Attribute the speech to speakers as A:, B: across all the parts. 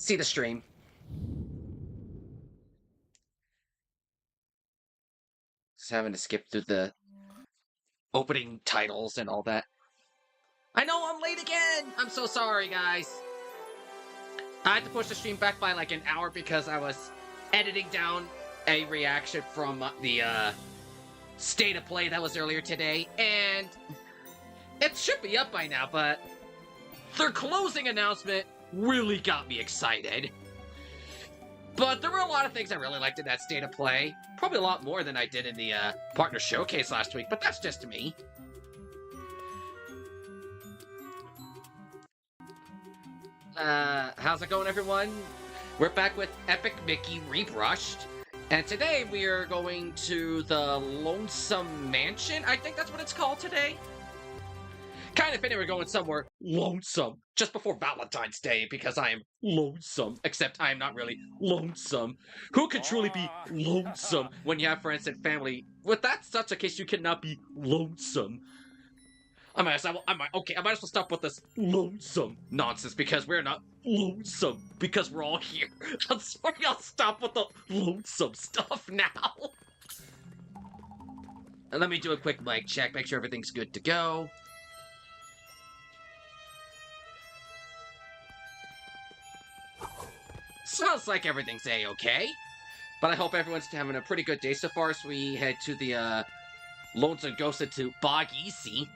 A: see the stream. Just having to skip through the opening titles and all that. I know I'm late again! I'm so sorry, guys. I had to push the stream back by like an hour because I was editing down a reaction from the State of Play that was earlier today, and it should be up by now, but their closing announcement really got me excited. But there were a lot of things I really liked in that State of Play. Probably a lot more than I did in the Partner Showcase last week, but that's just me. How's it going, everyone? We're back with Epic Mickey Rebrushed, and today we are going to the Lonesome Mansion. I think that's what it's called today. Kind of anyway, we're going somewhere lonesome just before Valentine's Day because I am lonesome. Except I am not really lonesome. Who could truly be lonesome when you have friends and family? With that such a case, you cannot be lonesome. I might as well stop with this lonesome nonsense because we're not lonesome because we're all here. I'm sorry, I'll stop with the lonesome stuff now. And let me do a quick mic check, make sure everything's good to go. Sounds like everything's a-okay. But I hope everyone's having a pretty good day so far as we head to the Lonesome 𝓍𝓎𝓏𝓲.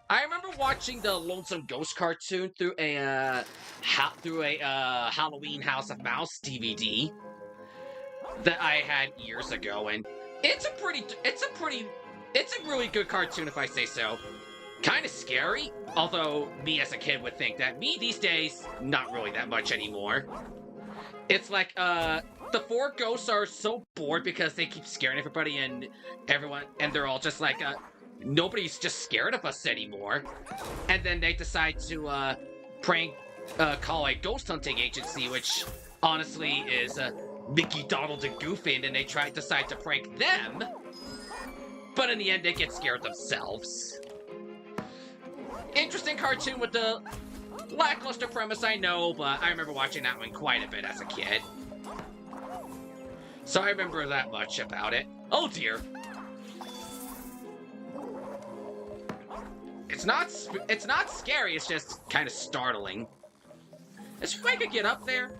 A: I remember watching the Lonesome Ghost cartoon through a Halloween House of Mouse DVD that I had years ago, and it's a really good cartoon if I say so. Kind of scary, although me as a kid would think that. Me these days, not really that much anymore. It's like, the four ghosts are so bored because they keep scaring everybody and everyone, and they're all just like, nobody's just scared of us anymore. And then they decide to, call a ghost hunting agency, which honestly is, Mickey, Donald, and Goofy, and then they decide to prank them. But in the end, they get scared themselves. Interesting cartoon with the lackluster premise, I know, but I remember watching that one quite a bit as a kid. So I remember that much about it. Oh dear. It's not scary, it's just kind of startling. Is there a way I could get up there?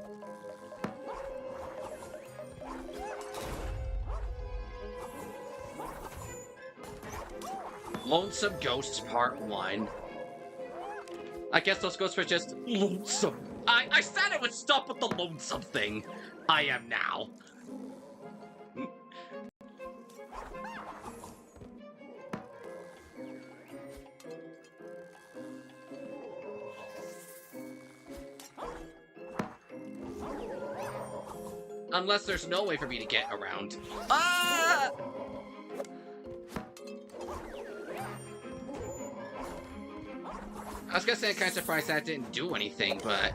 A: Lonesome Ghosts Part 1. I guess those ghosts were just lonesome. I said I would stop with the lonesome thing. I am now. Unless there's no way for me to get around. Ah! I was gonna say I'm kind of surprised that didn't do anything, but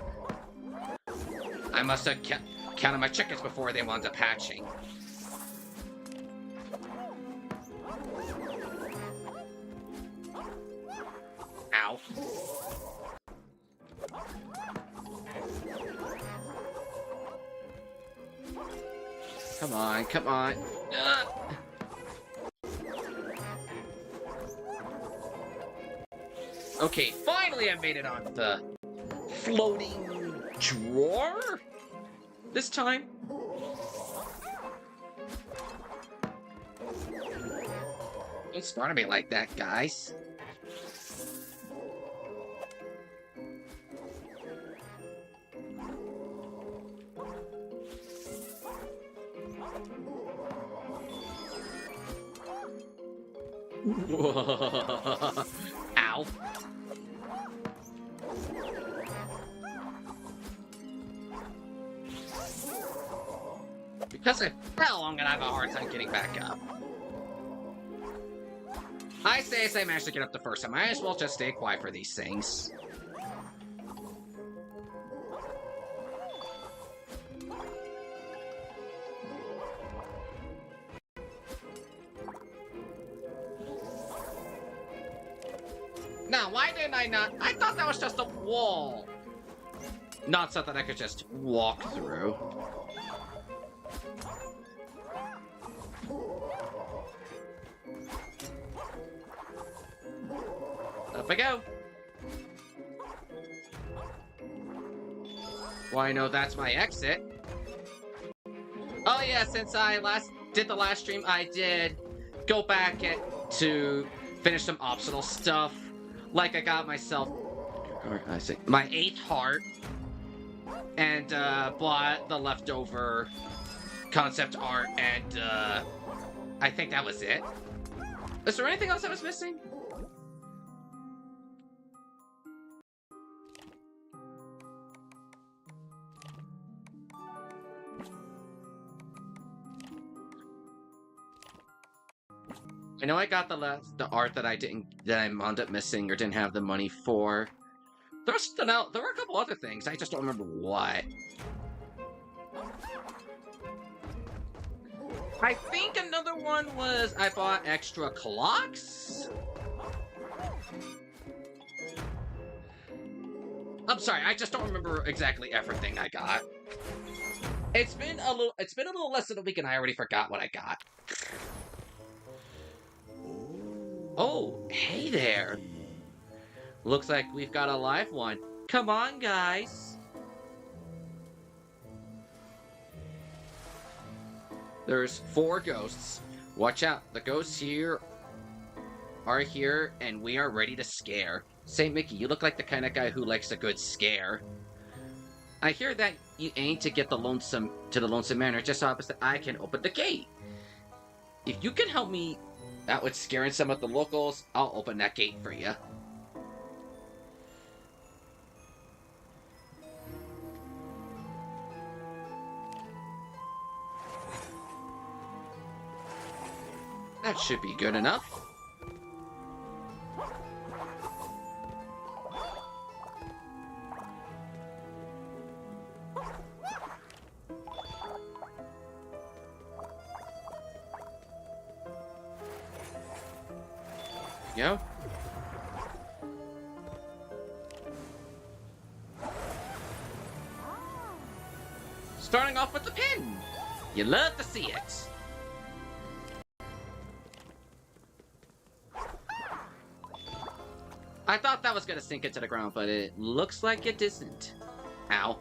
A: I must have counted my chickens before they wound up hatching. Ow. Come on, come on. Okay, finally I made it on the floating drawer this time. Don't start me like that, guys. Ow. Because I fell, I'm gonna have a hard time getting back up. I say I managed to get up the first time. I might as well just stay quiet for these things. Now, why didn't I not? I thought that was just a wall. Not something I could just walk through. Up I go. Well, I know that's my exit. Oh yeah, since I did the last stream, I did go back to finish some optional stuff. Like I got myself, my 8th heart, and bought the leftover concept art, and I think that was it. Is there anything else I was missing? I know I got the art that I wound up missing or didn't have the money for. There were a couple other things. I just don't remember what. I think another one was I bought extra clocks. I'm sorry, I just don't remember exactly everything I got. It's been a little less than a week and I already forgot what I got. Oh, hey there. Looks like we've got a live one. Come on, guys. There's 4 ghosts. Watch out. The ghosts here are here, and we are ready to scare. Say, Mickey, you look like the kind of guy who likes a good scare. I hear that you aim to get to the Lonesome Manor just opposite. I can open the gate. If you can help me out with scaring some of the locals, I'll open that gate for you. That should be good enough. Go. Starting off with the pin. You love to see it. I thought that was gonna sink into the ground, but it looks like it isn't. Ow.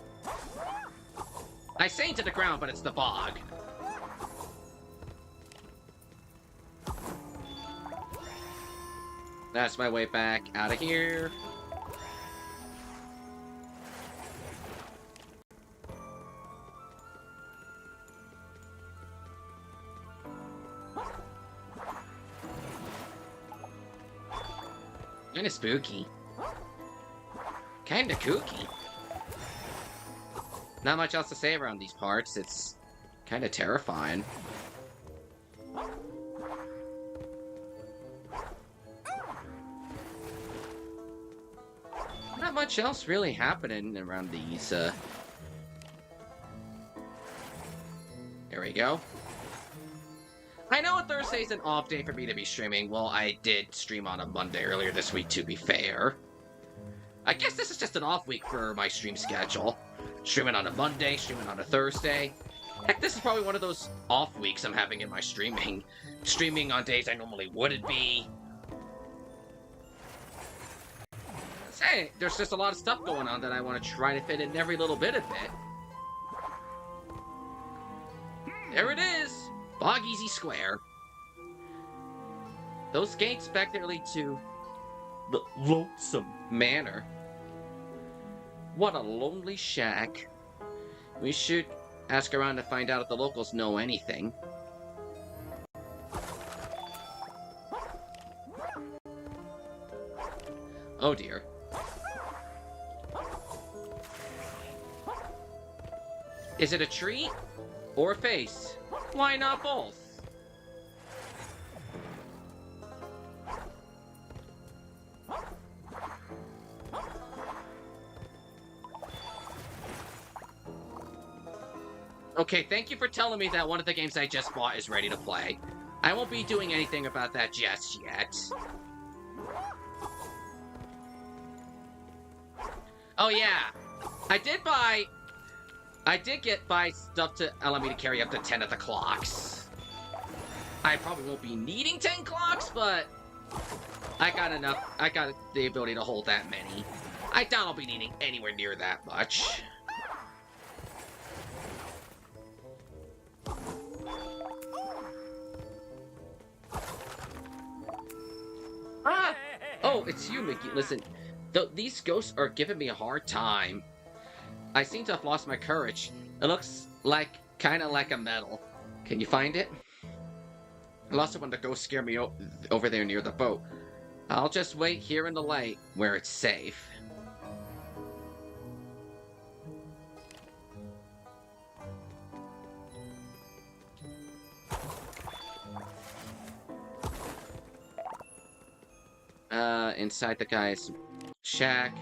A: I say into the ground, but it's the bog. That's my way back out of here. Kinda spooky. Kinda kooky. Not much else to say around these parts. It's kinda terrifying. Not much else really happening around these, There we go. I know Thursday's an off day for me to be streaming. Well, I did stream on a Monday earlier this week, to be fair. I guess this is just an off week for my stream schedule. Streaming on a Monday, streaming on a Thursday. Heck, this is probably one of those off weeks I'm having in my streaming. Streaming on days I normally wouldn't be. Hey, there's just a lot of stuff going on that I want to try to fit in every little bit of it. There it is! Bog Easy Square. Those gates back there lead to the Lonesome Manor. What a lonely shack. We should ask around to find out if the locals know anything. Oh dear. Is it a tree or a face? Why not both? Okay, thank you for telling me that one of the games I just bought is ready to play. I won't be doing anything about that just yet. Oh yeah, I did buy stuff to allow me to carry up to 10 of the clocks. I probably won't be needing 10 clocks, but I got enough. I got the ability to hold that many. I doubt I'll be needing anywhere near that much. Ah! Oh, it's you, Mickey. Listen, these ghosts are giving me a hard time. I seem to have lost my courage. It looks like, kind of like a medal. Can you find it? I lost it when the ghosts scared me over there near the boat. I'll just wait here in the light, where it's safe. Inside the guy's shack.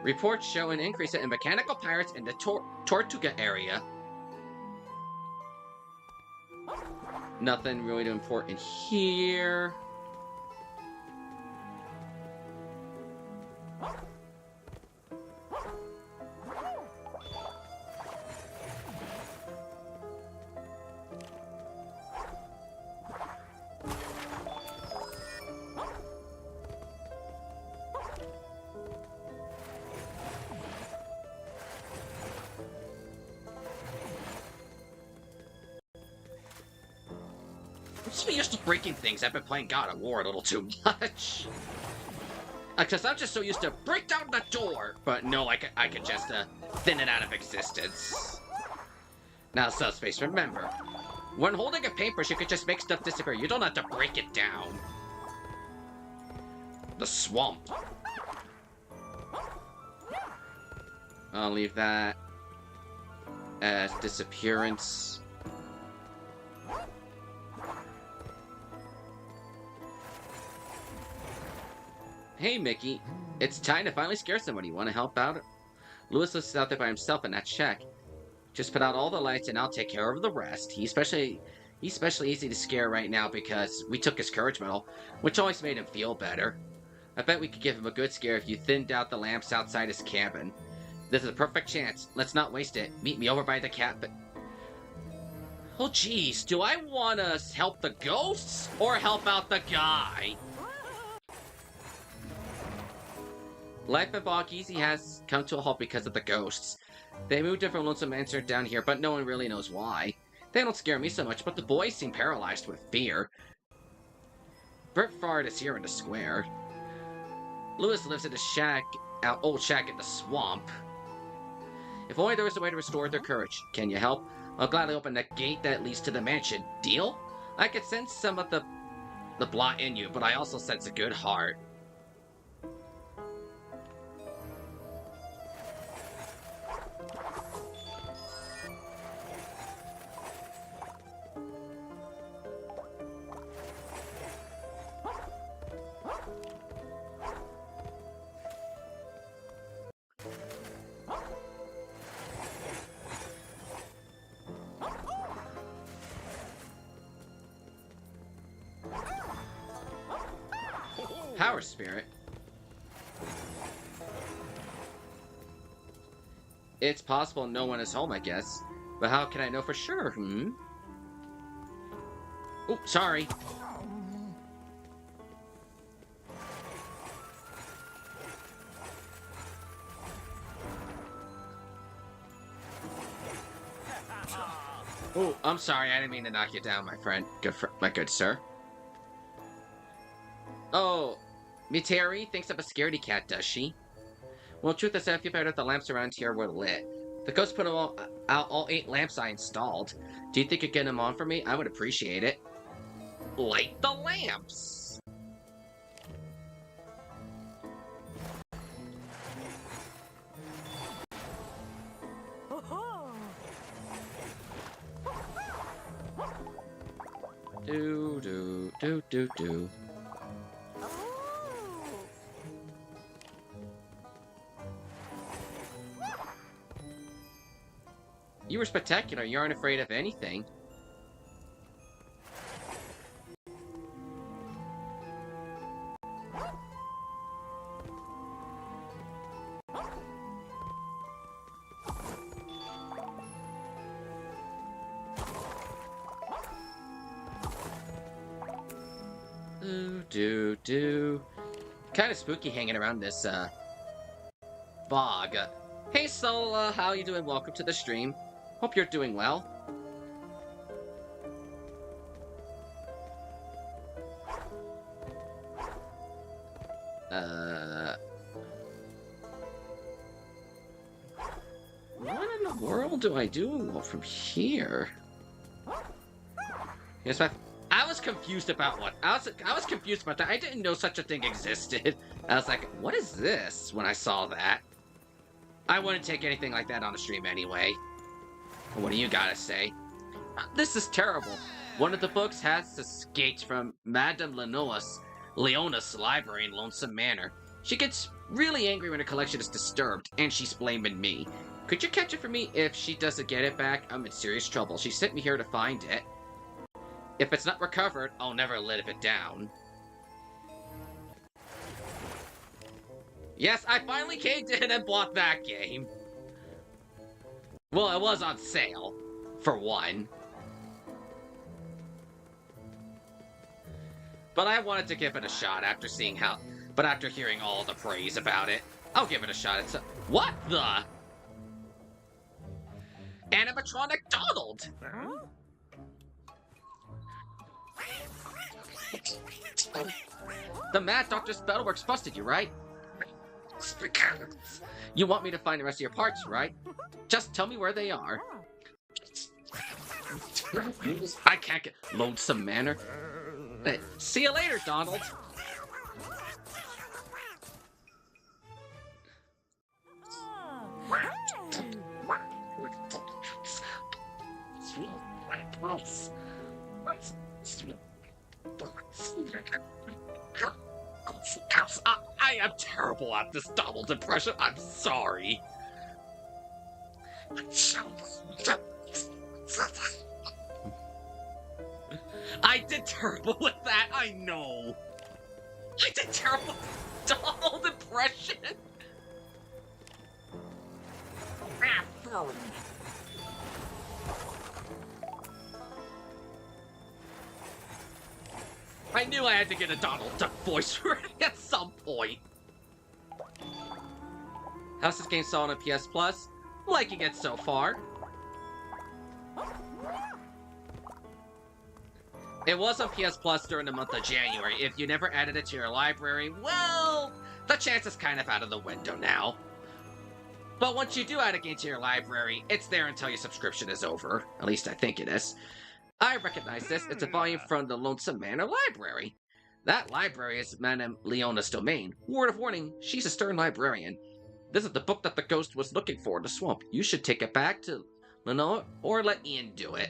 A: Reports show an increase in mechanical pirates in the Tortuga area. Nothing really too important here. I'm just used to breaking things. I've been playing God of War a little too much. Because I'm just so used to break down the door. But no, I could just thin it out of existence. Now, Subspace, remember, when holding a paintbrush, you could just make stuff disappear. You don't have to break it down. The swamp. I'll leave that as disappearance. Hey, Mickey. It's time to finally scare somebody. Want to help out? Louis is out there by himself in that shack. Just put out all the lights and I'll take care of the rest. He's especially easy to scare right now because we took his courage medal, which always made him feel better. I bet we could give him a good scare if you thinned out the lamps outside his cabin. This is a perfect chance. Let's not waste it. Meet me over by the cabin. Oh, geez. Do I want to help the ghosts or help out the guy? Life at 𝕷𝖎𝖌𝖍𝖙𝖓𝖎𝖓𝖌 has come to a halt because of the ghosts. They moved it from Lonesome Mansion down here, but no one really knows why. They don't scare me so much, but the boys seem paralyzed with fear. Bertford is here in the square. Louis lives in a old shack in the swamp. If only there was a way to restore their courage. Can you help? I'll gladly open the gate that leads to the mansion. Deal? I could sense some of the blot in you, but I also sense a good heart. Power Spirit. It's possible no one is home, I guess. But how can I know for sure, Oh, sorry. Oh, I'm sorry. I didn't mean to knock you down, my friend. My good sir. Oh, Miteri thinks I'm a scaredy cat, does she? Well, truth is, I feel better if the lamps around here were lit. The ghost put out all 8 lamps I installed. Do you think you'd get them on for me? I would appreciate it. Light the lamps! Do. You were spectacular. You aren't afraid of anything. Kind of spooky hanging around this fog. Hey Soul, how you doing? Welcome to the stream. Hope you're doing well. What in the world do I do from here? Here's my... I was confused about what... I was confused about that. I didn't know such a thing existed. I was like, what is this when I saw that? I wouldn't take anything like that on a stream anyway. What do you gotta say? This is terrible. One of the books has escaped from Madame Leona's library in Lonesome Manor. She gets really angry when her collection is disturbed, and she's blaming me. Could you catch it for me? If she doesn't get it back, I'm in serious trouble. She sent me here to find it. If it's not recovered, I'll never live it down. Yes, I finally caved in and bought that game. Well, it was on sale, for one. But I wanted to give it a shot after seeing how... But after hearing all the praise about it, I'll give it a shot. It's a... What the? Animatronic Donald! The Mad Dr. Spellworks busted you, right? You want me to find the rest of your parts, right? Just tell me where they are. I can't get... Lonesome Manor. Hey, see you later, Donald. I am terrible at this Donald impression. I'm sorry. I did terrible with that, I know. I did terrible with Donald impression. I knew I had to get a Donald Duck voice ready at some point. How's this game selling on PS Plus? Liking it so far. It was on PS Plus during the month of January. If you never added it to your library, well, the chance is kind of out of the window now. But once you do add a game to your library, it's there until your subscription is over. At least I think it is. I recognize this. It's a volume from the Lonesome Manor Library. That library is Madame Leona's domain. Word of warning, she's a stern librarian. This is the book that the ghost was looking for in the swamp. You should take it back to Lenore or let Ian do it.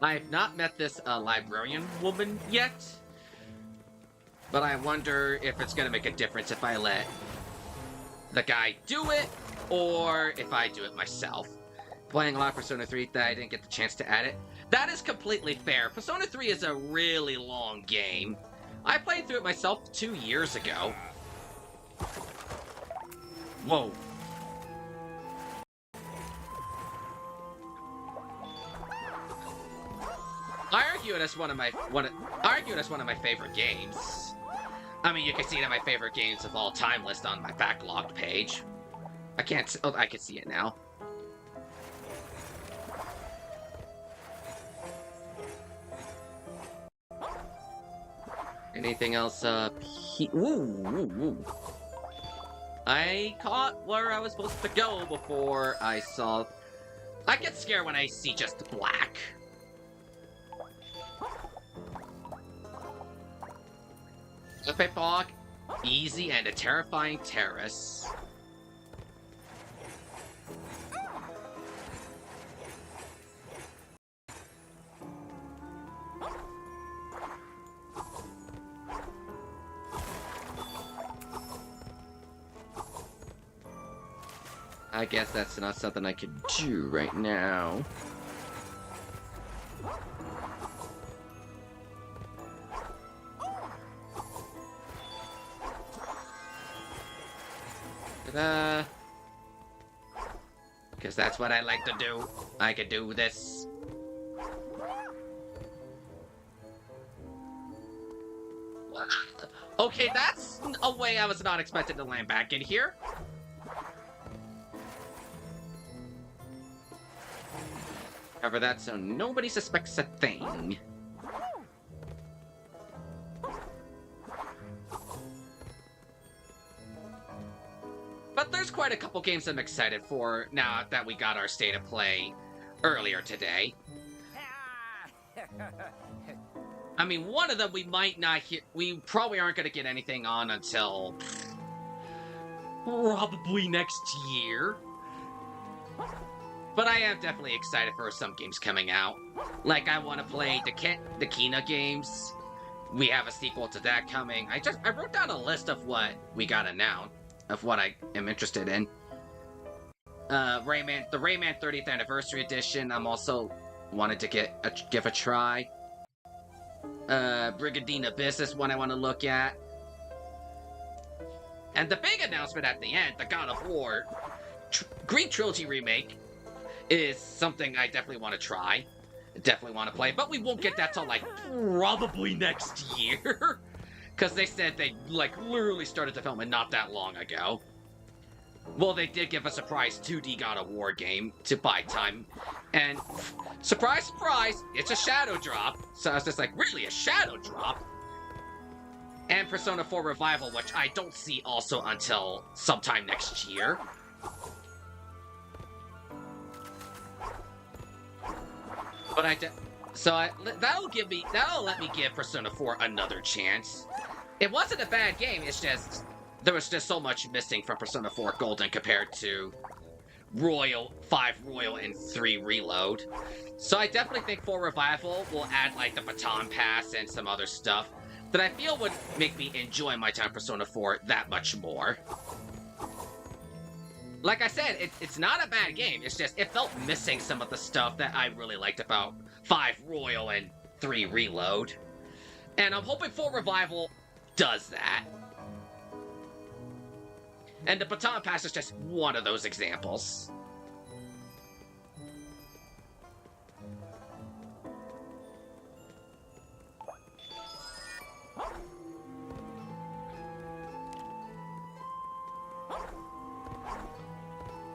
A: I have not met this librarian woman yet, but I wonder if it's going to make a difference if I let the guy do it or if I do it myself. Playing a lot of Persona 3 that I didn't get the chance to add it. That is completely fair. Persona 3 is a really long game. I played through it myself 2 years ago. Whoa. I argue it as one of my favorite games. I mean, you can see it in my favorite games of all time list on my backlogged page. I can't. Oh, I can see it now. Anything else up here? Ooh. I caught where I was supposed to go before I saw... I get scared when I see just black. A pitfall, easy and a terrifying terrace. I guess that's not something I could do right now. Because that's what I like to do. I could do this. Okay, that's a way I was not expected to land back in here. Cover that so nobody suspects a thing. But there's quite a couple games I'm excited for now that we got our state of play earlier today. I mean, one of them we might not hear. We probably aren't going to get anything on until probably next year. But I am definitely excited for some games coming out. Like, I want to play the 𝕚𝓏𝓏𝓏 games. We have a sequel to that coming. I wrote down a list of what we got announced, of what I am interested in. The Rayman 30th Anniversary Edition, I'm also wanted to give a try. Brigadina Business one I want to look at. And the big announcement at the end, the God of War Greek Trilogy remake, is something I definitely want to try. Definitely want to play, but we won't get that till, like, probably next year. Because they said they, like, literally started the filming not that long ago. Well, they did give a surprise 2D God of War game to buy time. And, surprise, surprise, it's a shadow drop. So I was just like, really, a shadow drop? And Persona 4 Revival, which I don't see also until sometime next year. But that'll let me give Persona 4 another chance. It wasn't a bad game, it's just there was just so much missing from Persona 4 Golden compared to 5 Royal and 3 Reload. So I definitely think 4 Revival will add, like, the Baton Pass and some other stuff that I feel would make me enjoy my time Persona 4 that much more. Like I said, it's not a bad game, it's just it felt missing some of the stuff that I really liked about 5 Royal and 3 Reload. And I'm hoping 4 Revival does that. And the Baton Pass is just one of those examples.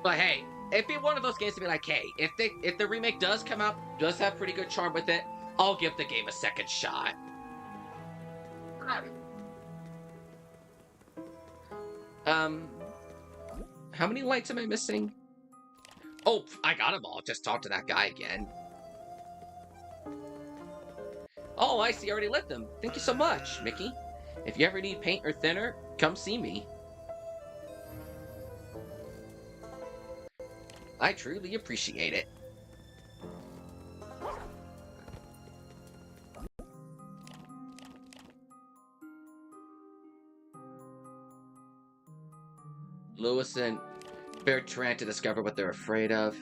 A: But hey, it'd be one of those games to be like, hey, if the remake does come out, does have pretty good charm with it, I'll give the game a second shot. How many lights am I missing? Oh, I got them all. Just talk to that guy again. Oh, I see. I already lit them. Thank you so much, Mickey. If you ever need paint or thinner, come see me. I truly appreciate it. Lewis and Bertrand to discover what they're afraid of.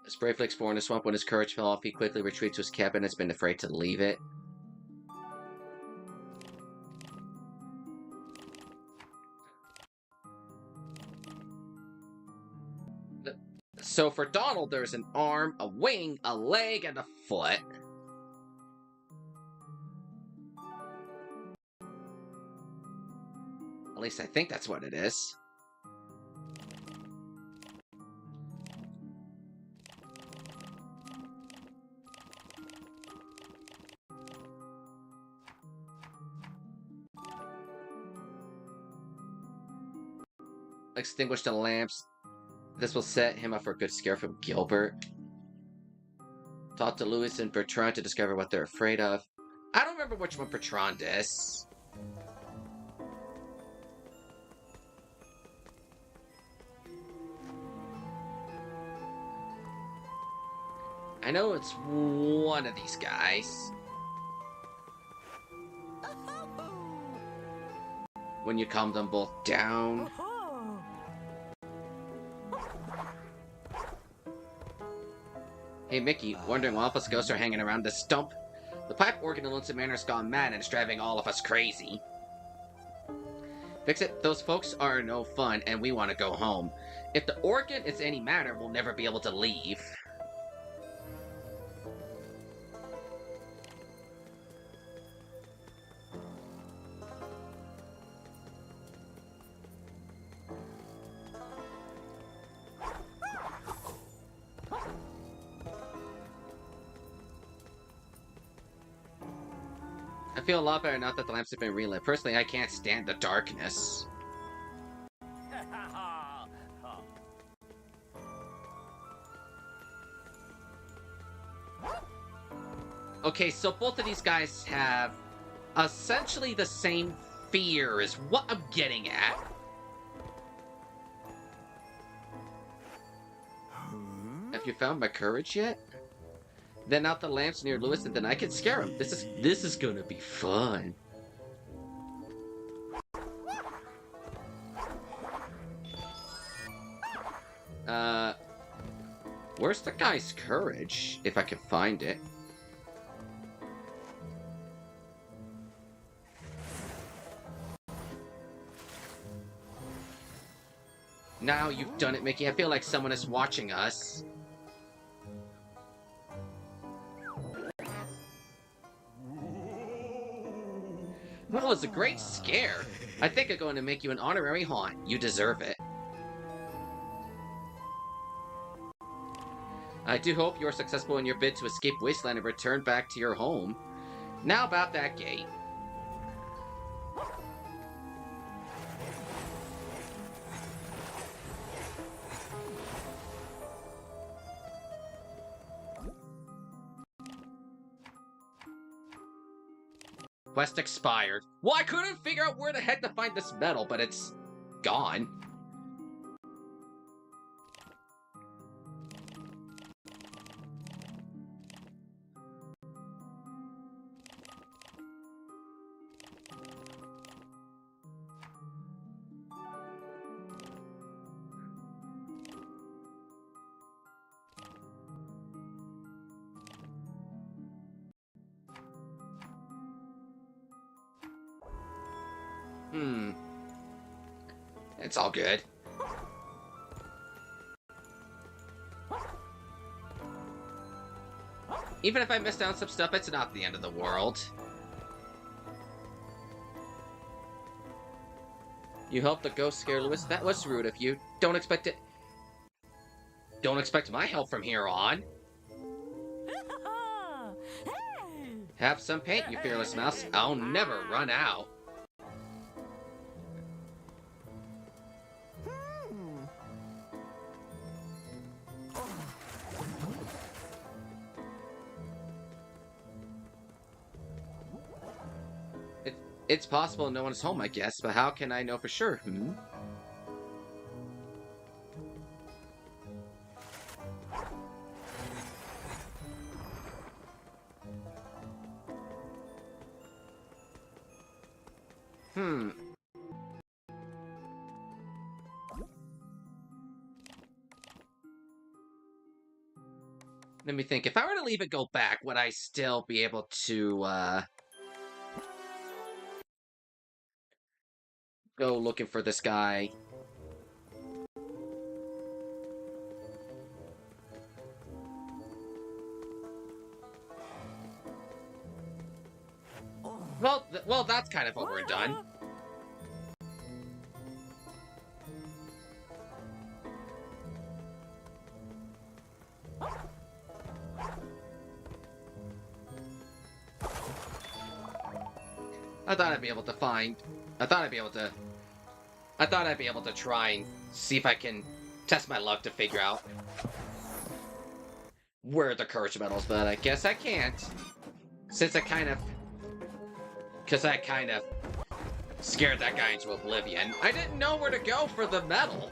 A: As bravely exploring the swamp, when his courage fell off, he quickly retreated to his cabin and has been afraid to leave it. So for Donald, there's an arm, a wing, a leg, and a foot. At least I think that's what it is. Extinguish the lamps. This will set him up for a good scare from Gilbert. Talk to Louis and Bertrand to discover what they're afraid of. I don't remember which one Bertrand is. I know it's one of these guys. When you calm them both down. Hey Mickey, wondering why all of us ghosts are hanging around this stump? The pipe organ in Lonesome Manor has gone mad and it's driving all of us crazy. Fix it, those folks are no fun and we want to go home. If the organ is any matter, we'll never be able to leave. I feel a lot better now that the lamps have been relit. Personally, I can't stand the darkness. Okay, so both of these guys have essentially the same fear is what I'm getting at. Have you found my courage yet? Then out the lamps near Lewis, and then I can scare him. This is gonna be fun. Where's the guy's courage? If I can find it. Now you've done it, Mickey. I feel like someone is watching us. Well, it's a great scare. I think I'm going to make you an honorary haunt. You deserve it. I do hope you're successful in your bid to escape Wasteland and return back to your home. Now about that gate. Quest expired. Well, I couldn't figure out where the heck to find this medal, but it's gone. It's all good. Even if I missed out on some stuff, it's not the end of the world. You helped the ghost scare Lewis? That was rude of you. Don't expect it. Don't expect my help from here on. Have some paint, you fearless mouse. I'll never run out. It's possible no one's home, I guess, but how can I know for sure? Let me think. If I were to leave and go back, would I still be able to, go looking for this guy? Well, that's kind of over and done. I thought I'd be able to try and see if I can test my luck to figure out where the courage medals, but I guess I can't. Since I kind of scared that guy into oblivion. I didn't know where to go for the medal.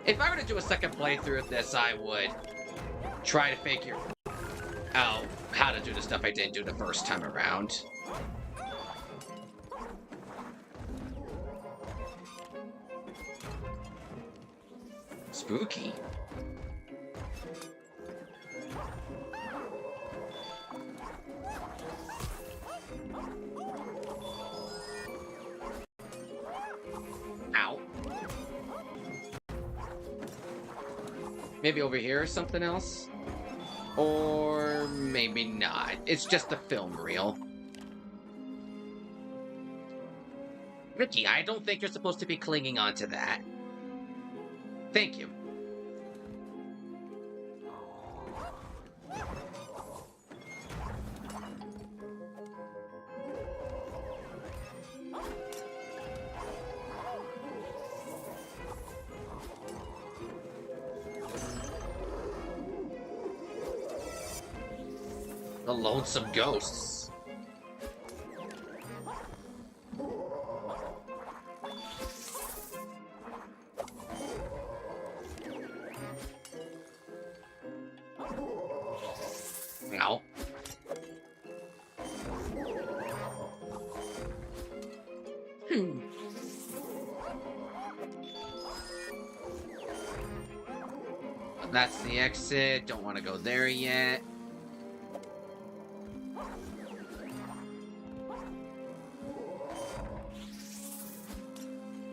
A: If I were to do a second playthrough of this, I would try to figure out how to do the stuff I didn't do the first time around. Spooky. Ow. Maybe over here is something else? Or maybe not. It's just a film reel. Ricky, I don't think you're supposed to be clinging on to that. Thank you. The lonesome ghosts. No. That's the exit. Don't want to go there yet.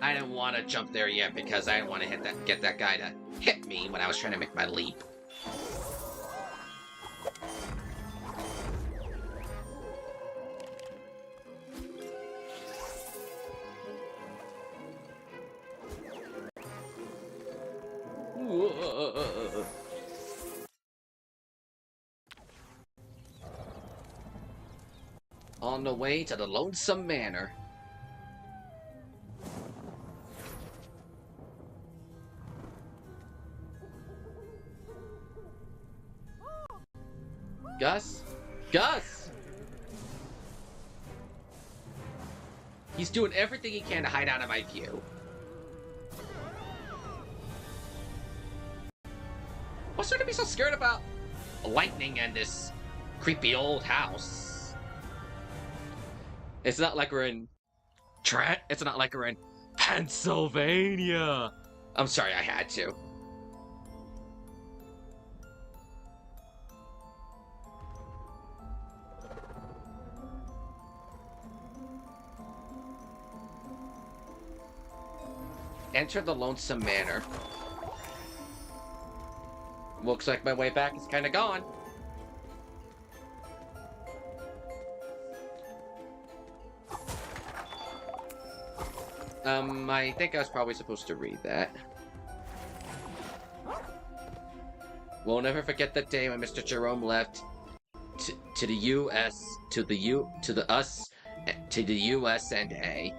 A: I didn't want to jump there yet because I didn't want to get that guy to hit me when I was trying to make my leap. On the way to the Lonesome Manor. Gus? Gus! He's doing everything he can to hide out of my view. What's there to be so scared about lightning and this creepy old house? It's not like we're in It's not like we're in Pennsylvania. I'm sorry, I had to. Enter the Lonesome Manor. Looks like my way back is kind of gone. I think I was probably supposed to read that. We'll never forget that day when Mr. Jerome left to the U.S. to the U.S. and A.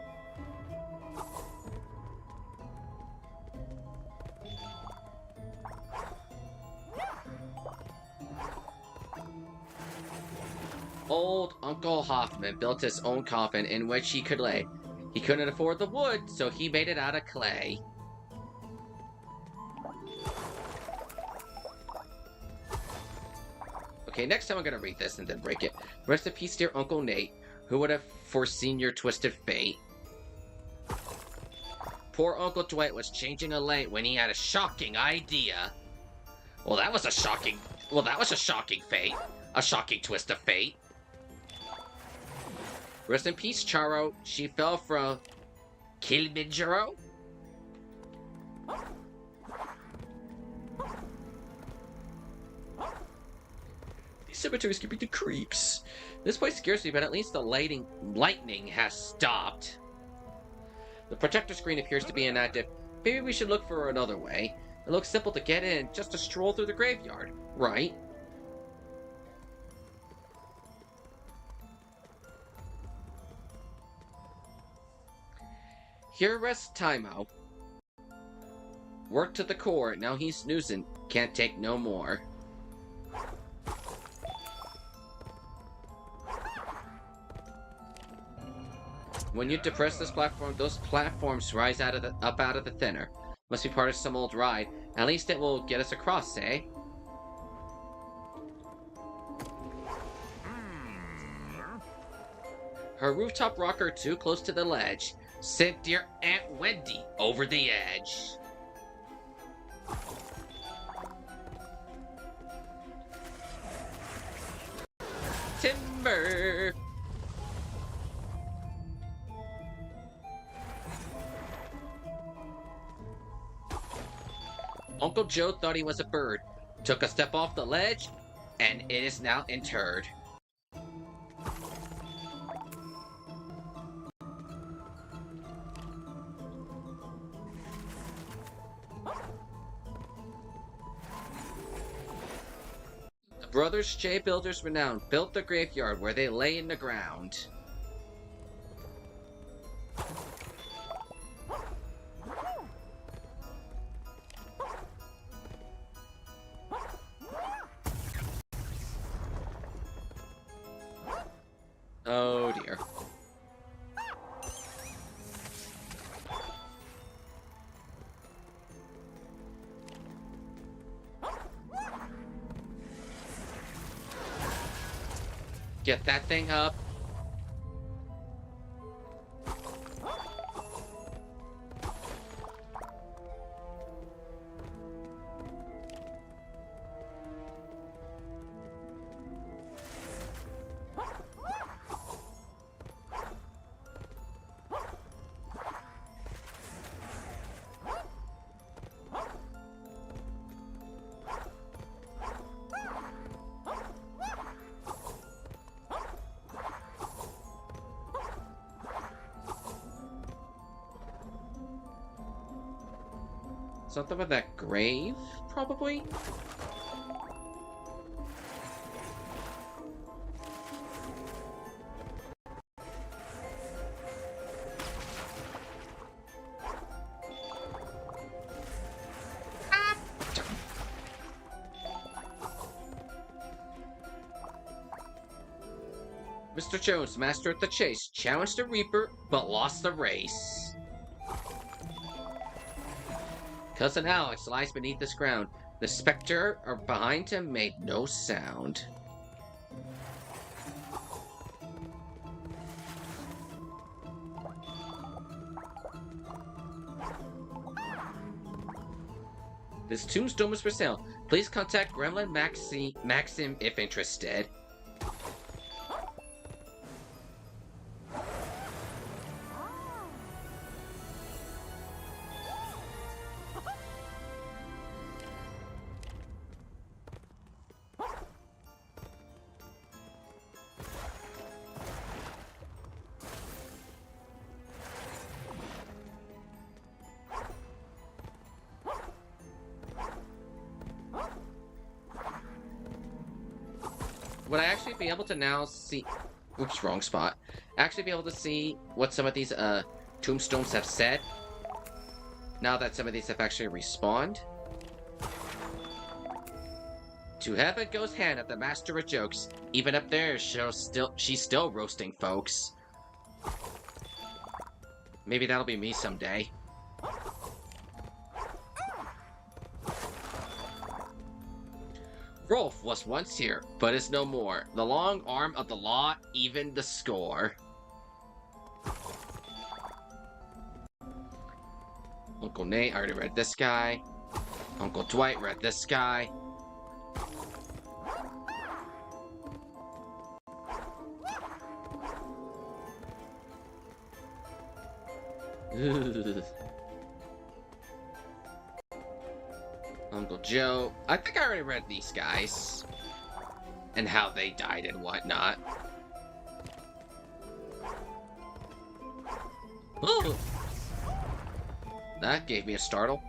A: Old Uncle Hoffman built his own coffin in which he could lay. He couldn't afford the wood, so he made it out of clay. Okay, next time I'm gonna read this and then break it. Rest in peace, dear Uncle Nate. Who would have foreseen your twisted fate? Poor Uncle Dwight was changing a light when he had a shocking idea. Well, that was a shocking fate. A shocking twist of fate. Rest in peace, Charo. She fell from Kilimanjaro. These cemeteries give me the creeps. This place scares me, but at least the lightning has stopped. The projector screen appears to be inactive. Maybe we should look for another way. It looks simple to get in, just a stroll through the graveyard, right? Here rests 𝕷𝖎𝖌𝖍𝖙𝖓𝖎𝖏. Worked to the core, now he's snoozing. Can't take no more. When you depress this platform, those platforms rise up out of the thinner. Must be part of some old ride. At least it will get us across, eh? Her rooftop rocker too close to the ledge. Sent dear Aunt Wendy over the edge. Timber! Uncle Joe thought he was a bird. Took a step off the ledge, and it is now interred. The brothers J. Builders renowned built the graveyard where they lay in the ground. Get that thing up. Something with that grave, probably? Mr. Jones, master at the chase, challenged the Reaper, but lost the race. Cousin Alex lies beneath this ground. The specter behind him made no sound. This tombstone is for sale. Please contact Gremlin Maxim if interested. Would I actually be able to now see... Oops, wrong spot. Actually be able to see what some of these tombstones have said? Now that some of these have actually respawned? To heaven goes Hannah, the master of jokes. Even up there, she's still roasting folks. Maybe that'll be me someday. Rolf was once here, but is no more. The long arm of the law evened the score. Uncle Nate, I already read this guy. Uncle Dwight read this guy. Ugh. Uncle Joe. I think I already read these guys. And how they died and whatnot. Ooh. That gave me a startle.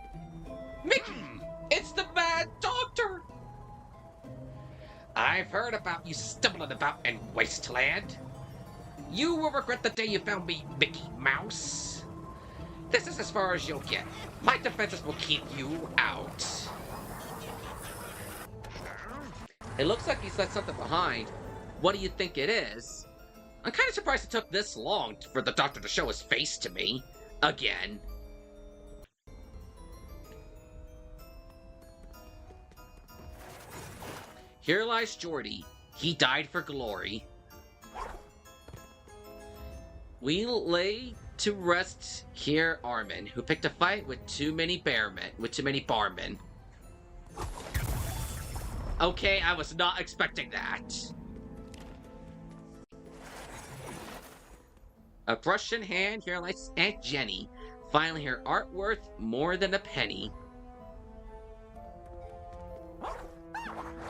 A: Mickey! It's the Mad Doctor! I've heard about you stumbling about in Wasteland. You will regret the day you found me, Mickey Mouse. This is as far as you'll get. My defenses will keep you out. It looks like he's left something behind. What do you think it is? I'm kind of surprised it took this long for the doctor to show his face to me. Again. Here lies Jordy. He died for glory. We lay to rest here Armin, who picked a fight with too many barmen. Okay, I was not expecting that. A brush in hand, here lies Aunt Jenny. Finally, her art worth more than a penny.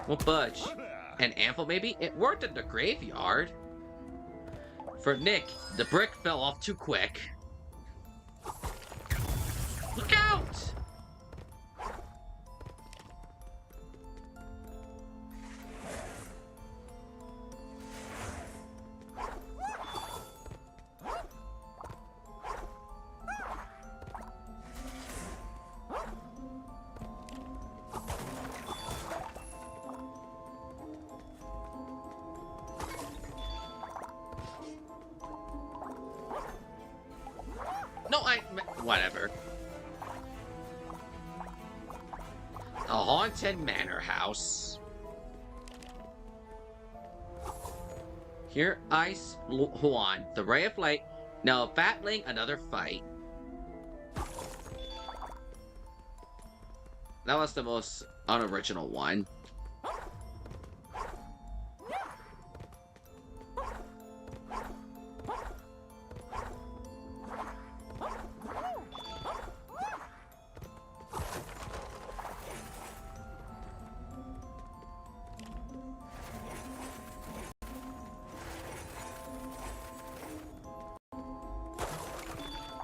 A: Won't budge. An anvil, maybe? It worked in the graveyard. For Nick, the brick fell off too quick. Look out! Whatever. A haunted manor house. Here, Ice Huan, the ray of light. Now, battling another fight. That was the most unoriginal one.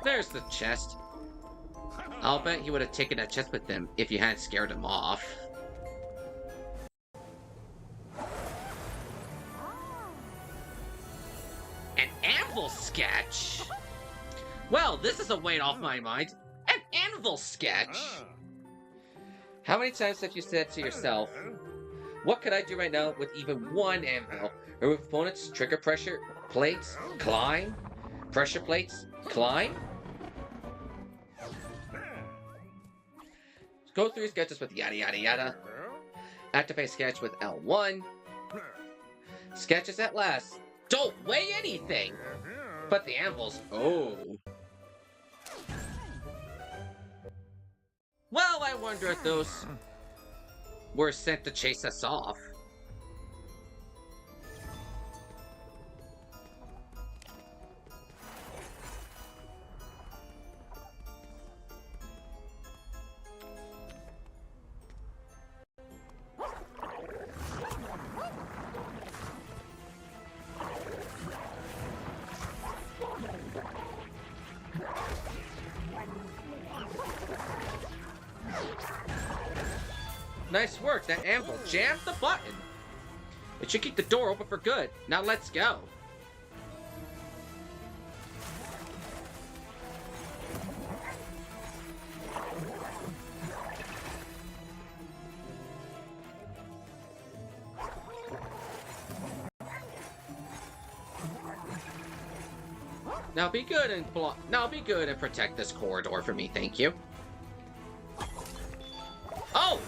A: There's the chest. I'll bet he would have taken that chest with him if you hadn't scared him off. An anvil sketch? Well, this is a weight off my mind. An anvil sketch! How many times have you said to yourself, what could I do right now with even one anvil? Remove opponents, trigger pressure, plates, climb? Pressure plates, climb? Go through sketches with yada yada yada. Activate sketch with L1. Sketches at last. Don't weigh anything! But the anvils, oh. Well, I wonder if those were sent to chase us off. Nice work, that anvil jammed the button. It should keep the door open for good. Now let's go. Now be good and protect this corridor for me, thank you. Oh!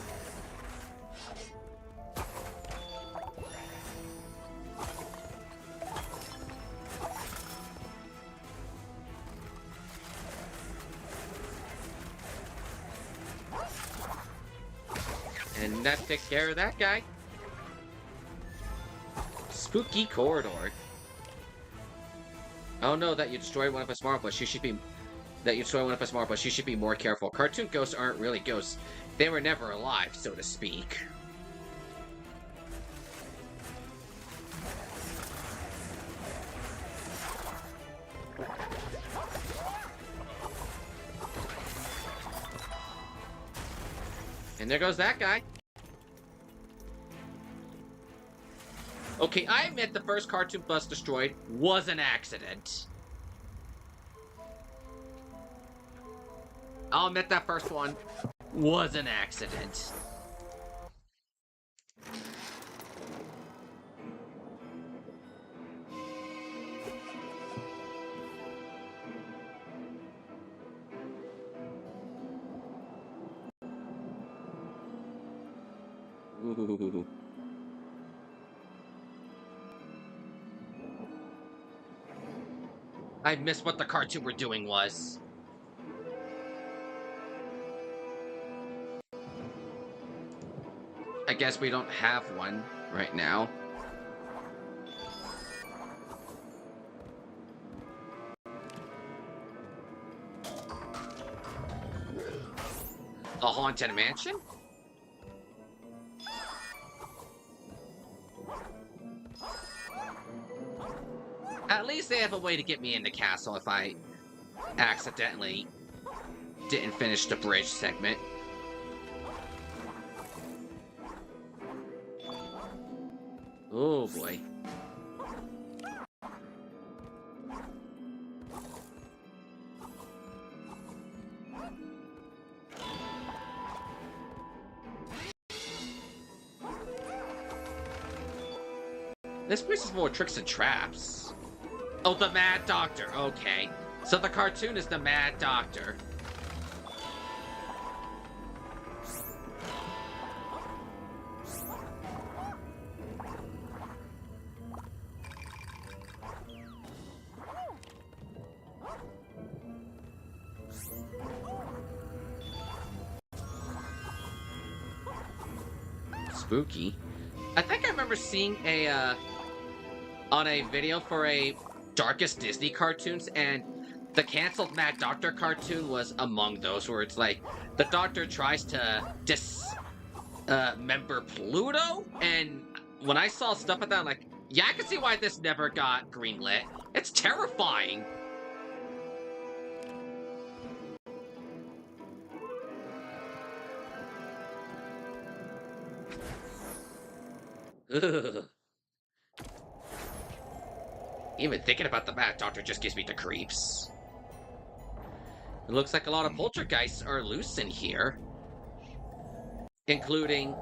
A: And that takes care of that guy. Spooky corridor. Oh no, that you destroyed one of us marbles. You should be more careful. Cartoon ghosts aren't really ghosts. They were never alive, so to speak. And there goes that guy. Okay, I admit the first cartoon bus destroyed was an accident. I'll admit that first one was an accident. Ooh. I missed what the cartoon we're doing was. I guess we don't have one right now. A haunted mansion? At least they have a way to get me in the castle if I accidentally didn't finish the bridge segment. Oh boy. This place is more tricks and traps. Oh, the Mad Doctor. Okay. So the cartoon is the Mad Doctor. spooky. I think I remember seeing on a video for a Darkest Disney cartoons, and the canceled Mad Doctor cartoon was among those, where it's like the Doctor tries to dismember Pluto, and when I saw stuff like that, I'm like, yeah, I can see why this never got greenlit. It's terrifying. Ugh. Even thinking about the Mad Doctor just gives me the creeps. It looks like a lot of poltergeists are loose in here. Including...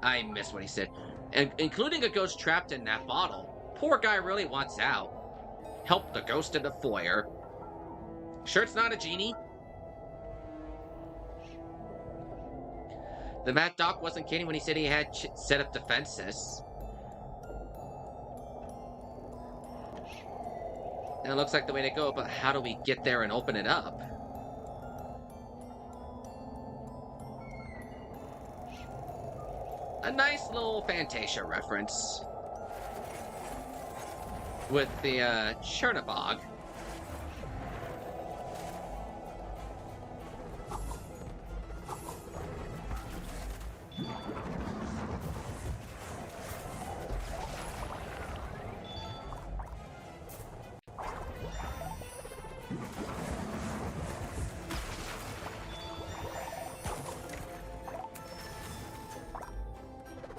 A: I missed what he said. Including a ghost trapped in that bottle. Poor guy really wants out. Help the ghost in the foyer. Sure it's not a genie? The Mad Doc wasn't kidding when he said he had set up defenses. And it looks like the way to go, but how do we get there and open it up? A nice little Fantasia reference. With the, 𝓚𝓪𝓎𝖍𝖙𝖓𝖎𝖓𝖌.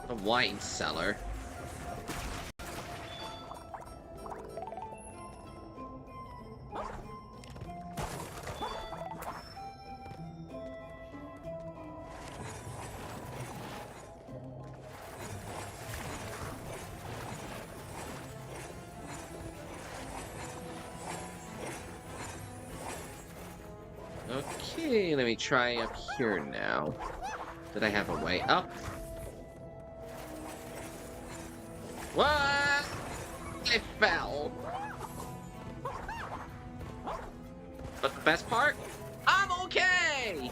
A: A wine cellar. Okay, let me try up here now. Did I have a way up? What? I fell. But the best part? I'm okay!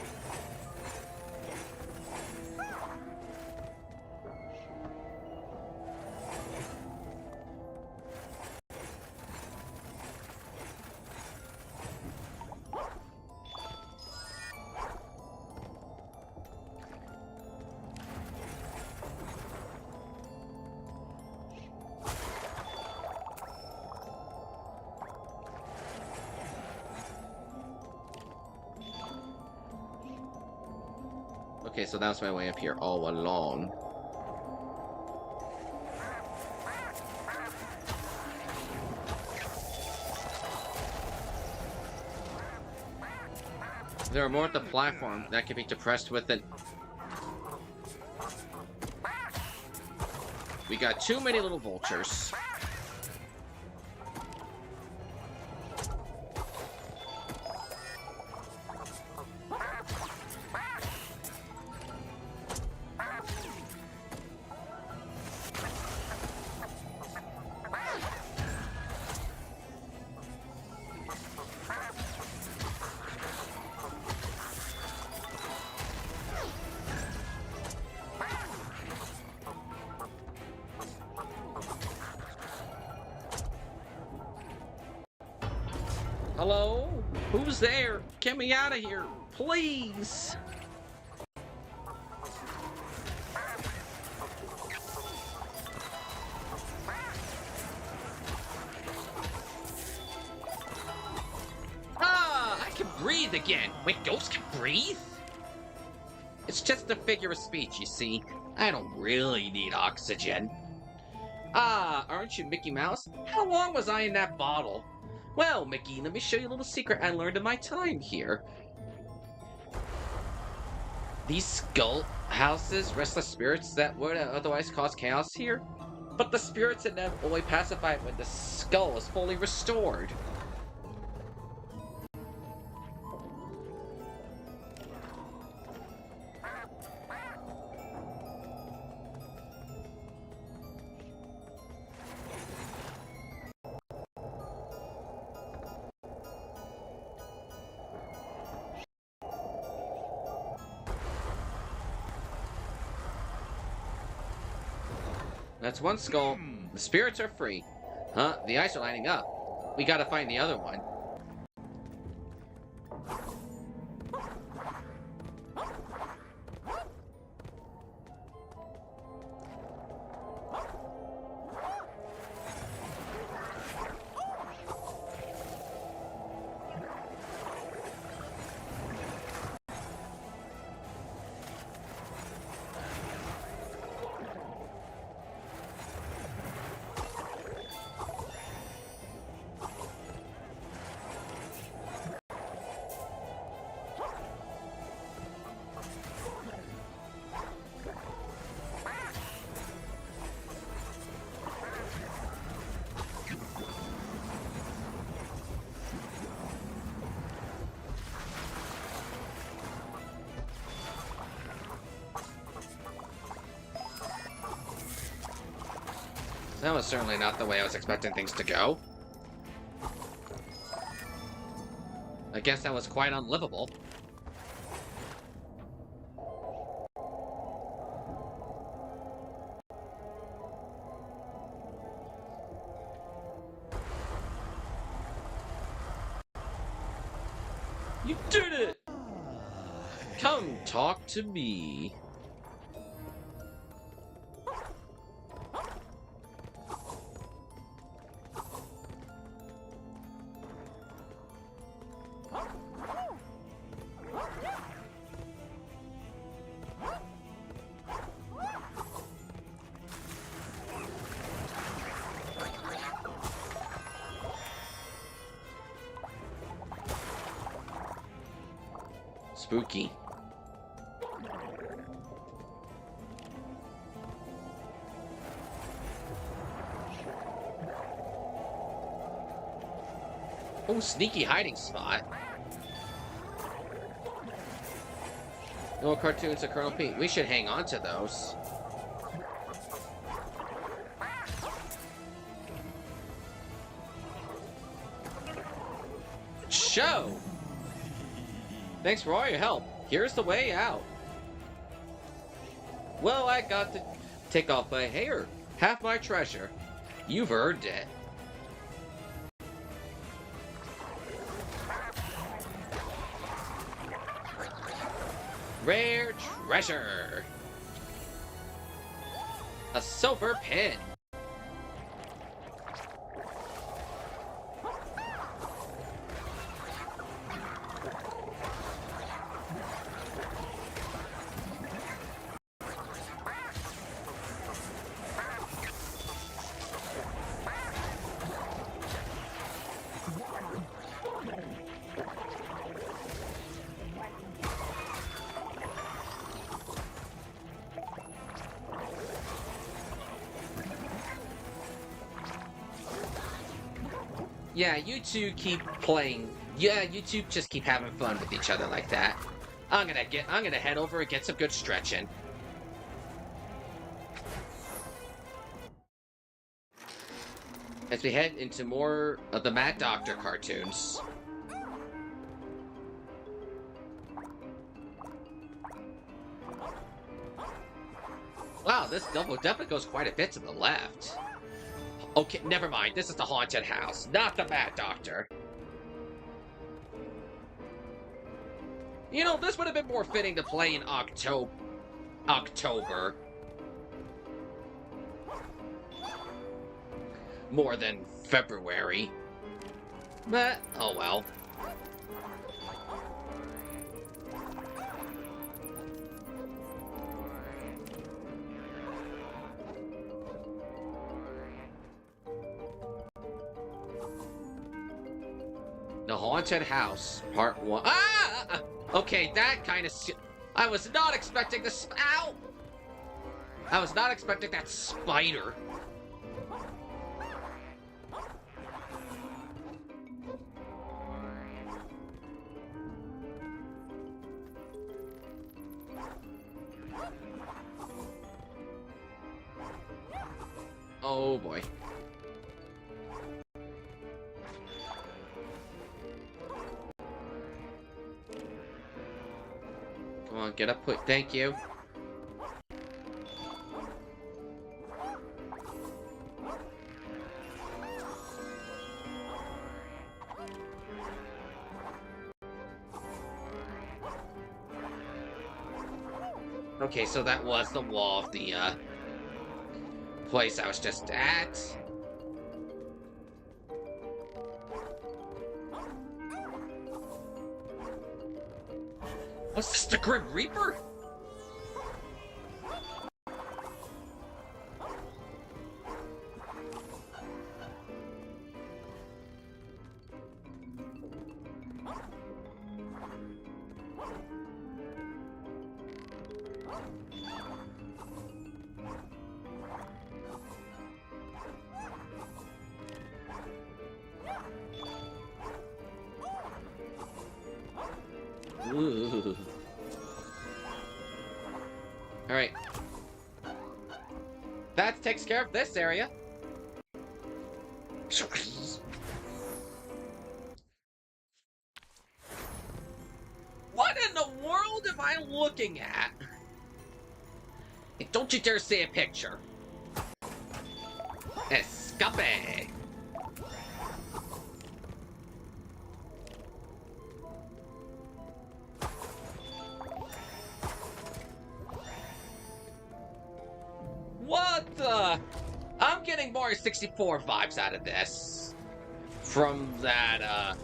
A: Okay, so that was my way up here all along. There are more at the platform that can be depressed with it. We got too many little vultures. Hello? Who's there? Get me out of here, please! Ah! I can breathe again! Wait, ghosts can breathe? It's just a figure of speech, you see. I don't really need oxygen. Ah, aren't you Mickey Mouse? How long was I in that bottle? Well, Mickey, let me show you a little secret I learned in my time here. These skull houses, restless spirits that would otherwise cause chaos here, but the spirits in them only pacify when the skull is fully restored. That's one skull. The spirits are free. Huh? The eyes are lining up. We gotta find the other one. That was certainly not the way I was expecting things to go. I guess that was quite unlivable. You did it! Come talk to me. Spooky. Oh, sneaky hiding spot. No cartoons of Colonel Pete. We should hang on to those. Show! Thanks for all your help. Here's the way out. Well, I got to take off my hair. Half my treasure. You've earned it. Rare treasure. A silver pin. Yeah, you two keep playing. Yeah, you two just keep having fun with each other like that. I'm gonna head over and get some good stretching. As we head into more of the Mad Doctor cartoons. Wow, this double definitely goes quite a bit to the left. Okay, never mind. This is the haunted house, not the Mad Doctor. You know, this would have been more fitting to play in October. More than February. But, oh well. The Haunted House, Part 1. Ah! Okay, that kind of... I was not expecting this... Ow! I was not expecting that spider. Oh boy. Come on, get up quick. Thank you. Okay, so that was the wall of the, place I was just at. Was this the Grim Reaper? Ooh. All right. That takes care of this area. What in the world am I looking at? Hey, don't you dare see a picture. Escape. What the? I'm getting more 64 vibes out of this. From that,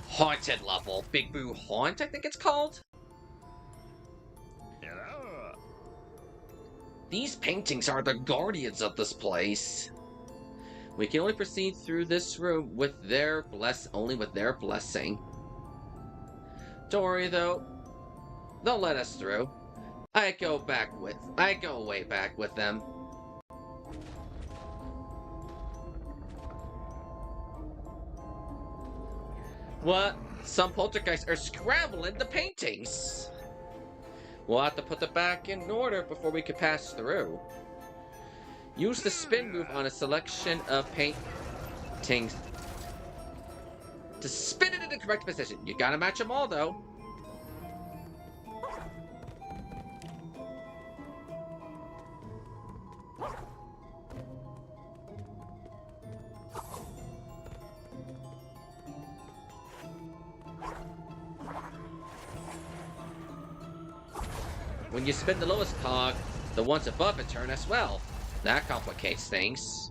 A: haunted level. Big Boo Haunt, I think it's called?
B: Hello.
A: These paintings are the guardians of this place. We can only proceed through this room with their only with their blessing. Don't worry though. They'll let us through. I go way back with them. What? Some poltergeists are scrambling the paintings. We'll have to put them back in order before we can pass through. Use the spin move on a selection of paintings to spin it in the correct position. You gotta match them all though. When you spin the lowest cog, the ones above it turn as well. That complicates things.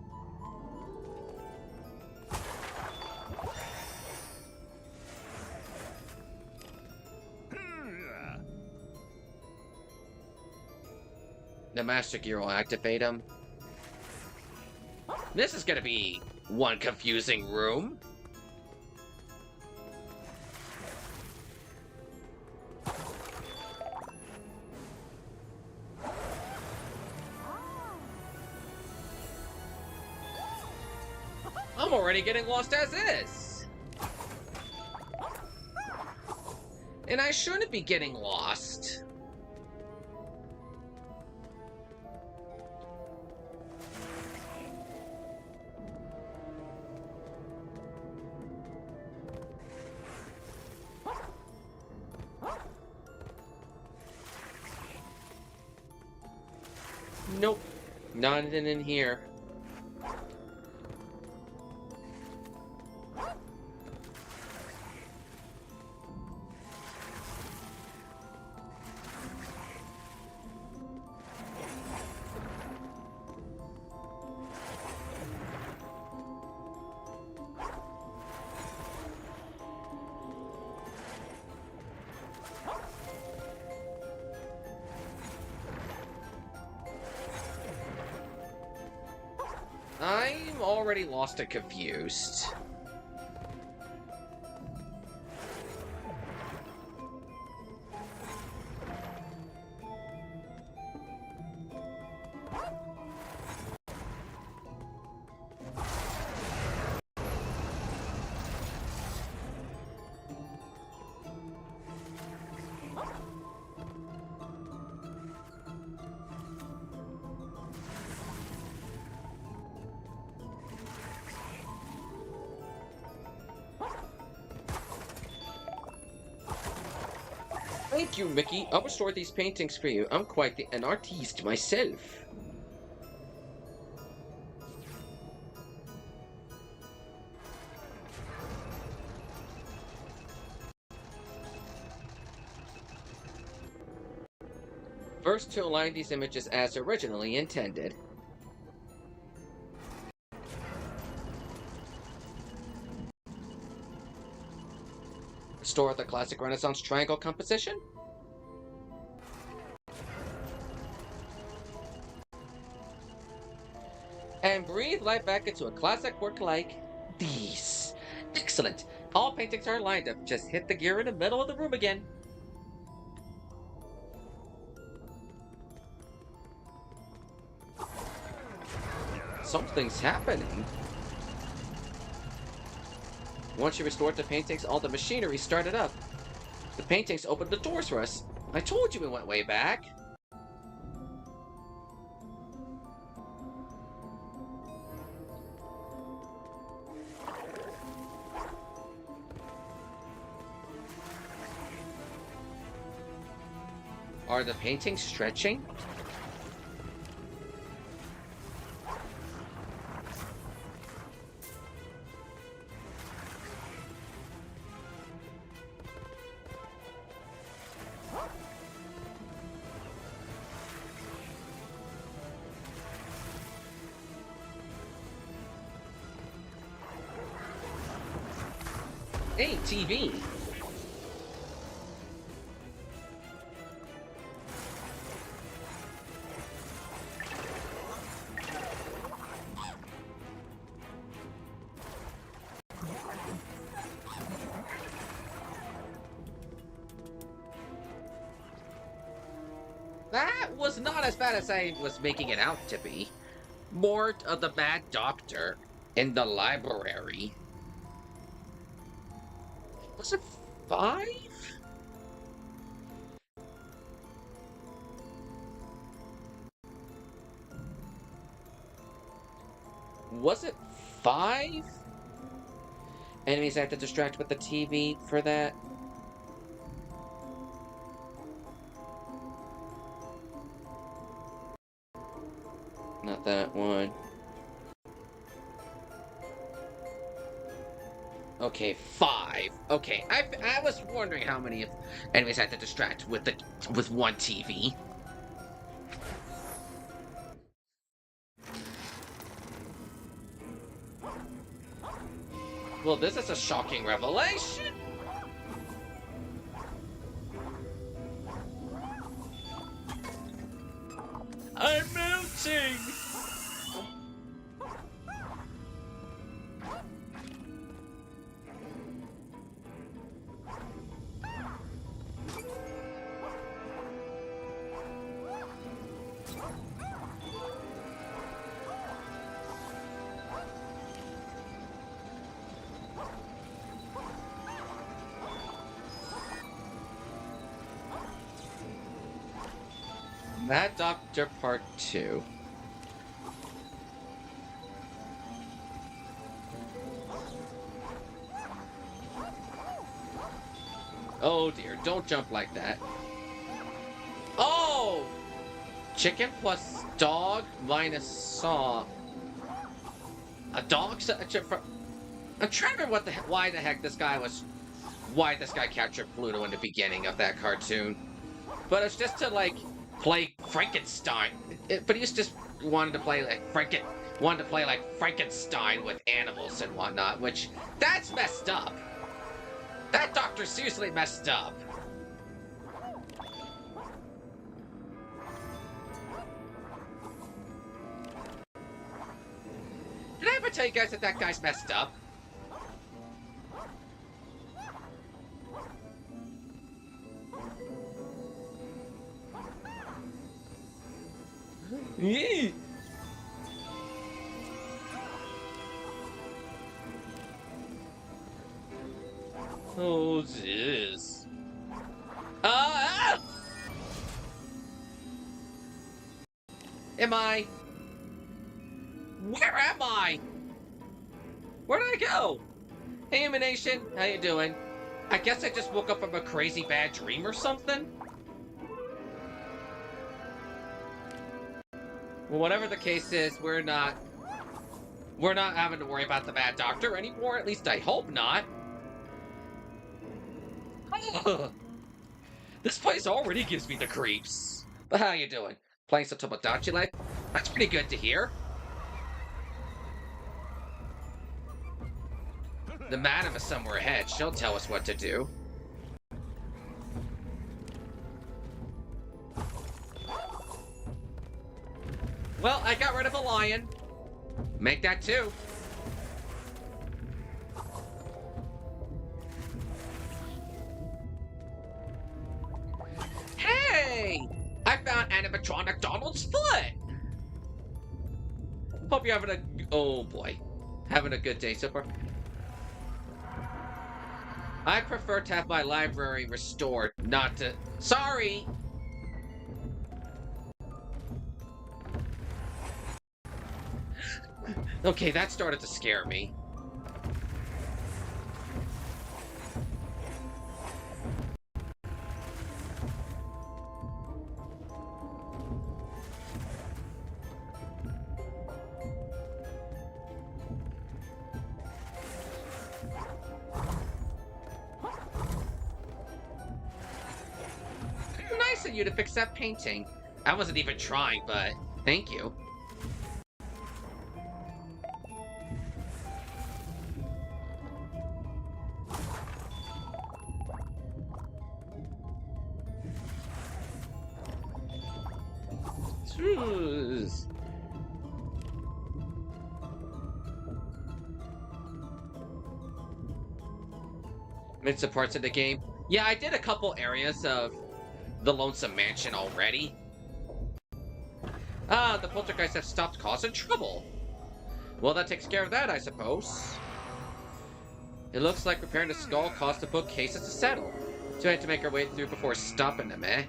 A: The Master Gear will activate them. This is gonna be one confusing room. I'm already getting lost as is. And I shouldn't be getting lost. Nope. Nothing in here. I'm already lost and confused. Thank you, Mickey. I'll restore these paintings for you. I'm quite an artiste myself. First to align these images as originally intended. Restore the classic Renaissance triangle composition. And breathe light back into a classic work like these. Excellent. All paintings are lined up. Just hit the gear in the middle of the room again. Something's happening. Once you restored the paintings, all the machinery started up. The paintings opened the doors for us. I told you it went way back. Are the paintings stretching? Hey, TV! That was not as bad as I was making it out to be. More of the bad doctor in the library. Was it 5? Was it 5? Enemies I have to distract with the TV for that. Not that one. Okay, 5. Okay, I was wondering how many enemies I had to distract with one TV. Well, this is a shocking revelation. I'm melting. Mad Doctor Part 2. Oh dear, don't jump like that. Oh! Chicken plus dog minus saw. A dog? I'm trying to remember why the heck this guy captured Pluto in the beginning of that cartoon. But it's just to, like, play Frankenstein. But he just wanted to play like Frankenstein with animals and whatnot, which, that's messed up. That doctor seriously messed up. Did I ever tell you guys that guy's messed up? Oh, jeez. Am I? Where am I? Where did I go? Hey, Emanation, how you doing? I guess I just woke up from a crazy bad dream or something? Well, whatever the case is, we're not having to worry about the bad doctor anymore, at least I hope not. This place already gives me the creeps. But how you doing? Playing some Tomodachi Life? That's pretty good to hear. The madam is somewhere ahead. She'll tell us what to do. Well, I got rid of a lion. Make that two. Hey! I found animatronic Donald's foot! Hope you're having a... Oh boy. Having a good day so far. I prefer to have my library restored, not to... Sorry! Okay, that started to scare me. Nice of you to fix that painting. I wasn't even trying, but thank you. Midst of parts of the game. Yeah, I did a couple areas of the Lonesome Mansion already. Ah, the poltergeists have stopped causing trouble. Well, that takes care of that, I suppose. It looks like repairing the skull caused the bookcases to settle. So I had to make our way through before stopping them, eh?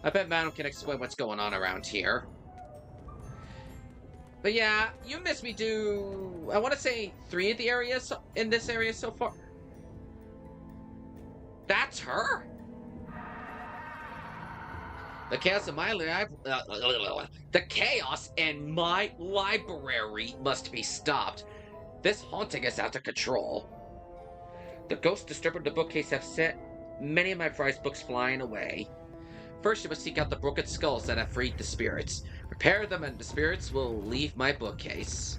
A: I bet Madam can explain what's going on around here. But yeah, you missed me do... I want to say 3 of the areas in this area so far. That's her? The chaos in my the chaos in my library must be stopped. This haunting is out of control. The ghosts disturbing the bookcase have set many of my prized books flying away. First, you must seek out the broken skulls that have freed the spirits. Repair them and the spirits will leave my bookcase.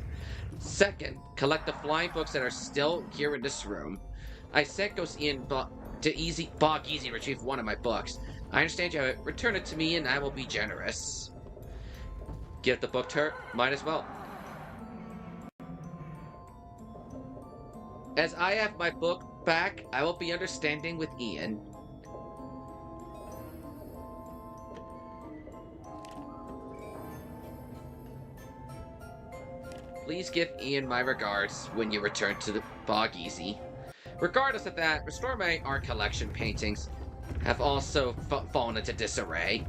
A: Second, collect the flying books that are still here in this room. I sent Ghost Ian to Bog Easy to retrieve one of my books. I understand you have it. Return it to me and I will be generous. Give the book to her? Might as well. As I have my book back, I will be understanding with Ian. Please give Ian my regards when you return to the Bog Easy. Regardless of that, restore my art collection paintings have also fallen into disarray.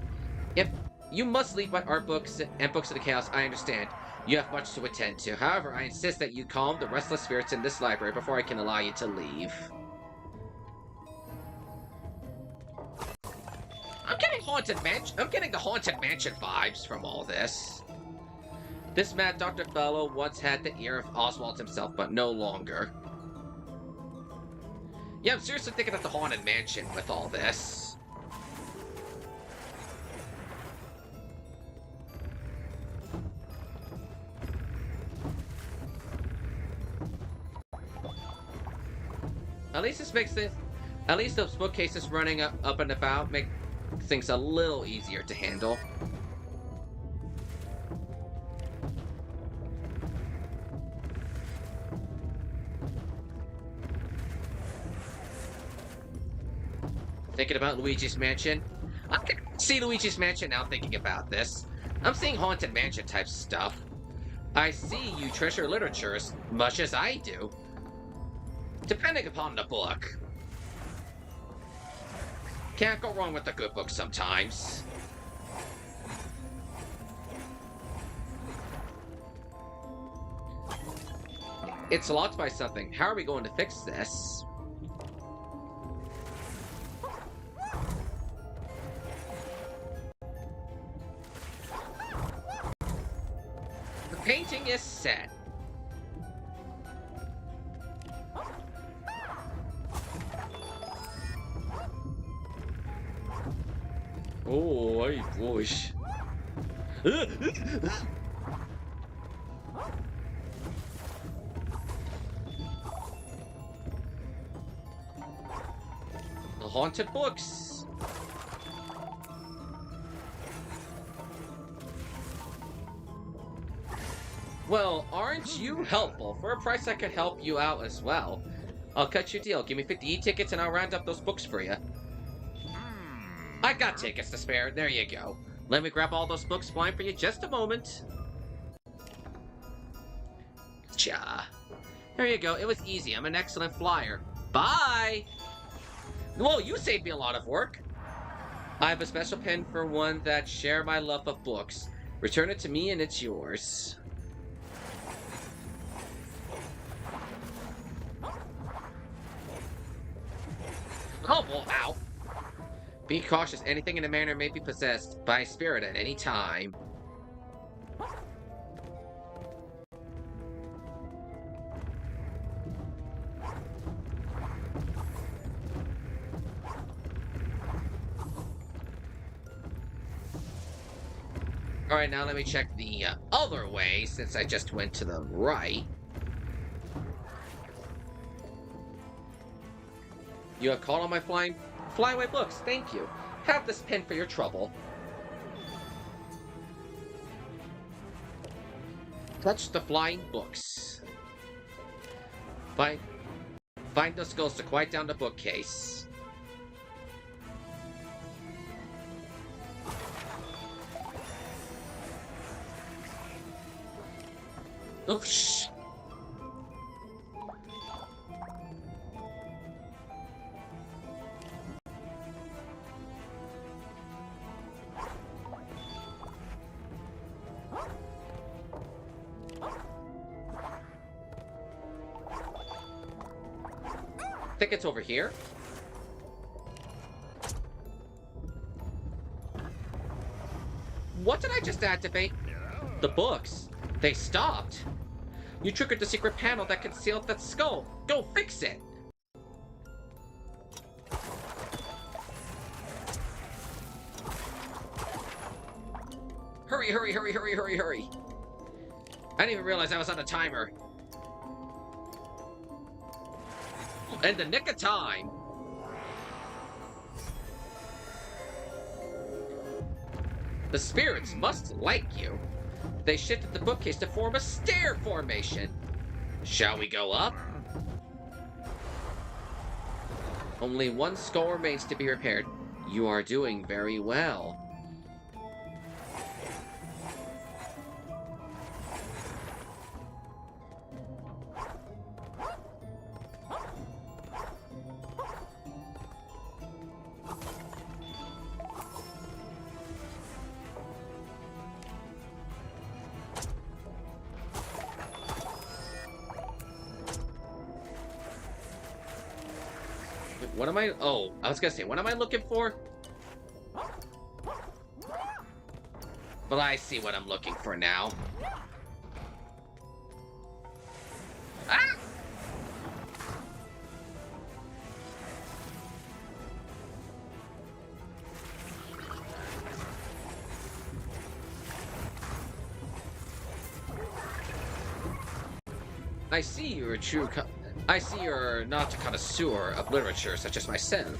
A: If you must leave my art books and books of the chaos, I understand. You have much to attend to. However, I insist that you calm the restless spirits in this library before I can allow you to leave. I'm getting the Haunted Mansion vibes from all this. This mad Dr. Fellow once had the ear of Oswald himself, but no longer. Yeah, I'm seriously thinking of the Haunted Mansion with all this. At least those bookcases running up and about make things a little easier to handle. Thinking about Luigi's Mansion? I can see Luigi's Mansion now thinking about this. I'm seeing Haunted Mansion type stuff. I see you treasure literature as much as I do. Depending upon the book. Can't go wrong with a good book sometimes. It's locked by something. How are we going to fix this? The painting is set. Oh, I push. The haunted books. Well, aren't you helpful? For a price, I could help you out as well. I'll cut you a deal. Give me 50 e-tickets and I'll round up those books for you. I got tickets to spare. There you go. Let me grab all those books flying for you just a moment. Cha. There you go. It was easy. I'm an excellent flyer. Bye! Whoa, you saved me a lot of work. I have a special pen for one that share my love of books. Return it to me and it's yours. Oh, well, ow. Be cautious. Anything in the manor may be possessed by a spirit at any time. Alright, now let me check the other way, since I just went to the right. You have called on my flyaway books. Thank you. Have this pen for your trouble. Touch the flying books. Find those skulls to quiet down the bookcase. Oops. I think it's over here. What did I just activate? The books. They stopped. You triggered the secret panel that concealed that skull. Go fix it. Hurry, hurry, hurry, hurry, hurry, hurry. I didn't even realize I was on a timer. In the nick of time. The spirits must like you. They shifted the bookcase to form a stair formation. Shall we go up? Only one skull remains to be repaired. You are doing very well. What am I... Oh, I was gonna say, what am I looking for? Well, I see what I'm looking for now. Ah! I see you're a true... I see you're not a connoisseur of literature such as myself.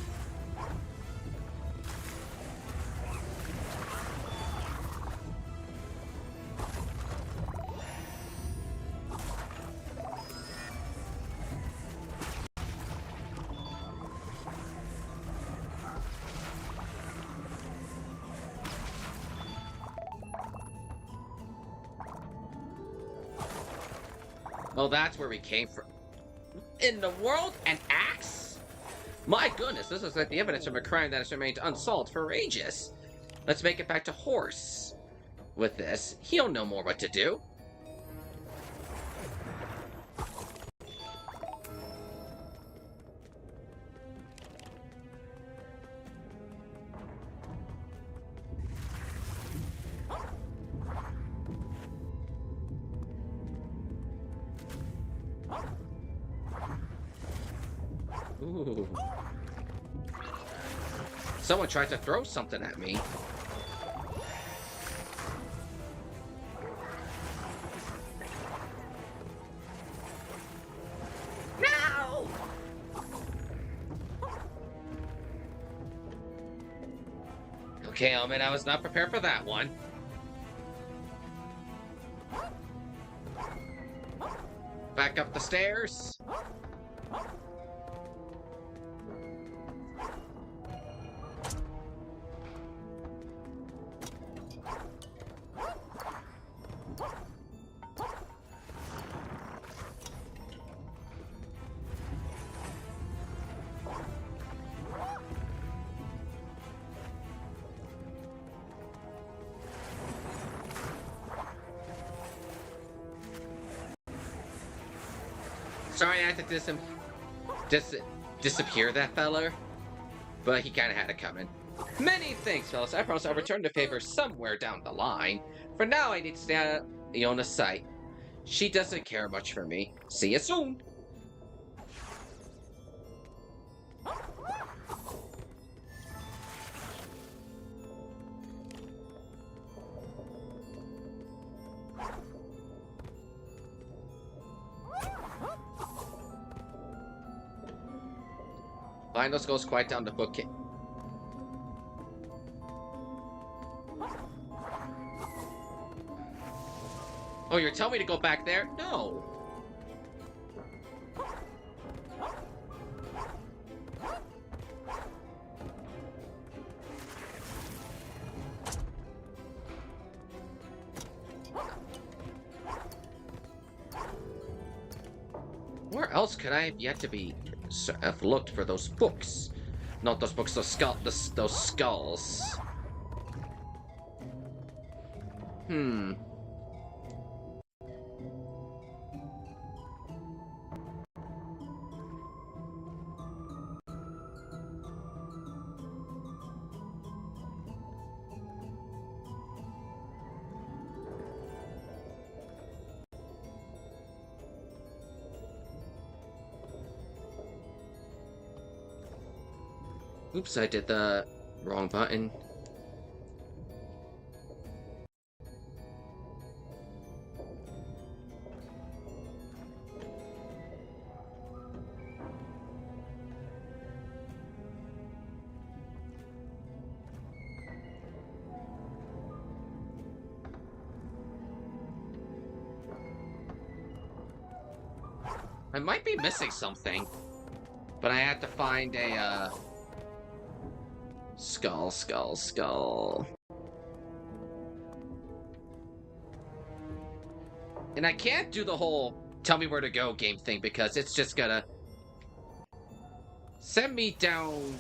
A: Well, that's where we came from. In the world? An axe? My goodness, this is like the evidence of a crime that has remained unsolved for ages. Let's make it back to Horse. With this, he'll know more what to do. Ooh. Someone tried to throw something at me. No! Okay, Elman, I was not prepared for that one. Back up the stairs. Sorry I had to disappear that feller, but he kind of had it coming. Many thanks, fellas. I promise I'll return the favor somewhere down the line. For now, I need to stay out of Iona's sight. She doesn't care much for me. See you soon! Finals goes quite down the bookcase. Oh, you're telling me to go back there? No. Where else could I have yet to be? Have looked for those books. Not those books, those skulls. Oops, I did the wrong button. I might be missing something, but I had to find a, skull. And I can't do the whole tell me where to go game thing because it's just gonna send me down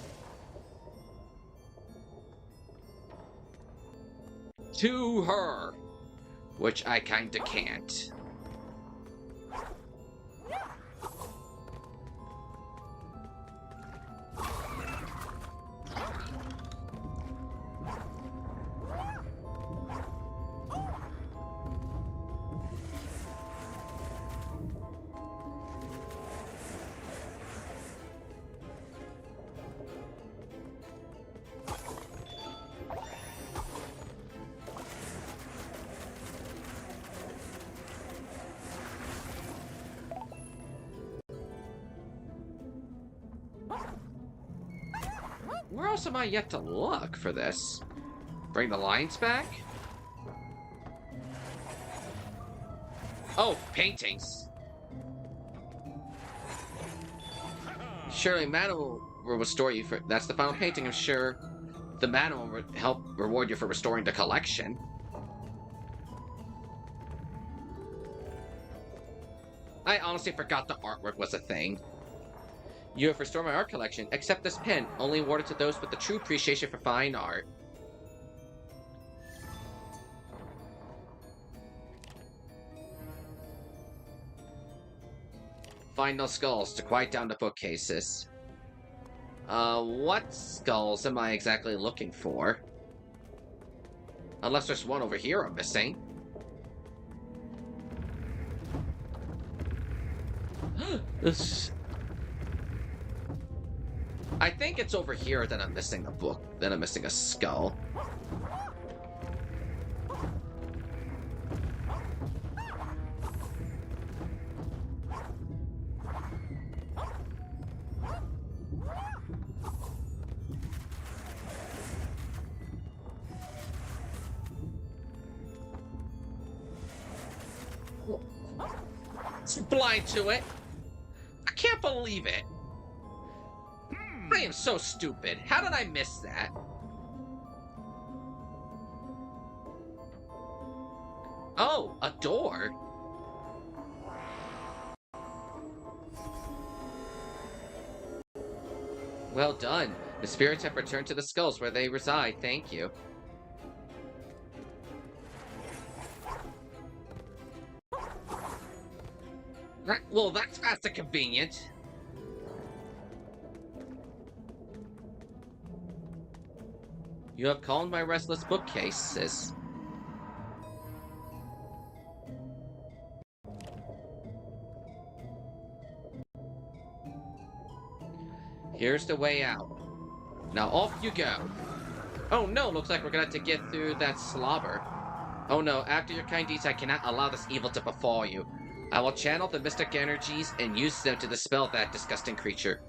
A: to her, which I kinda can't. Where else am I yet to look for this? Bring the lines back? Oh, paintings. Surely mana will restore you for... That's the final painting, I'm sure. The mana will help reward you for restoring the collection. I honestly forgot the artwork was a thing. You have restored my art collection. Accept this pen, only awarded to those with the true appreciation for fine art. Find those skulls to quiet down the bookcases. What skulls am I exactly looking for? Unless there's one over here I'm missing. I think it's over here that I'm missing a book, that I'm missing a skull. Blind to it. I can't believe it. I am so stupid. How did I miss that? Oh, a door. Well done. The spirits have returned to the skulls where they reside. Thank you. Well, that's fast and convenient. You have calmed my restless bookcases. Here's the way out. Now off you go. Oh no, looks like we're gonna have to get through that slobber. Oh no, after your kind deeds, I cannot allow this evil to befall you. I will channel the mystic energies and use them to dispel that disgusting creature.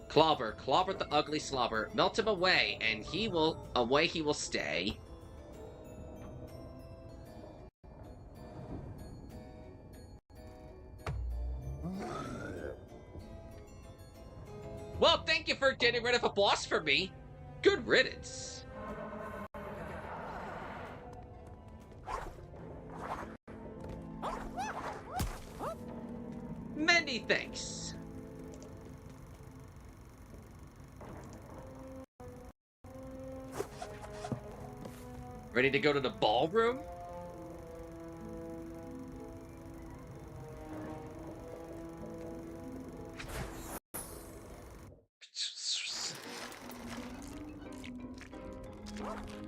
A: Clobber the ugly slobber, melt him away, and he will stay. Well, thank you for getting rid of a boss for me. Good riddance. Many thanks. Ready to go to the ballroom?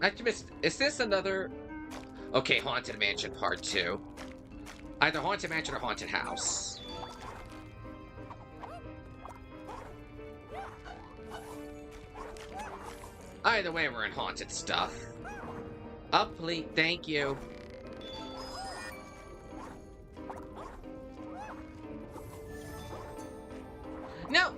A: I missed. Is this another? Okay, Haunted Mansion Part 2. Either Haunted Mansion or Haunted House. Either way, we're in haunted stuff. Up, please. Thank you. No!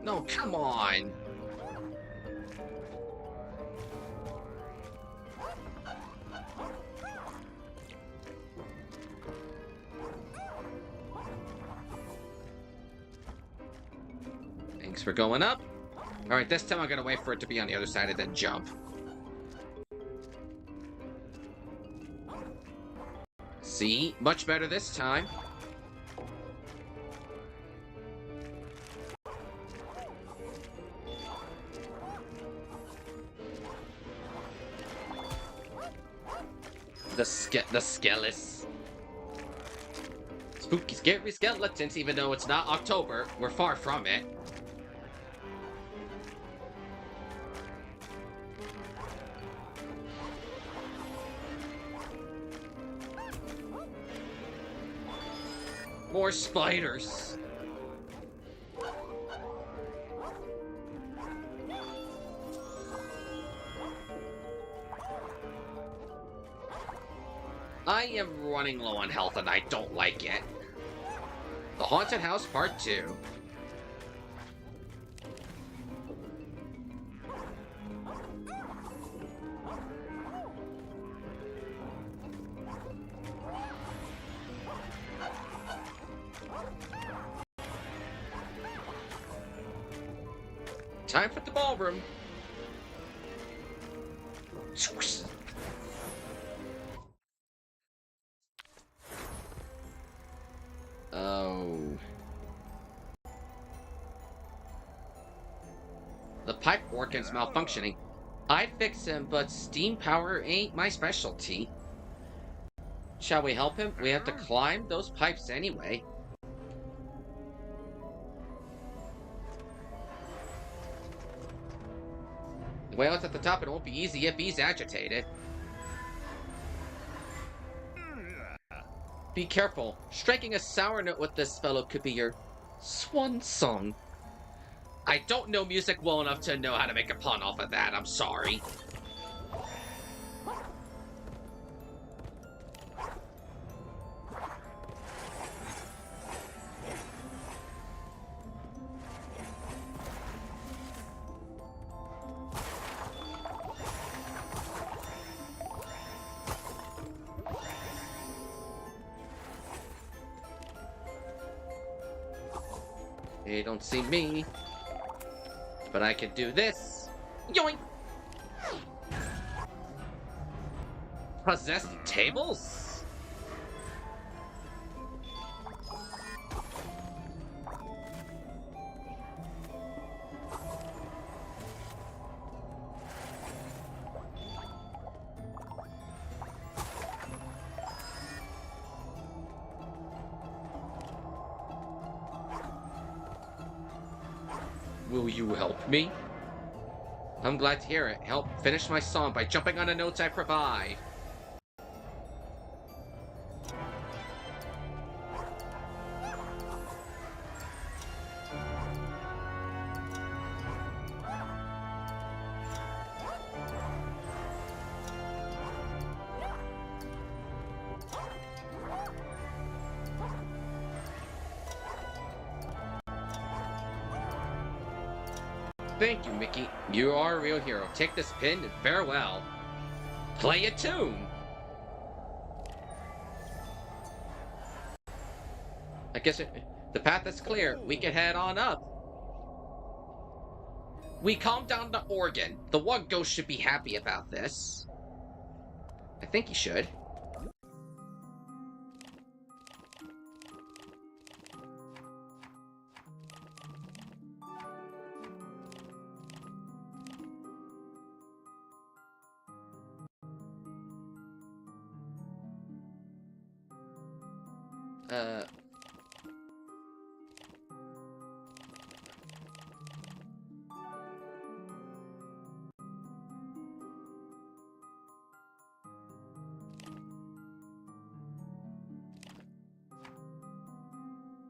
A: No, come on. Thanks for going up. Alright, this time I'm gonna wait for it to be on the other side and then jump. See? Much better this time. The skeletons. Spooky, scary skeletons, even though it's not October. We're far from it. More spiders. I am running low on health and I don't like it. The Haunted House Part 2. Time for the ballroom. Oh. The pipe organ's malfunctioning. I'd fix him, but steam power ain't my specialty. Shall we help him? We have to climb those pipes anyway. whale's at the top, it won't be easy if he's agitated. Be careful. Striking a sour note with this fellow could be your swan song. I don't know music well enough to know how to make a pun off of that, I'm sorry. They don't see me, but I can do this. Yoink! Possessed tables? Will you help me? I'm glad to hear it. Help finish my song by jumping on the notes I provide. Thank you, Mickey. You are a real hero. Take this pin and farewell. Play a tune! I guess the path is clear. We can head on up. We calmed down the organ. The one ghost should be happy about this. I think he should.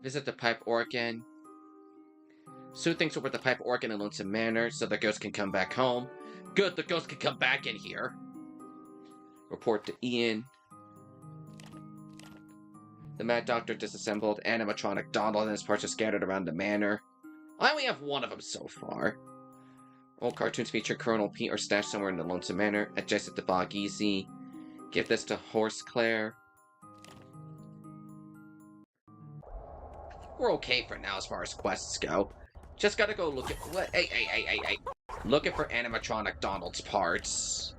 A: Visit the pipe organ. Sue thinks over the pipe organ in Lonesome Manor so the ghost can come back home. Good, the ghost can come back in here. Report to Ian. The Mad Doctor disassembled animatronic Donald and his parts are scattered around the manor. I only have one of them so far. Old cartoons feature Colonel Pete or stashed somewhere in the Lonesome Manor. Adjust the 𝕷𝖎𝖌𝖍𝖙𝖎𝖓𝖏. Give this to Horse Claire. We're okay for now as far as quests go. Just gotta go look at what. Hey. Looking for animatronic Donald's parts.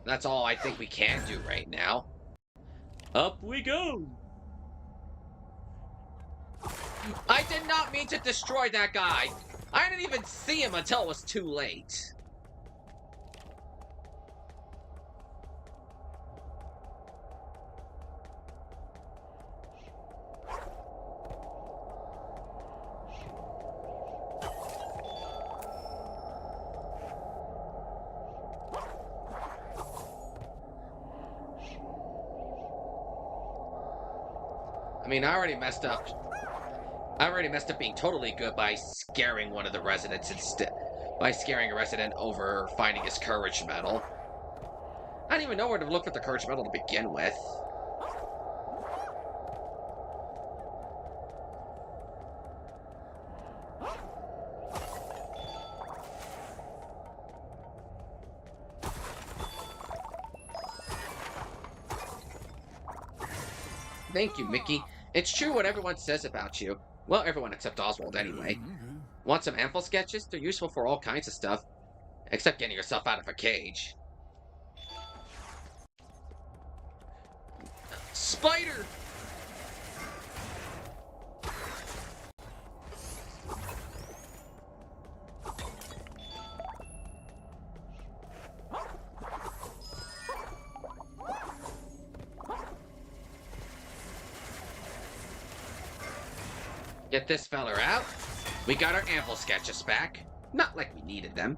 A: That's all I think we can do right now. Up we go! I did not mean to destroy that guy! I didn't even see him until it was too late. I mean, I already messed up being totally good by scaring one of the residents instead. By scaring a resident over finding his courage medal. I didn't even know where to look for the courage medal to begin with. Thank you, Mickey. It's true what everyone says about you. Well, everyone except Oswald, anyway. Want some ample sketches? They're useful for all kinds of stuff. Except getting yourself out of a cage. Spider! Get this feller out. We got our anvil sketches back. Not like we needed them.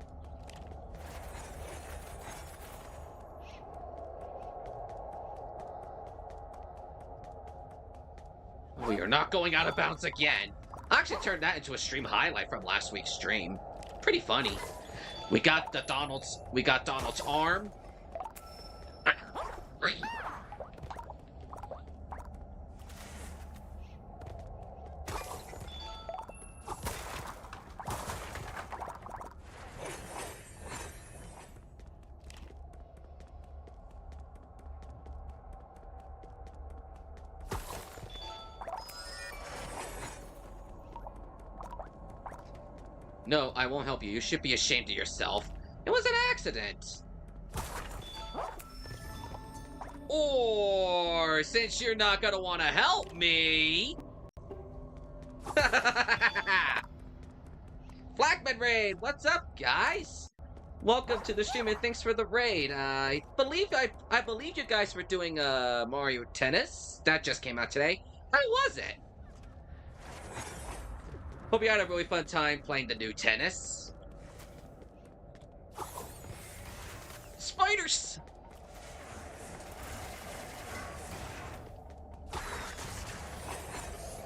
A: We are not going out of bounds again. I actually turned that into a stream highlight from last week's stream. Pretty funny. We got Donald's arm. No, I won't help you. You should be ashamed of yourself. It was an accident. Or, since you're not gonna want to help me... Flagman Raid, what's up, guys? Welcome to the stream and thanks for the raid. I believe you guys were doing Mario Tennis. That just came out today. How was it? Hope you had a really fun time playing the new tennis. Spiders!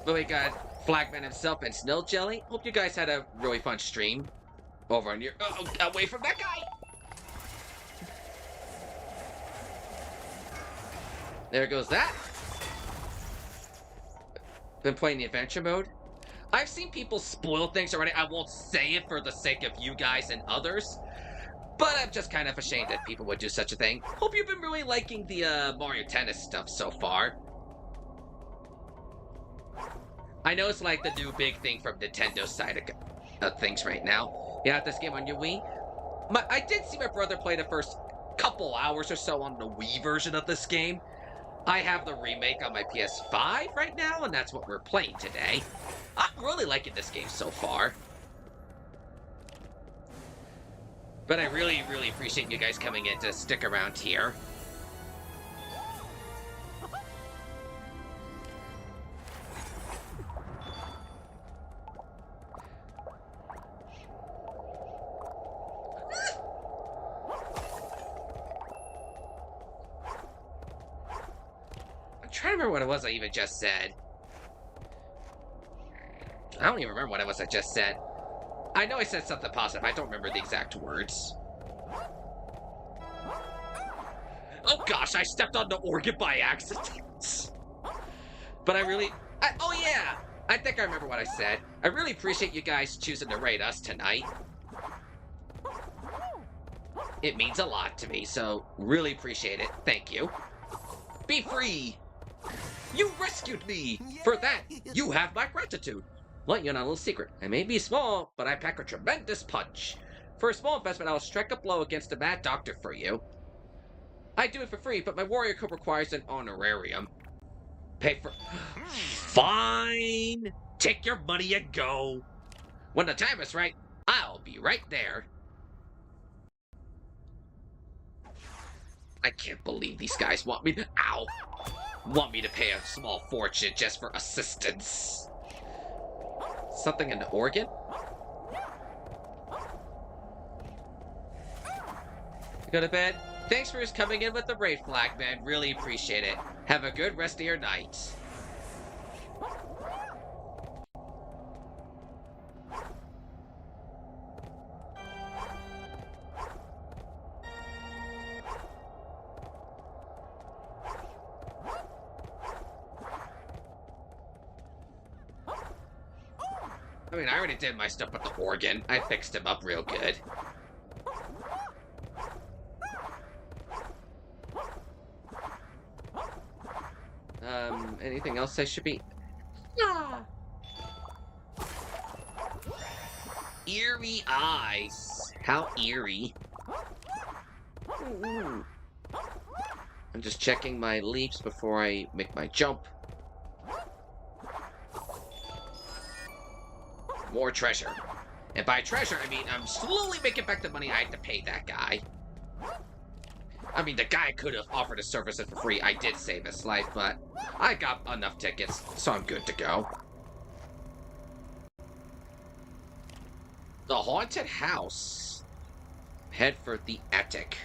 A: But we got Flagman himself and Snow Jelly. Hope you guys had a really fun stream. Over on your... Oh, away from that guy! There goes that. Been playing the adventure mode. I've seen people spoil things already. I won't say it for the sake of you guys and others, but I'm just kind of ashamed that people would do such a thing. Hope you've been really liking the Mario Tennis stuff so far. I know it's like the new big thing from Nintendo's side of things right now. You have this game on your Wii? I did see my brother play the first couple hours or so on the Wii version of this game. I have the remake on my PS5 right now, and that's what we're playing today. I'm really liking this game so far. But I really, really appreciate you guys coming in to stick around here. I'm trying to remember what it was I even just said. I don't even remember what it was I just said. I know I said something positive. I don't remember the exact words. Oh gosh, I stepped on the organ by accident. But oh yeah! I think I remember what I said. I really appreciate you guys choosing to raid us tonight. It means a lot to me, so really appreciate it. Thank you. Be free! You rescued me! For that, you have my gratitude. Let you know a little secret. I may be small, but I pack a tremendous punch. For a small investment, I'll strike a blow against the Mad Doctor for you. I do it for free, but my warrior code requires an honorarium. Pay for... Fine! Take your money and go. When the time is right, I'll be right there. I can't believe these guys want me to... Ow! Want me to pay a small fortune just for assistance. Something in the organ? Go to bed. Thanks for coming in with the raid flag, man. Really appreciate it. Have a good rest of your night. I mean, I already did my stuff with the organ. I fixed him up real good. Anything else I should be... Ah. Eerie eyes. How eerie. I'm just checking my leaps before I make my jump. More treasure. And by treasure, I mean I'm slowly making back the money I had to pay that guy. I mean, the guy could have offered his services for free. I did save his life, but I got enough tickets, so I'm good to go. the haunted house. Head for the attic.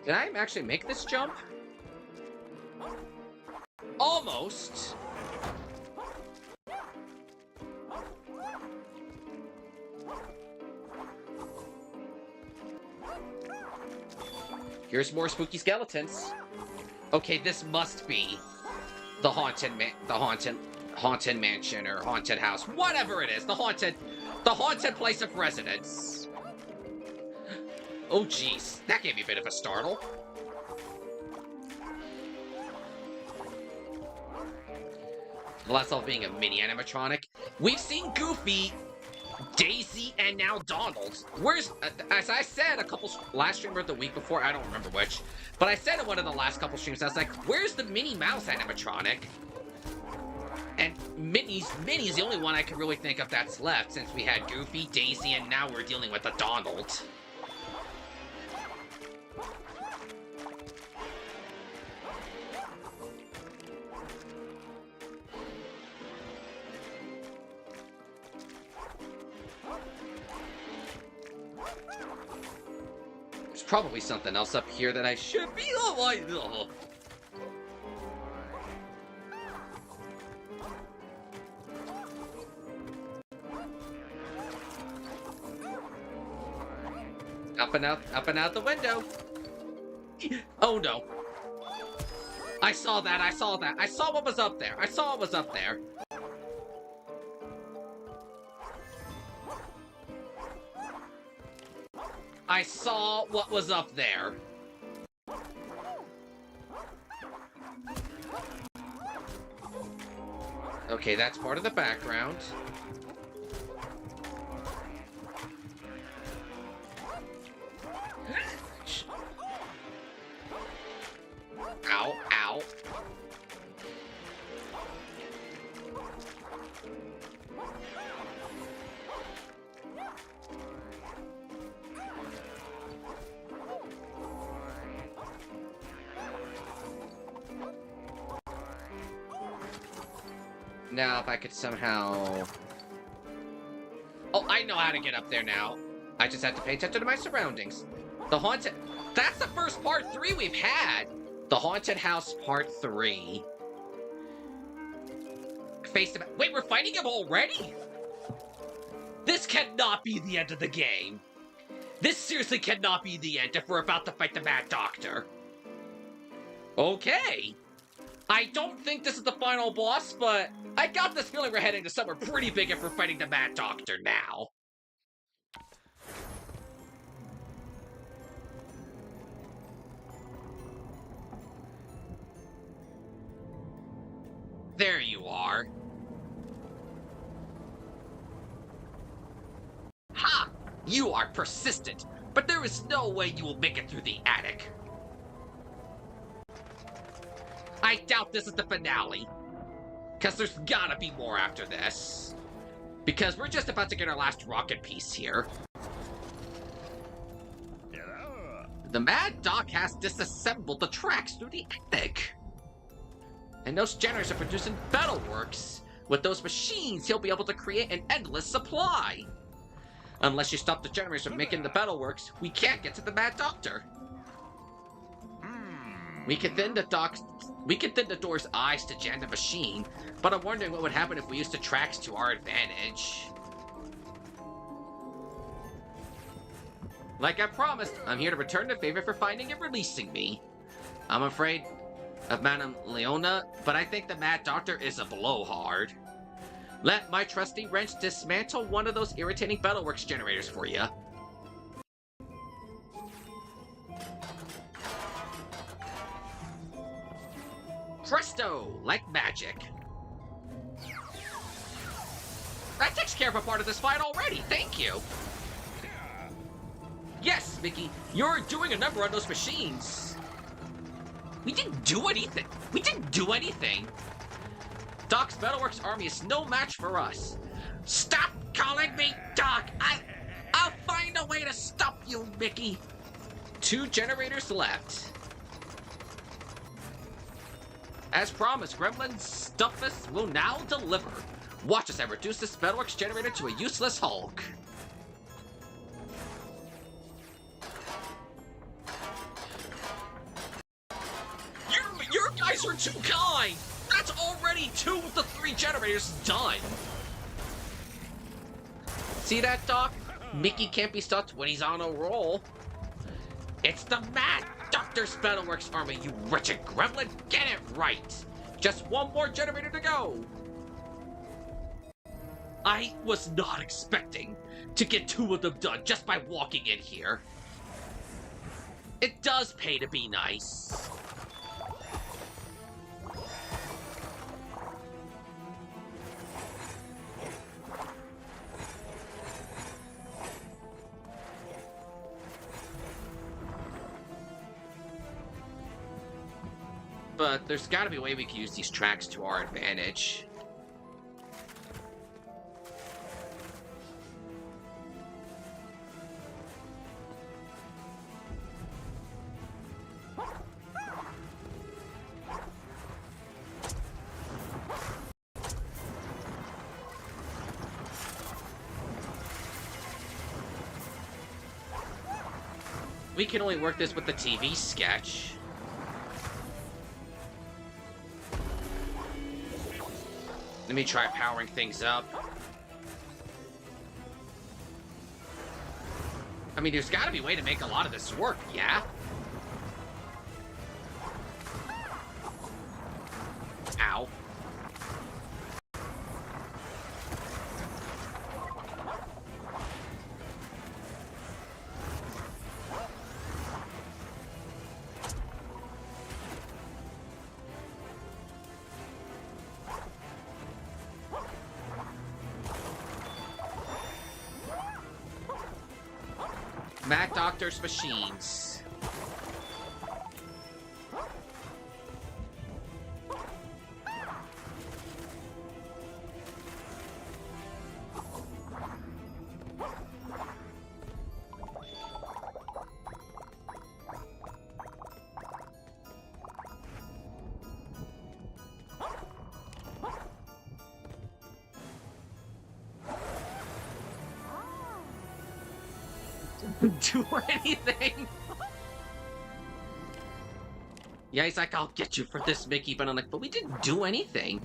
A: Did I actually make this jump? Almost. Here's more spooky skeletons. Okay, this must be the haunted mansion or haunted house, whatever it is. The haunted place of residence. Oh, jeez. That gave me a bit of a startle. Less of being a mini animatronic. We've seen Goofy, Daisy, and now Donald. Where's, as I said a couple, last stream or the week before, I don't remember which, but I said in one of the last couple streams, I was like, where's the Minnie Mouse animatronic? And Minnie's the only one I can really think of that's left, since we had Goofy, Daisy, and now we're dealing with a Donald. There's probably something else up here that I should be. Oh. Up and out the window. Oh no. I saw that. I saw what was up there. I saw what was up there. Okay, that's part of the background. Ow, ow. Now, if I could somehow... Oh, I know how to get up there now. I just have to pay attention to my surroundings. The haunted... That's the first part 3 we've had! The Haunted House Part 3. Face him... Wait, we're fighting him already? This cannot be the end of the game. This seriously cannot be the end if we're about to fight the Mad Doctor. Okay. I don't think this is the final boss, but I got this feeling we're heading to somewhere pretty big if we're fighting the Mad Doctor now. There you are. Ha! You are persistent, but there is no way you will make it through the attic. I doubt this is the finale. Because there's gotta be more after this. Because we're just about to get our last rocket piece here. The Mad Doc has disassembled the tracks through the attic. And those generators are producing metalworks. With those machines, he'll be able to create an endless supply. Unless you stop the generators from making the metalworks, we can't get to the Mad Doctor. We can thin the door's eyes to jam the machine, but I'm wondering what would happen if we used the tracks to our advantage. Like I promised, I'm here to return the favor for finding and releasing me. I'm afraid of Madame Leona, but I think the Mad Doctor is a blowhard. Let my trusty wrench dismantle one of those irritating metalworks generators for you. Presto! Like magic. That takes care of a part of this fight already, thank you! Yes, Mickey, you're doing a number on those machines. We didn't do anything. We didn't do anything. Doc's Metalworks army is no match for us. Stop calling me Doc. I'll find a way to stop you, Mickey. 2 generators left. As promised, Gremlin's Stuffness will now deliver. Watch as I reduce this Metalworks generator to a useless hulk. Your guys are too kind! That's already 2 of the 3 generators done! See that, Doc? Mickey can't be stopped when he's on a roll. It's the Mad Doctor's Metalworks army, you wretched gremlin! Get it right! Just 1 more generator to go! I was not expecting to get 2 of them done just by walking in here. It does pay to be nice. But there's gotta be a way we can use these tracks to our advantage. We can only work this with the TV sketch. Let me try powering things up. I mean, there's gotta be a way to make a lot of this work, yeah? Ow. Mad Doctor's machines. Do anything. Yeah, he's like, I'll get you for this, Mickey, but I'm like, but we didn't do anything.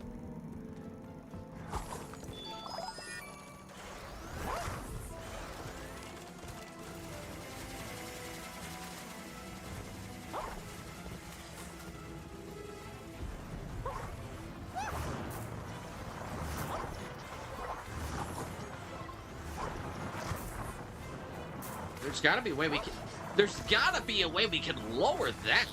A: There's gotta be a way we can... There's gotta be a way we can lower that.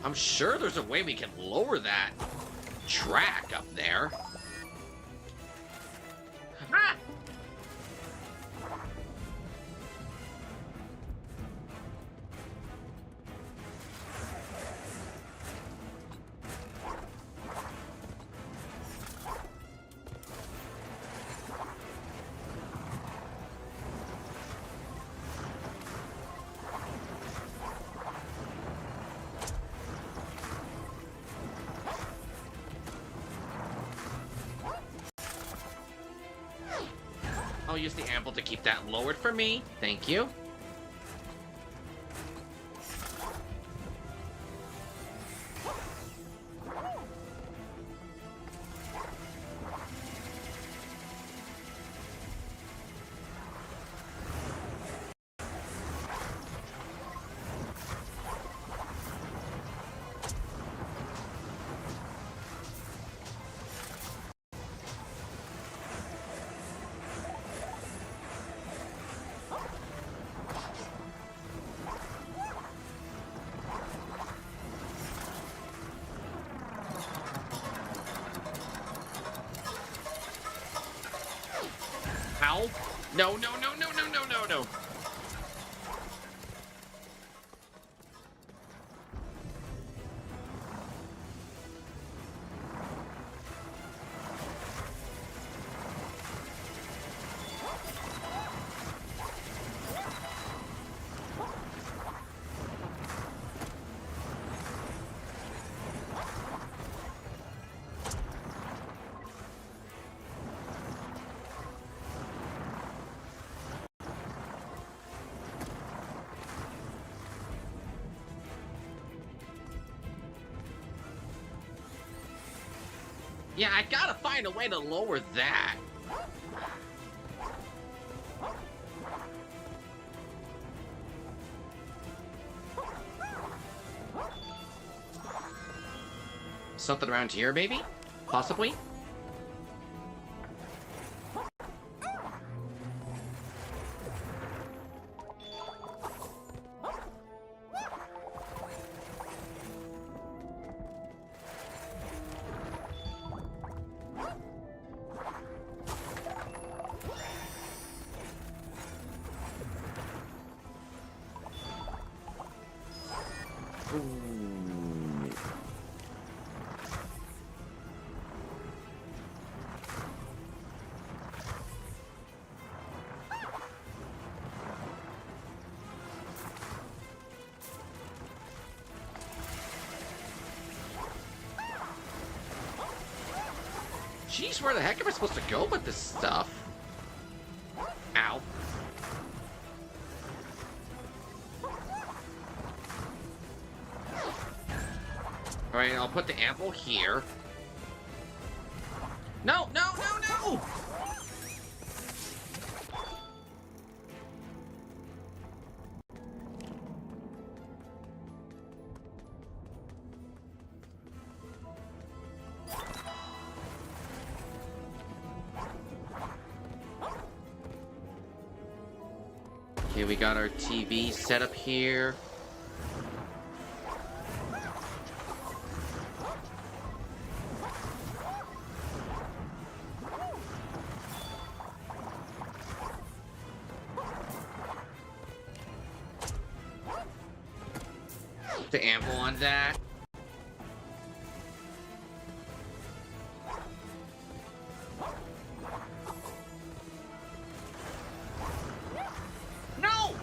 A: I'm sure there's a way we can lower that track up there. Ah! I'll use the amble to keep that lowered for me. Thank you. Ow. No, no, no, no, no, no, no, no. Yeah, I gotta find a way to lower that. Something around here, maybe? Possibly? Jeez, where the heck am I supposed to go with this stuff? Ow. Alright, I'll put the ample here. No, no, no, no! Okay, we got our TV set up here. The ample on that. No!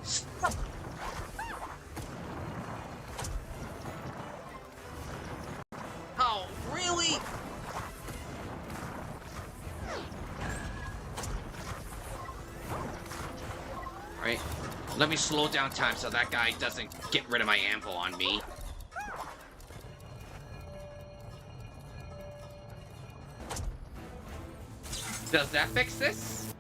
A: Stop. Oh, really? All right. Let me slow down time so that guy doesn't get rid of my ample on me. Does that fix this?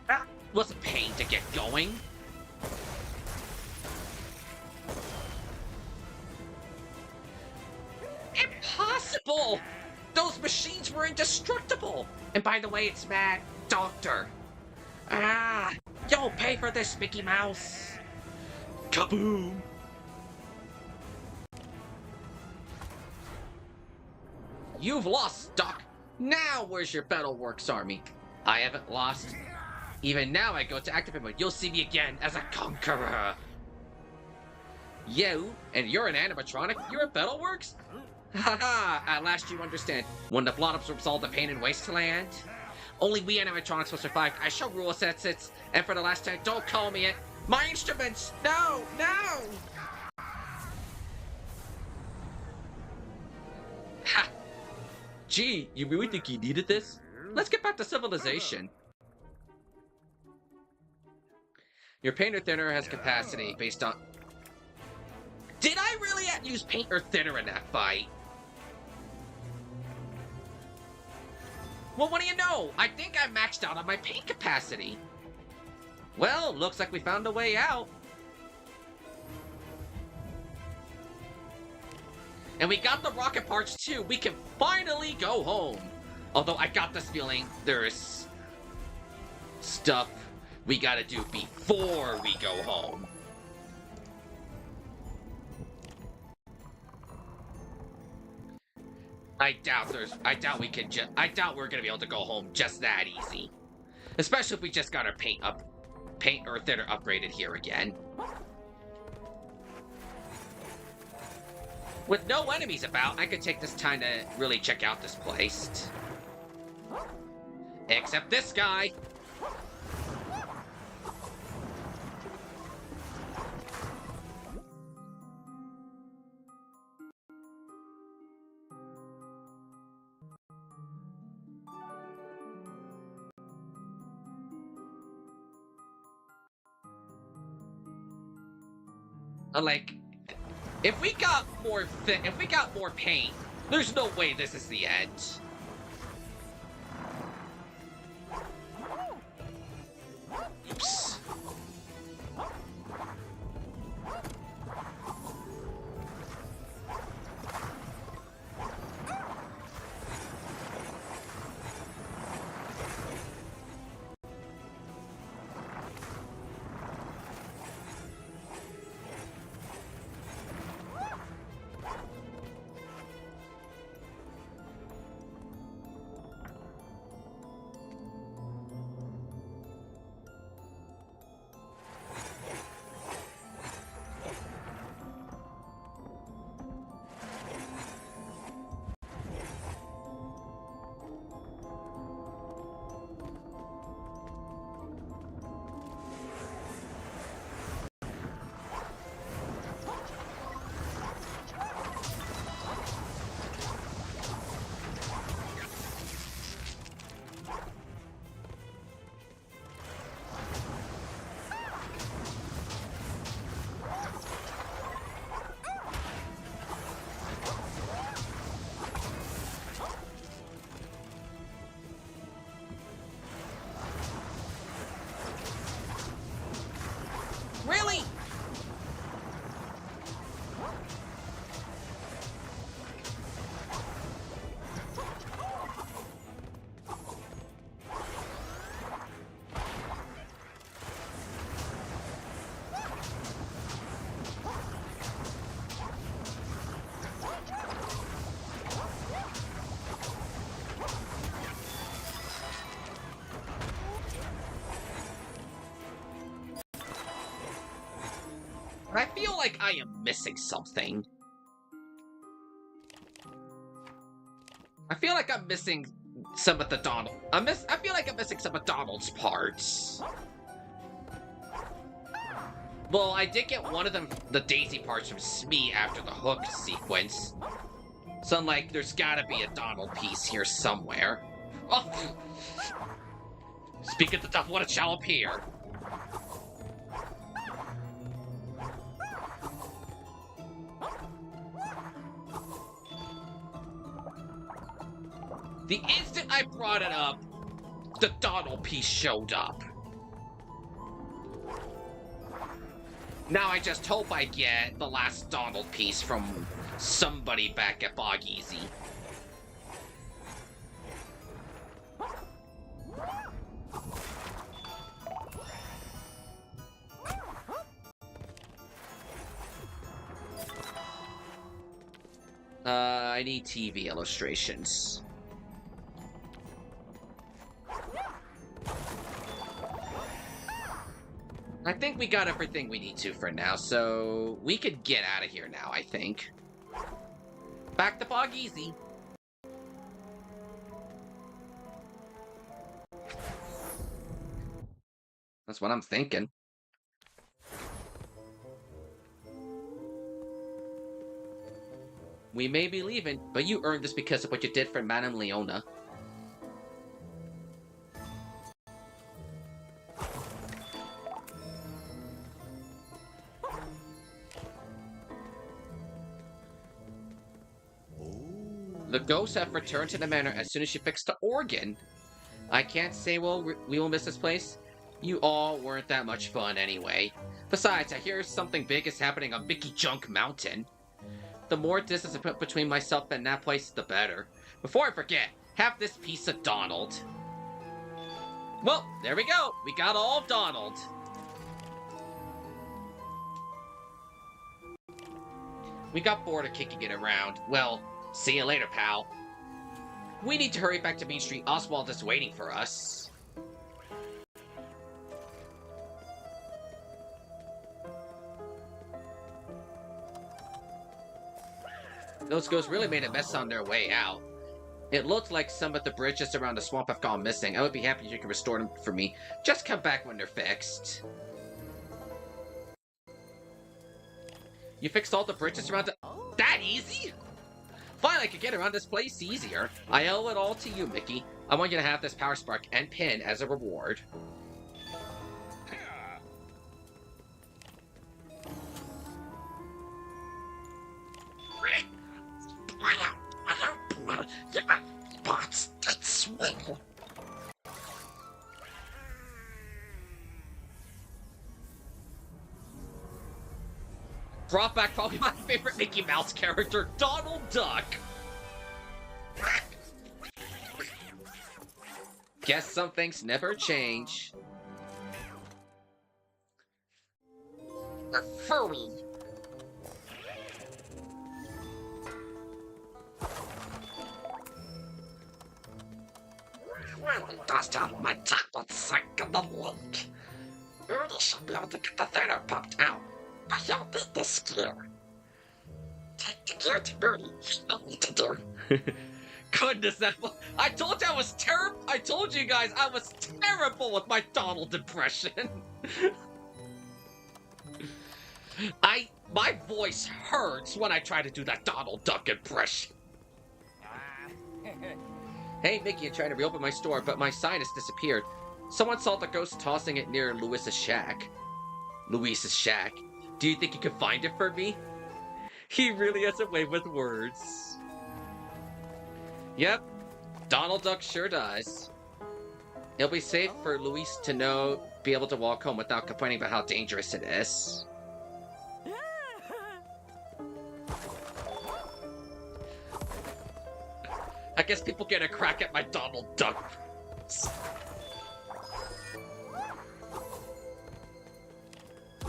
A: That was a pain to get going. Impossible! Those machines were indestructible! And by the way, it's Mad Doctor. Ah! You'll pay for this, Mickey Mouse! Kaboom! You've lost, Doc! Now where's your Battleworks army? I haven't lost. Even now I go to activate mode. You'll see me again as a conqueror! You? And you're an animatronic? You're a Battleworks? Haha, at last you understand. When the blood absorbs all the pain in Wasteland, only we animatronics will survive. I shall rule since it's, and for the last time, don't call me it. My instruments! No! No! Ha! Gee, you really think you needed this? Let's get back to civilization. Your paint or thinner has capacity based on... Did I really use paint or thinner in that fight? Well, what do you know? I think I maxed out on my paint capacity. Well, looks like we found a way out. And we got the rocket parts too. We can finally go home. Although I got this feeling there's stuff we gotta do before we go home. I doubt we're gonna be able to go home just that easy. Especially if we just got our paint or theater upgraded here again. With no enemies about, I could take this time to really check out this place. Except this guy. Like, if we got more paint, there's no way this is the end. Oops. Really? I feel like I am missing something. I feel like I'm missing some of the Donald. I feel like I'm missing some of Donald's parts. Well, I did get one of them, the Daisy parts from Smee after the hook sequence. So I'm like, there's gotta be a Donald piece here somewhere. Oh! Speak of the tough one, it shall appear. The instant I brought it up, the Donald piece showed up. Now I just hope I get the last Donald piece from somebody back at 𝕷𝖍𝖍𝖙𝖓𝖎𝖏𝑚. I need TV illustrations. I think we got everything we need to for now, so we could get out of here now, I think. Back to 𝕷𝖍𝖍𝖏𝑚. That's what I'm thinking. We may be leaving, but you earned this because of what you did for Madame Leona. The ghosts have returned to the manor as soon as she fixed the organ. I can't say we will miss this place. You all weren't that much fun anyway. Besides, I hear something big is happening on Mickey Junk Mountain. The more distance I put between myself and that place, the better. Before I forget, have this piece of Donald. Well, there we go. We got all of Donald. We got bored of kicking it around. Well, see you later, pal. We need to hurry back to Main Street. Oswald is waiting for us. Those ghosts really made a mess on their way out. It looks like some of the bridges around the swamp have gone missing. I would be happy if you can restore them for me. Just come back when they're fixed. You fixed all the bridges around the... That easy? Finally, I could get around this place easier. I owe it all to you, Mickey. I want you to have this power spark and pin as a reward. Brought back probably my favorite Mickey Mouse character, Donald Duck. Guess some things never change.
B: A fooey. Really does have my tablet sunk in the lake. Rudy should be able to get the thinner popped out, but he'll need this gear. Take the gear to Rudy. He knows what to do.
A: Goodness, I told you I was terrible. I told you guys I was terrible with my Donald impression. My voice hurts when I try to do that Donald Duck impression. Hey, Mickey, I'm trying to reopen my store, but my sign has disappeared. Someone saw the ghost tossing it near Louise's shack. Louise's shack? Do you think you could find it for me? He really has a way with words. Yep, Donald Duck sure does. It'll be safe for Louise to be able to walk home without complaining about how dangerous it is. I guess people get a crack at my Donald Duck.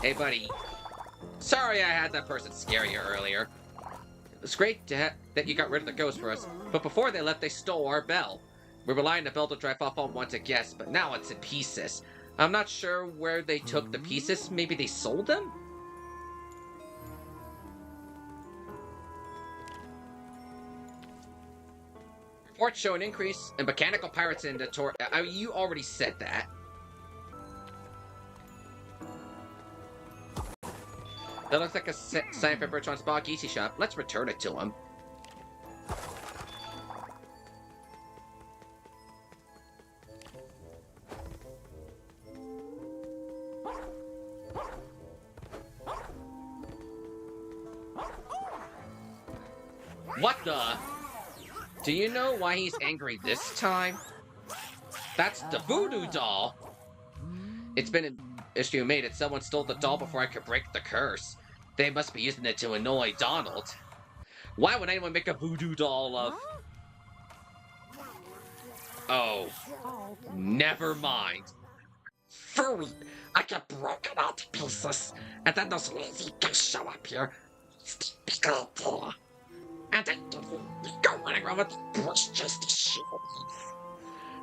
A: Hey, buddy. Sorry I had that person scare you earlier. It's great that you got rid of the ghost for us, but before they left, they stole our bell. We were relying on the bell to drive off unwanted guests, but now it's in pieces. I'm not sure where they took the pieces. Maybe they sold them? Reports show an increase in mechanical pirates in the tour. You already said that. That looks like a sign for Bertrand's Bog Easy Shop. Let's return it to him. What the? Do you know why he's angry this time? That's the voodoo doll! It's been an issue made that someone stole the doll before I could break the curse. They must be using it to annoy Donald. Why would anyone make a voodoo doll of... Oh. Never mind.
B: Fooey, I get broken out to pieces, and then those lazy ghosts show up here. Typical idea. And then you go running around with brush just to shield me.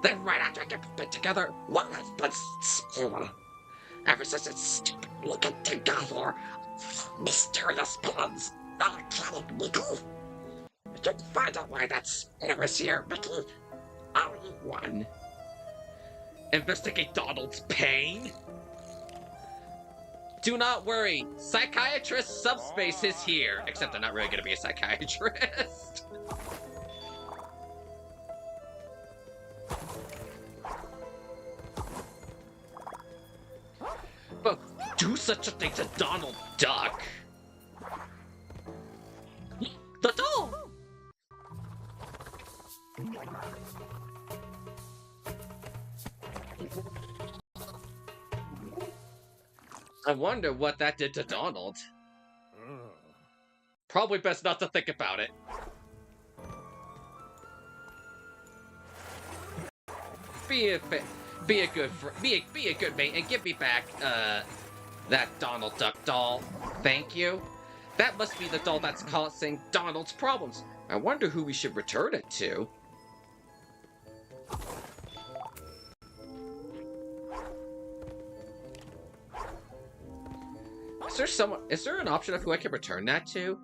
B: Then right after I get put back together, one has been stealing. Ever since it's stupid looking thing got here, mysterious plans. Not kidding, Mickey. You can find out why that spinner is here, Mickey. I'll eat one.
A: Investigate Donald's pain? Do not worry, Psychiatrist Subspace is here. Except I'm not really gonna be a psychiatrist. But do such a thing to Donald Duck. The doll! I wonder what that did to Donald. Probably best not to think about it. Be a good be a good mate and give me back that Donald Duck doll. Thank you. That must be the doll that's causing Donald's problems. I wonder who we should return it to. Is there an option of who I can return that to?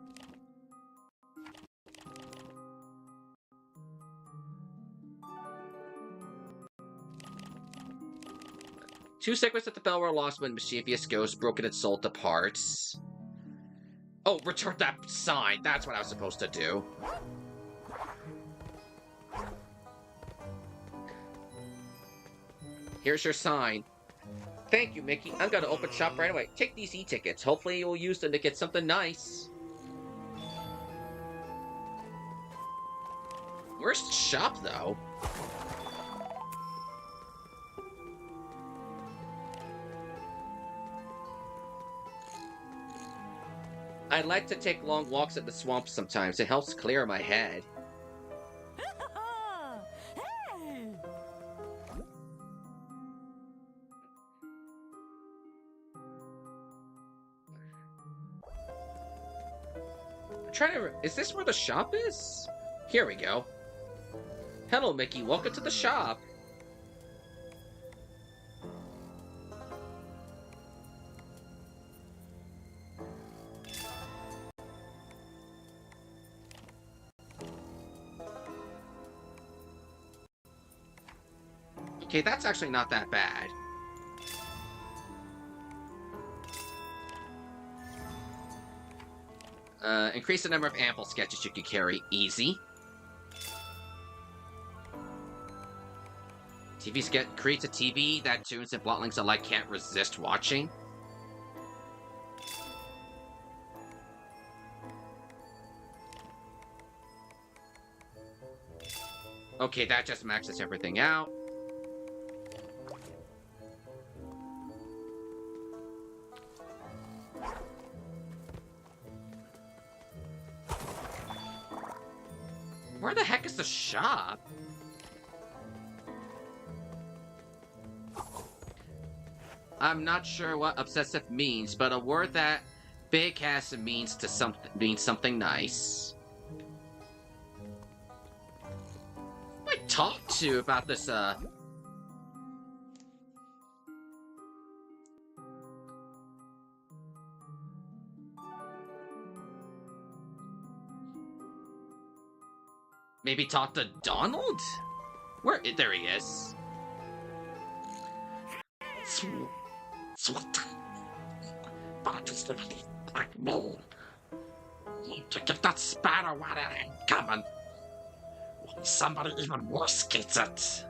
A: Two segments of the bell were lost when mischievous ghost broken its soul to parts. Oh, return that sign. That's what I was supposed to do. Here's your sign. Thank you, Mickey. I'm gonna open shop right away. Take these e-tickets. Hopefully you'll use them to get something nice. Where's the shop, though? I like to take long walks at the swamp sometimes. It helps clear my head. I'm trying to... Is this where the shop is? Here we go. Hello, Mickey. Welcome to the shop. Okay, that's actually not that bad. Increase the number of ample sketches you can carry. Easy. Creates a TV that tunes and blotlings alike can't resist watching. Okay, that just maxes everything out. Where the heck is the shop? I'm not sure what obsessive means, but a word that big has means something nice. Who I talked to about this maybe talk to Donald? There he is.
B: Sweet. But it's really like me. To give that sparrow what it ain't coming. Somebody even worse gets it.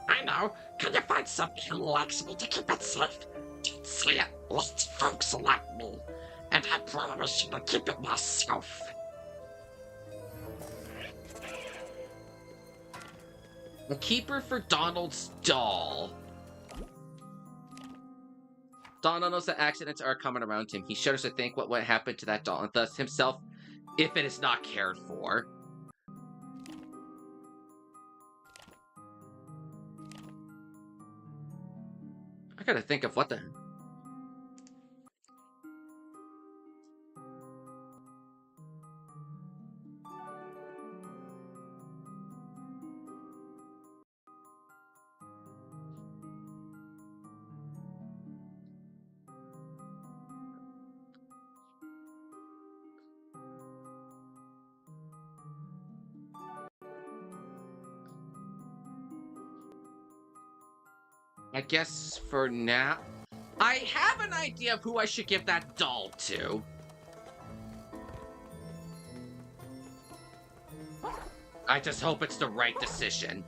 B: I know. Can you find somebody who likes me to keep it safe? Don't say it. Lots of folks like me. And I promise you to keep it myself.
A: A keeper for Donald's doll. Donald knows that accidents are coming around him. He shudders to think what would happen to that doll and thus himself if it is not cared for. I gotta think of what the... I guess for now... I have an idea of who I should give that doll to. I just hope it's the right decision.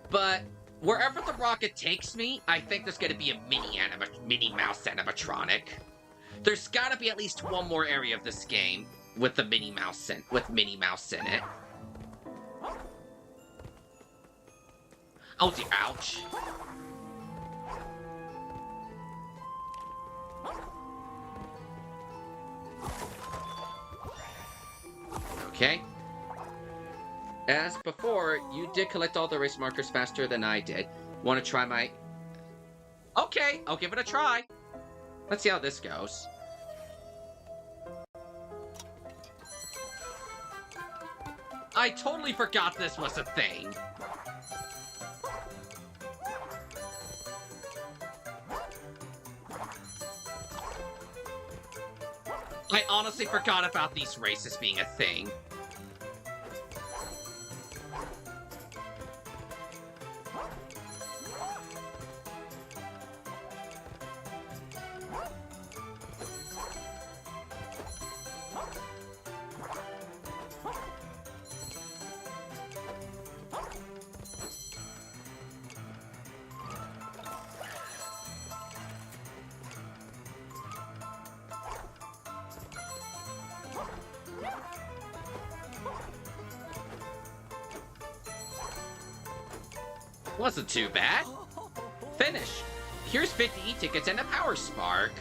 A: But wherever the rocket takes me, I think there's gonna be a Minnie Mouse animatronic. There's gotta be at least one more area of this game with the Minnie Mouse in it. Oh dear, ouch. Okay. As before, you did collect all the race markers faster than I did. Want to try my... Okay, I'll give it a try. Let's see how this goes. I totally forgot this was a thing. I honestly forgot about these races being a thing. Wasn't too bad. Finish. Here's 50 e-tickets and a power spark.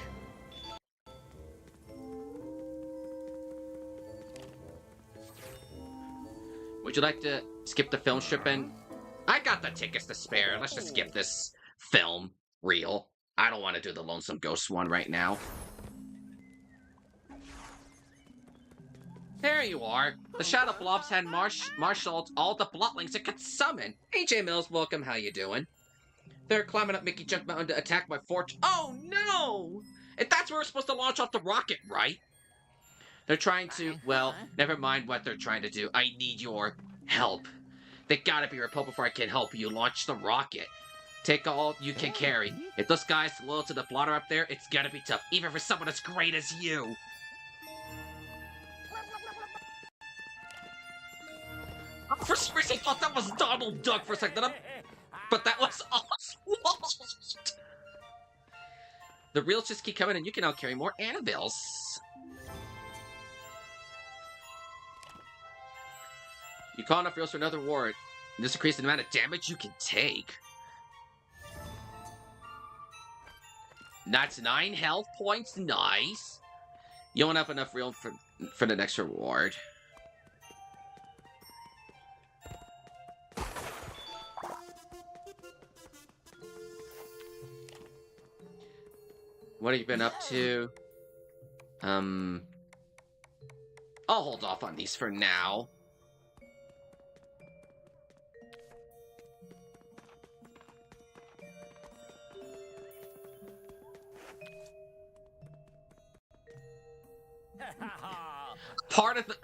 A: Would you like to skip the film strip and... I got the tickets to spare. Let's just skip this film reel. I don't want to do the Lonesome Ghost one right now. There you are. The Shadow Blobs had marshaled all the blotlings it could summon. AJ Mills, welcome. How you doing? They're climbing up Mickey Jump Mountain to attack my fortress. Oh no! If that's where we're supposed to launch off the rocket, right? They're trying to... Well, never mind what they're trying to do. I need your help. They gotta be repelled before I can help you launch the rocket. Take all you can carry. If those guys loyal to the blotter up there, it's gonna be tough, even for someone as great as you. For some reason, I thought that was Donald Duck for a second, but that was Oswald. The reels just keep coming, and you can now carry more Annabelles. You call enough reels for another ward. This increases the amount of damage you can take. That's 9 health points. Nice. You won't have enough reel for the next reward. What have you been up to? I'll hold off on these for now. Part of the...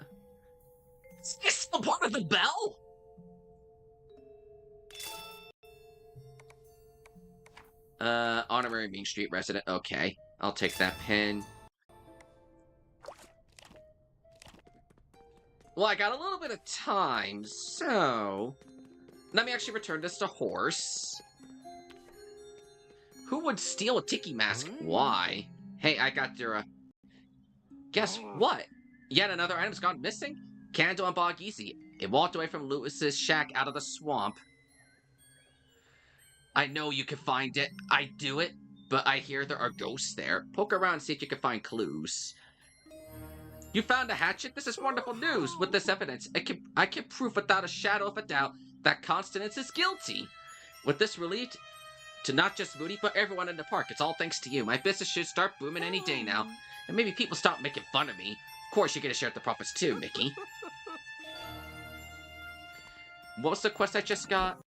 A: It's still part of the bell? Honorary Main Street resident. Okay, I'll take that pin. Well, I got a little bit of time, so... Let me actually return this to Horse. Who would steal a Tiki Mask? Why? Hey, I got your, Guess what? Yet another item's gone missing? Candle and Bog Easy. It walked away from Lewis's shack out of the swamp. I know you can find it. I do it, but I hear there are ghosts there. Poke around and see if you can find clues. You found a hatchet? This is wonderful news. With this evidence, I can prove without a shadow of a doubt that Constance is guilty. With this relief to not just Moody, but everyone in the park, it's all thanks to you. My business should start booming any day now. And maybe people stop making fun of me. Of course, you get to share the profits too, Mickey. What was the quest I just got?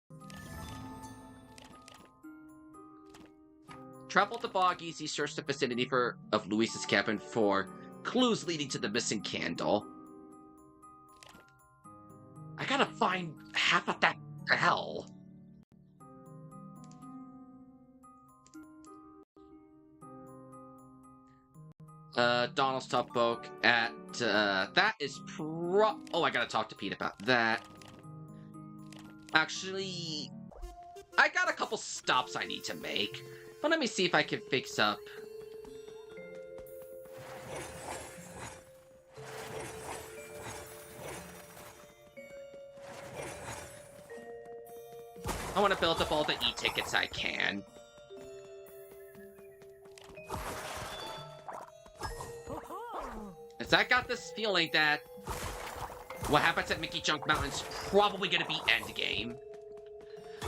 A: Travel to Bog Easy, search the vicinity of Luis's cabin for clues leading to the missing candle. I gotta find half of that bell. Donald's top book at, that is oh, I gotta talk to Pete about that. Actually, I got a couple stops I need to make, but let me see if I can fix up. I want to build up all the e-tickets I can. As I got this feeling that What happens at Mickey Junk Mountain's probably gonna be endgame.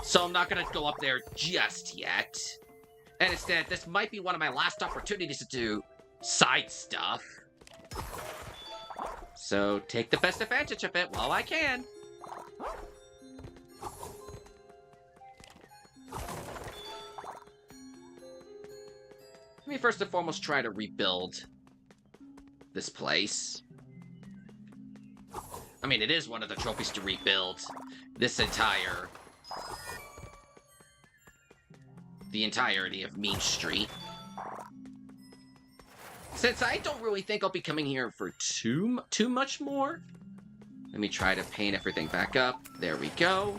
A: So I'm not gonna go up there just yet. And instead, this might be one of my last opportunities to do side stuff. So take the best advantage of it while I can. Let me first and foremost try to rebuild this place. I mean, it is one of the trophies to rebuild this the entirety of Mean Street. Since I don't really think I'll be coming here for too much more, let me try to paint everything back up. There we go.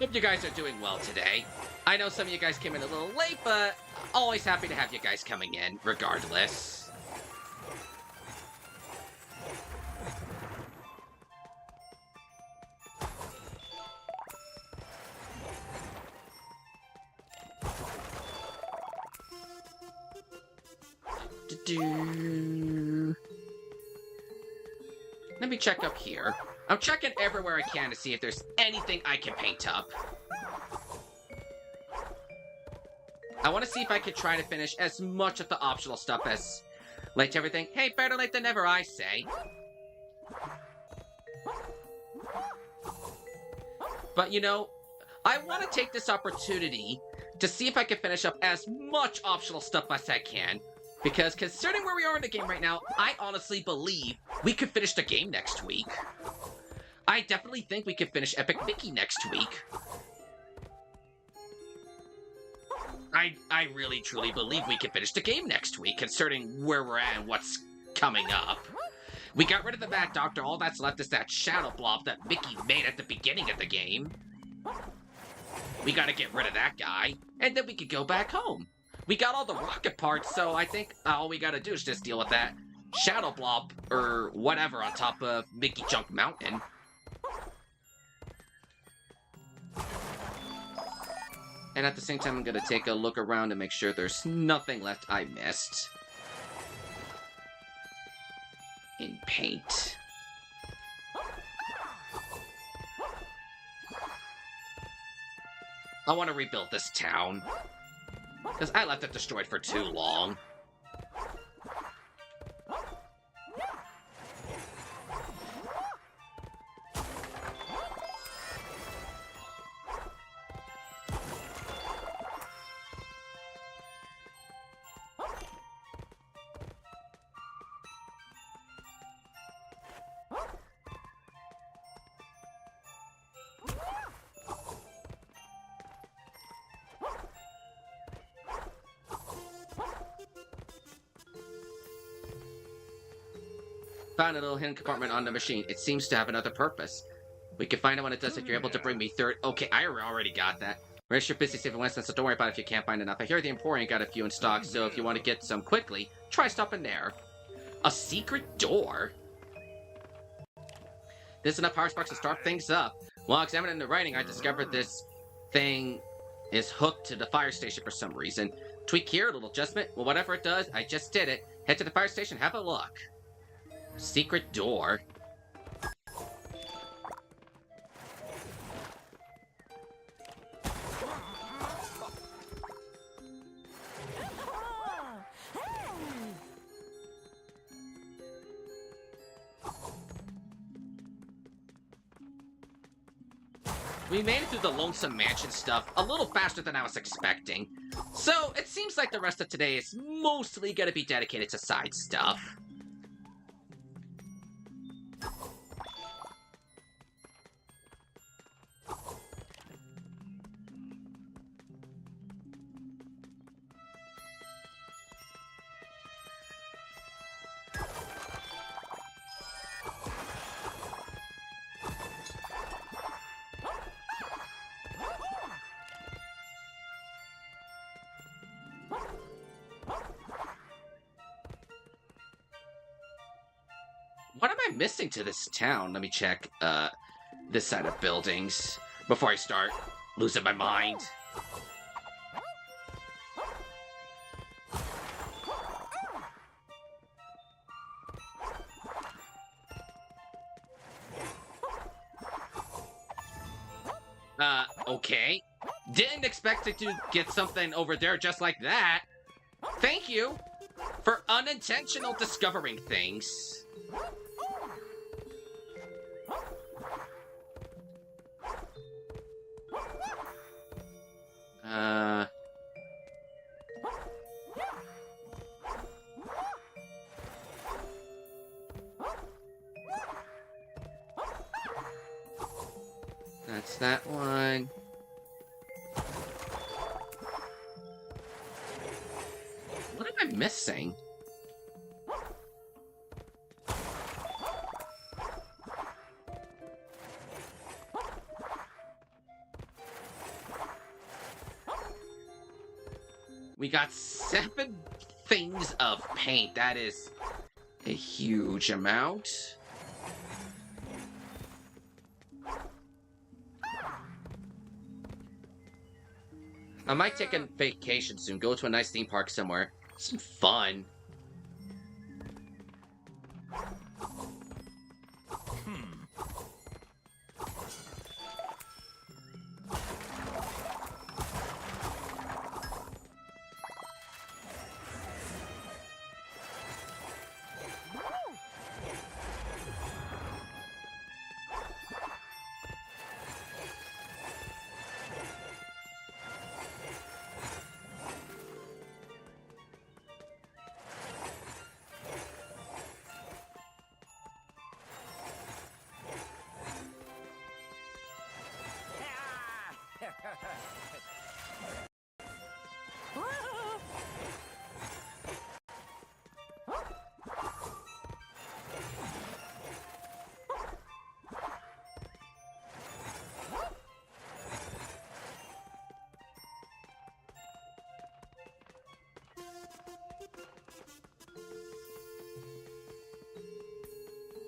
A: Hope you guys are doing well today. I know some of you guys came in a little late, but always happy to have you guys coming in, regardless. Let me check up here. I'm checking everywhere I can to see if there's anything I can paint up. I want to see if I can try to finish as much of the optional stuff as late to everything. Hey, better late than never, I say. But, you know, I want to take this opportunity to see if I can finish up as much optional stuff as I can. Because considering where we are in the game right now, I honestly believe we could finish the game next week. I definitely think we could finish Epic Mickey next week. I really truly believe we can finish the game next week, considering where we're at and what's coming up. We got rid of the Mad Doctor, all that's left is that shadow blob that Mickey made at the beginning of the game. We gotta get rid of that guy, and then we could go back home. We got all the rocket parts, so I think all we gotta do is just deal with that shadow blob, or whatever, on top of Mickey Junk Mountain. And at the same time, I'm gonna take a look around and make sure there's nothing left I missed in paint. I want to rebuild this town, because I left it destroyed for too long. Found a little hidden compartment on the machine. It seems to have another purpose. We can find out when it does if you're able to bring me through. Okay, I already got that. Rest your busy saving Westland, so don't worry about it if you can't find enough. I hear the Emporium got a few in stock, so if you want to get some quickly, try stopping there. A secret door? This is enough power sparks to start things up. While examining the writing, I discovered this thing is hooked to the fire station for some reason. Tweak here, a little adjustment. Well, whatever it does, I just did it. Head to the fire station, have a look. Secret door. We made it through the Lonesome Mansion stuff a little faster than I was expecting. So it seems like the rest of today is mostly going to be dedicated to side stuff. I missing to this town? Let me check, this side of buildings before I start losing my mind. Okay. Didn't expect it to get something over there just like that. Thank you for unintentional discovering things. That's that one. What am I missing? We got 7 things of paint. That is a huge amount. I might take a vacation soon. Go to a nice theme park somewhere. Some fun.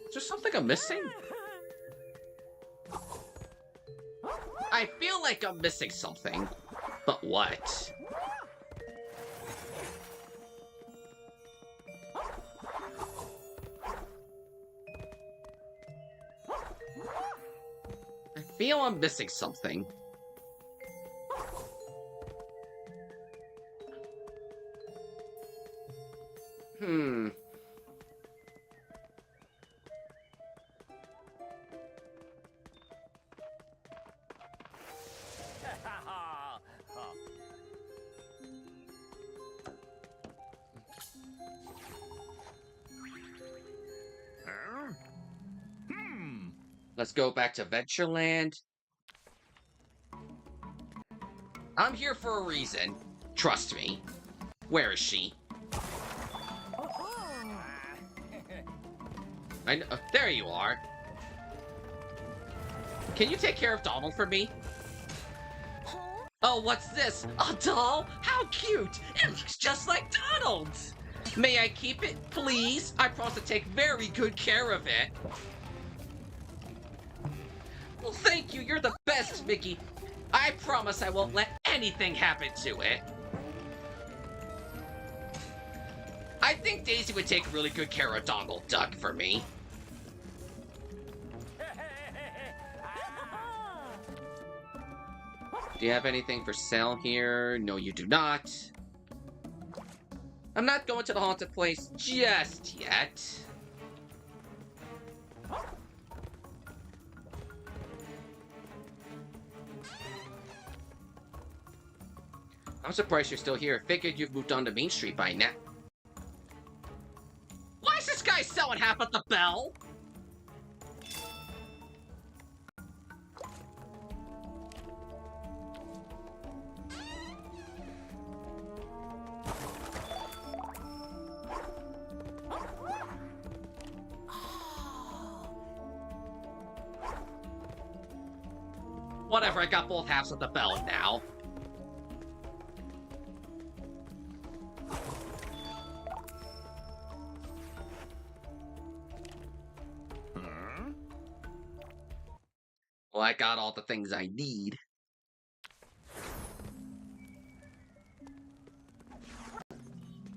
A: Is there something I'm missing? I feel like I'm missing something. But what? I feel I'm missing something. Let's go back to Ventureland. I'm here for a reason. Trust me. Where is she? I know, there you are. Can you take care of Donald for me? Oh, what's this? A doll? How cute! It looks just like Donald's! May I keep it, please? I promise to take very good care of it. Well, thank you. You're the best, Mickey. I promise I won't let anything happen to it. I think Daisy would take really good care of Donald Duck for me. Do you have anything for sale here? No, you do not. I'm not going to the haunted place just yet. I'm surprised you're still here. Figured you've moved on to Main Street by now. Why is this guy selling half at the bell? Whatever, I got both halves of the bell now. Well, I got all the things I need.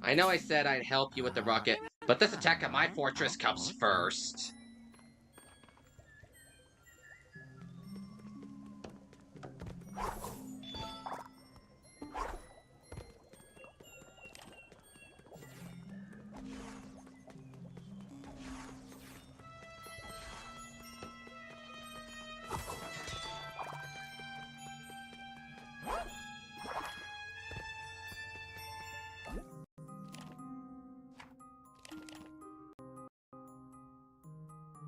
A: I know I said I'd help you with the rocket, but this attack at my fortress comes first.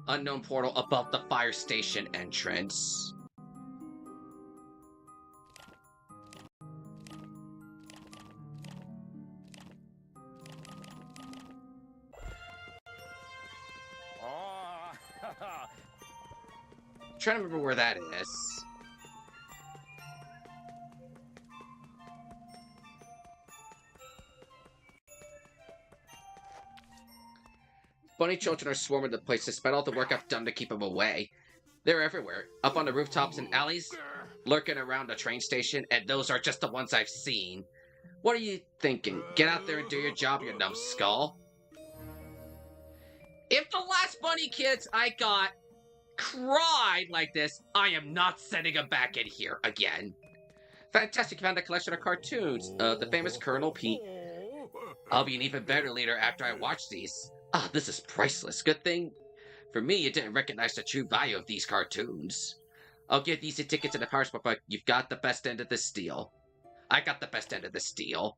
A: Unknown portal above the fire station entrance. Trying to remember where that is. Bunny children are swarming the place despite all the work I've done to keep them away. They're everywhere, up on the rooftops and alleys, lurking around the train station, and those are just the ones I've seen. What are you thinking? Get out there and do your job, you numbskull. If the last bunny kids I got cried like this, I am not sending them back in here again. Fantastic, you found a collection of cartoons of the famous Colonel Pete. I'll be an even better leader after I watch these. Ah, this is priceless. Good thing for me you didn't recognize the true value of these cartoons. I'll give these tickets in the power spot, but you've got the best end of this deal. I got the best end of this deal.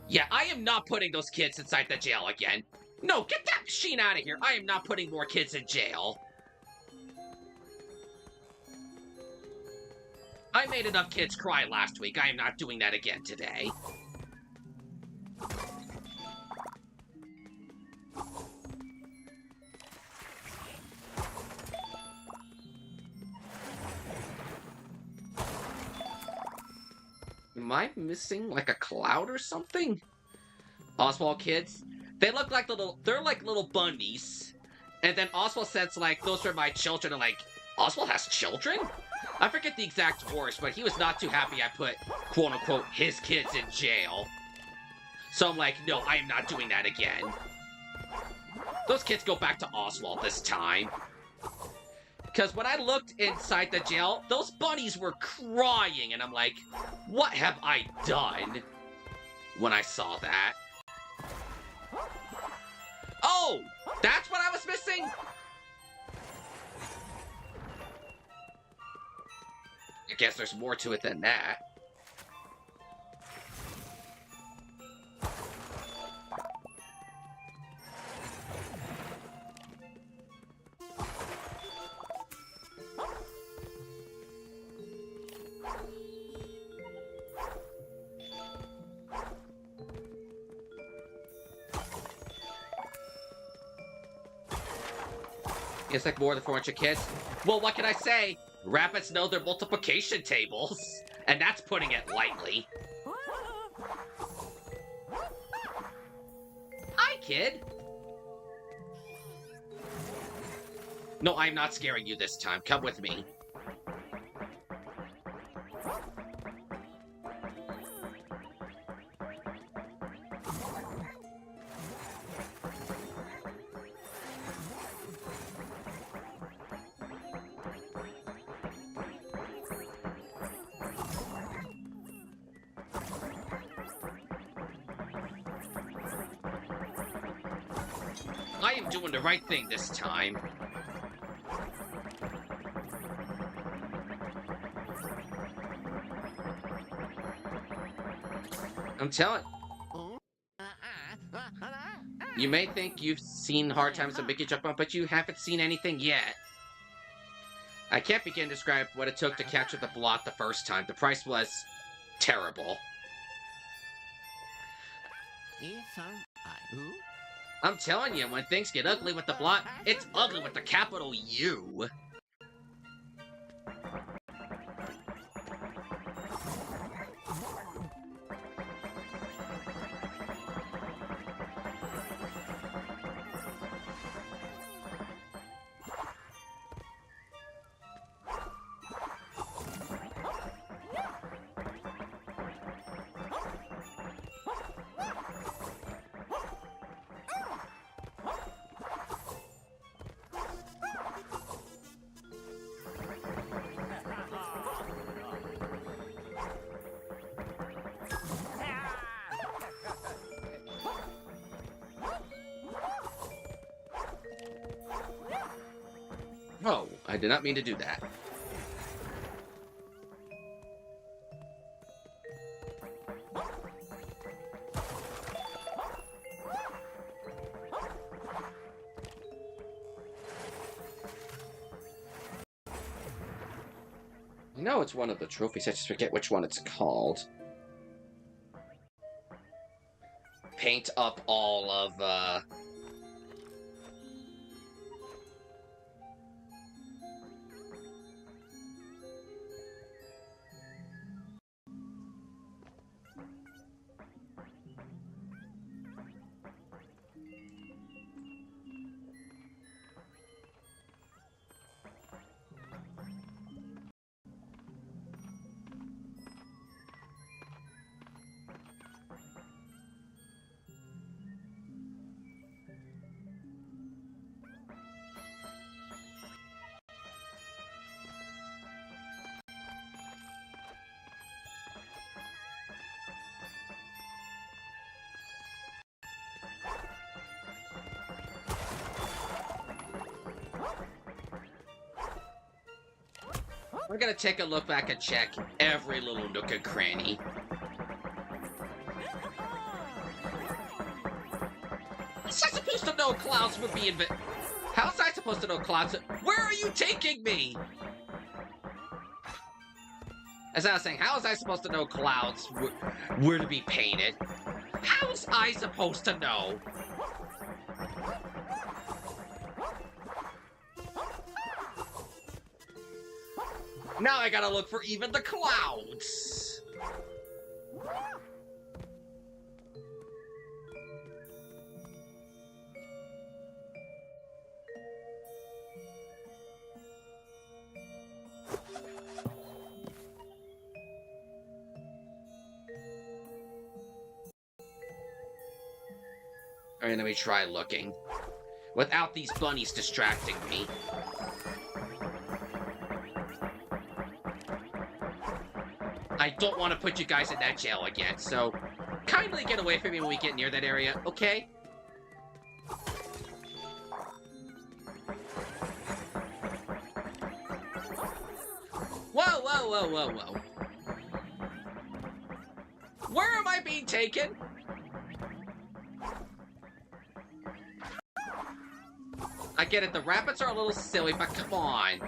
A: Yeah, I am not putting those kids inside the jail again. No, get that machine out of here. I am not putting more kids in jail. I made enough kids cry last week. I am not doing that again today. Am I missing like a cloud or something? Oswald kids, they're like little bunnies. And then Oswald says like, those are my children, and like, Oswald has children? I forget the exact words, but he was not too happy I put, quote unquote, his kids in jail. So I'm like, no, I am not doing that again. Those kids go back to Oswald this time. Because when I looked inside the jail, those bunnies were crying, and I'm like, what have I done? When I saw that. Oh! That's what I was missing? I guess there's more to it than that. It's like more than 400 kids. Well, what can I say? Rabbits know their multiplication tables. And that's putting it lightly. Hi, kid. No, I'm not scaring you this time. Come with me. I am doing the right thing this time. I'm telling. You may think you've seen Hard Times and Mickey Jump On, but you haven't seen anything yet. I can't begin to describe what it took to capture the blot the first time. The price was terrible. I'm telling you, when things get ugly with the blot, it's ugly with the capital U. did not mean to do that. I know it's one of the trophies, I just forget which one it's called. Paint up all of, we're gonna take a look back and check every little nook and cranny. Was I supposed to know clouds would be How was I supposed to know clouds? Where are you taking me? As I was saying, how was I supposed to know clouds were to be painted? How was I supposed to know? Now I gotta look for even the clouds. Alright, let me try looking. Without these bunnies distracting me. I don't want to put you guys in that jail again, so kindly get away from me when we get near that area, okay? Whoa, whoa, whoa, whoa, whoa. Where am I being taken? I get it, the rabbits are a little silly, but come on.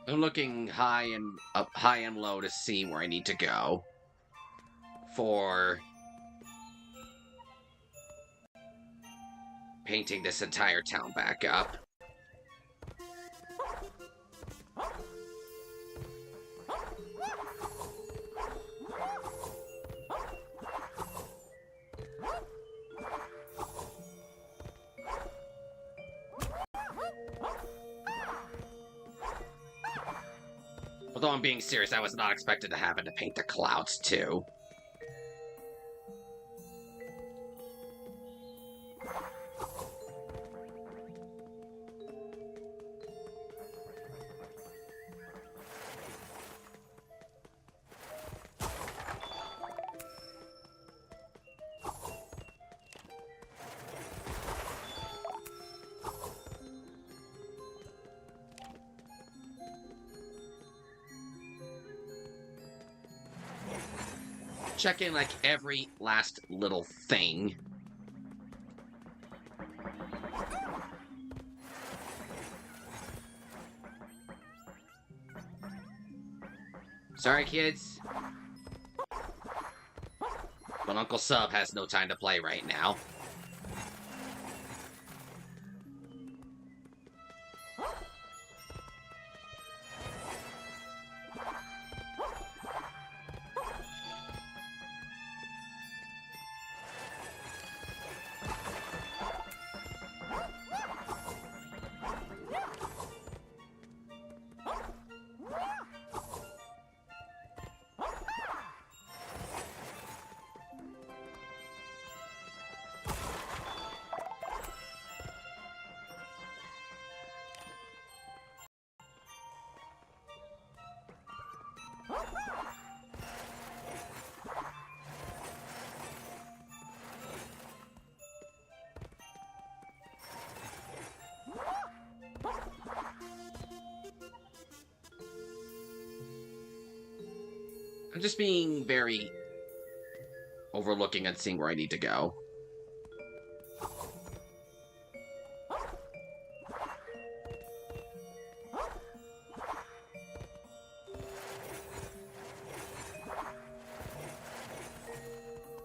A: I'm looking high and low to see where I need to go for painting this entire town back up. Although I'm being serious, I was not expected to having to paint the clouds too. Checking like every last little thing. Sorry, kids. But Uncle Sub has no time to play right now. I'm just being very overlooking and seeing where I need to go.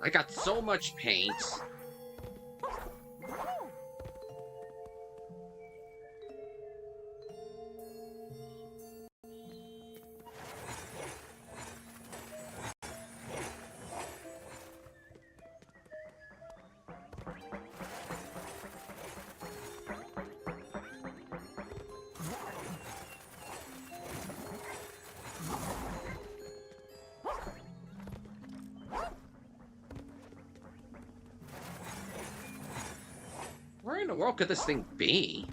A: I got so much paint. Where in the world could this thing be?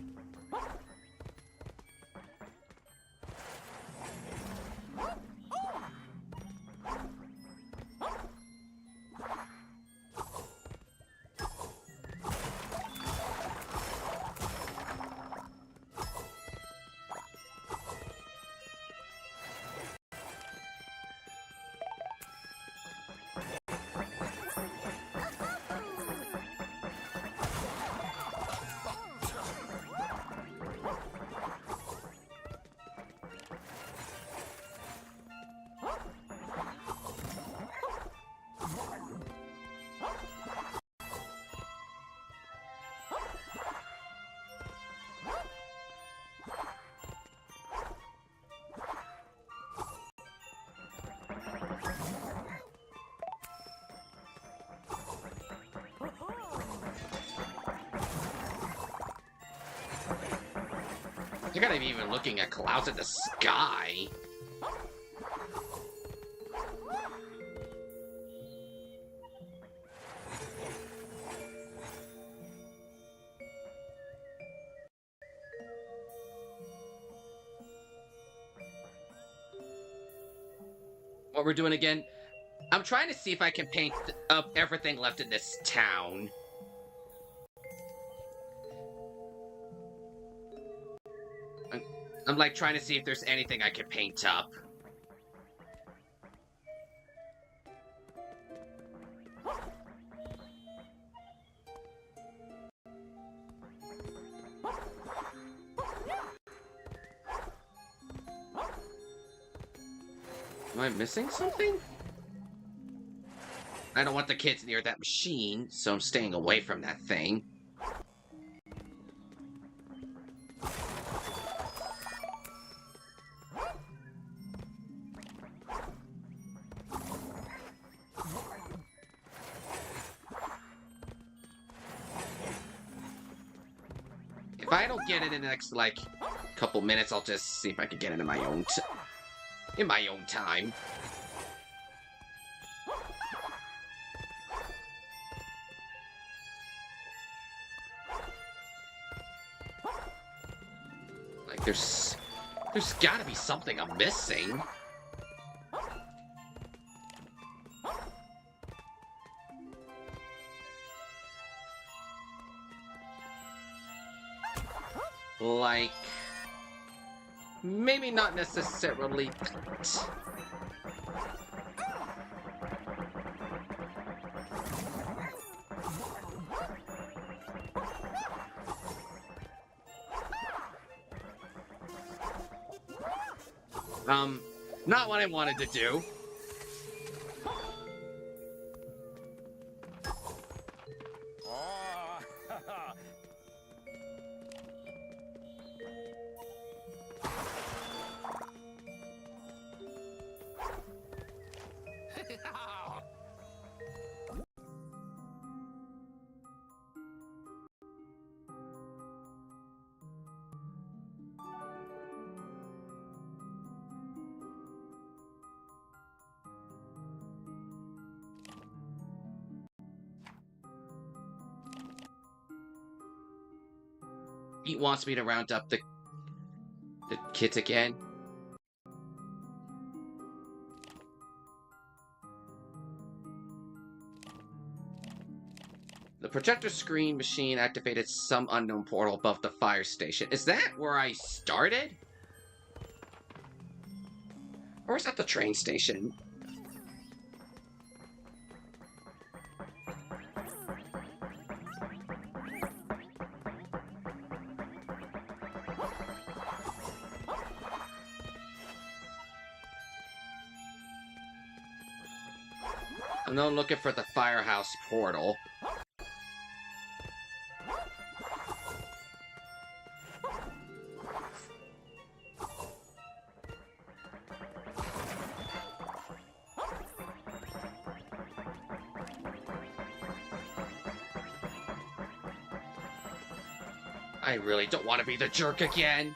A: I gotta be even looking at clouds in the sky. What we're doing again? I'm trying to see if I can paint up everything left in this town. I'm like trying to see if there's anything I can paint up. Am I missing something? I don't want the kids near that machine, so I'm staying away from that thing. If I don't get it in the next, like, couple minutes, I'll just see if I can get it in my own time. Like, there's gotta be something I'm missing. Like, maybe not necessarily. Not what I wanted to do. He wants me to round up the kids again. The projector screen machine activated some unknown portal above the fire station. Is that where I started? Or is that the train station? I'm now looking for the firehouse portal. I really don't want to be the jerk again.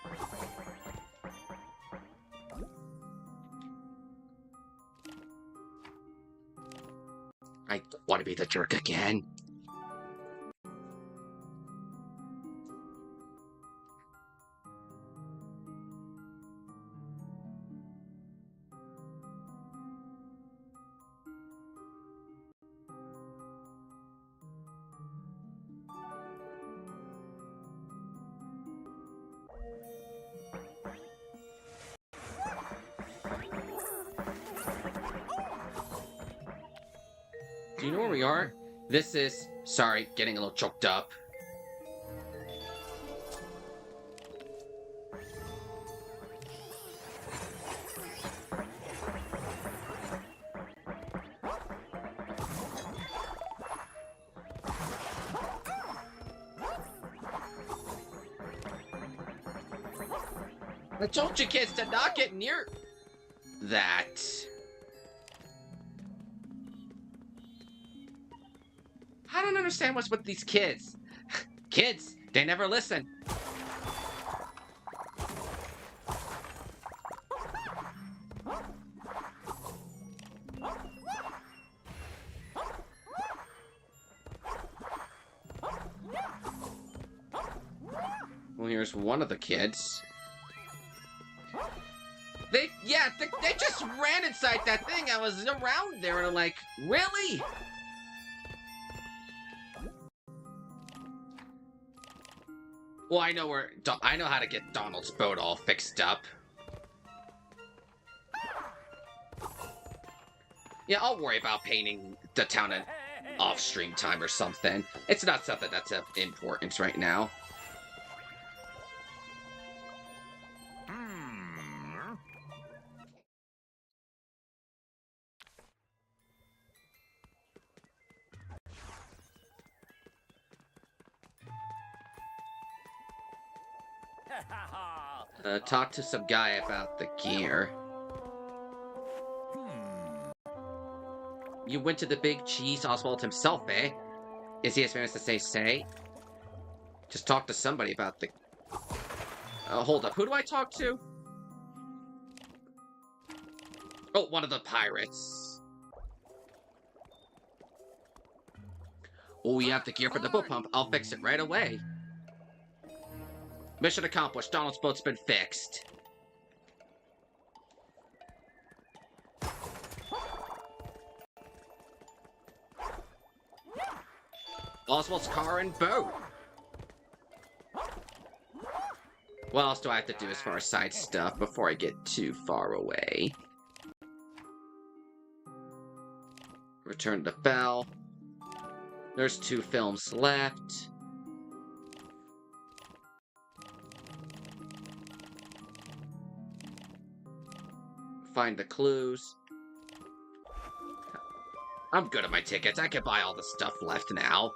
A: I don't want to be the jerk again. Do you know where we are? This is... Sorry, getting a little choked up. I told you kids to not get near that. I don't understand what's with these kids. Kids, they never listen. Well, here's one of the kids. They just ran inside that thing. I was around there and I'm like, really? Well, I know how to get Donald's boat all fixed up. Yeah, I'll worry about painting the town at off-stream time or something. It's not something that's of importance right now. Talk to some guy about the gear. You went to the big cheese Oswald himself, eh? Is he as famous as they say? Just talk to somebody about the... hold up, who do I talk to? Oh, one of the pirates. Oh, you have the gear for the boat pump. I'll fix it right away. Mission accomplished. Donald's boat's been fixed. Oswald's car and boat. What else do I have to do as far as side stuff before I get too far away? Return the bell. There's 2 films left. Find the clues. I'm good at my tickets. I can buy all the stuff left now.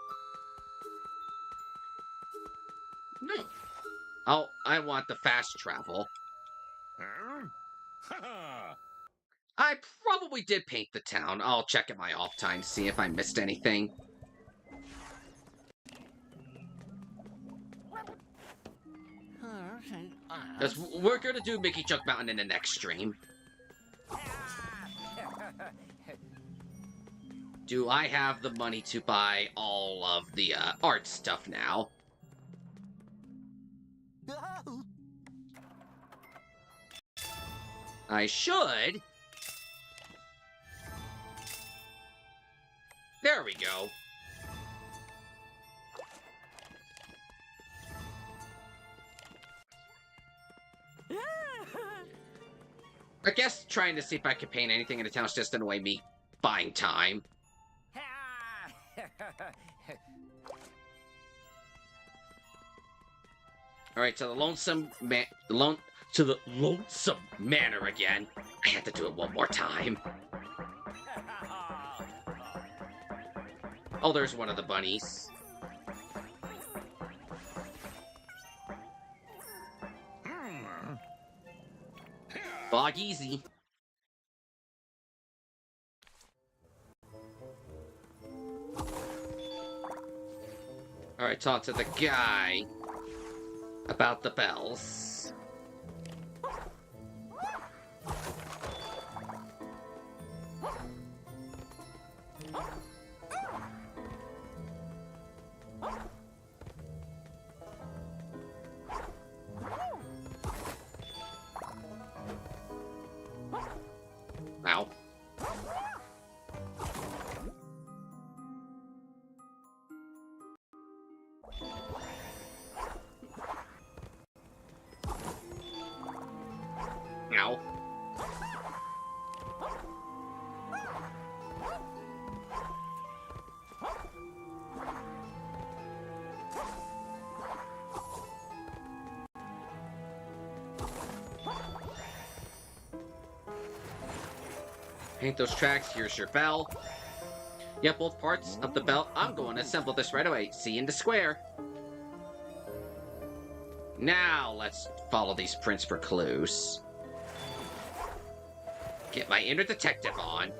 A: No. Oh, I want the fast travel. I probably did paint the town. I'll check at my off time to see if I missed anything. Because we're gonna do Mickey Chuck Mountain in the next stream. Do I have the money to buy all of the art stuff now? I should. There we go. I guess trying to see if I can paint anything in the town is just in a way me buying time. Alright, to the Lonesome Manor again. I had to do it one more time. Oh, there's one of the bunnies. Bog easy. Alright, talk to the guy about the bells. Ow. Ow. Paint those tracks, here's your bell. Yep, both parts of the bell. I'm going to assemble this right away. See you in the square. Now, let's follow these prints for clues. Get my inner detective on.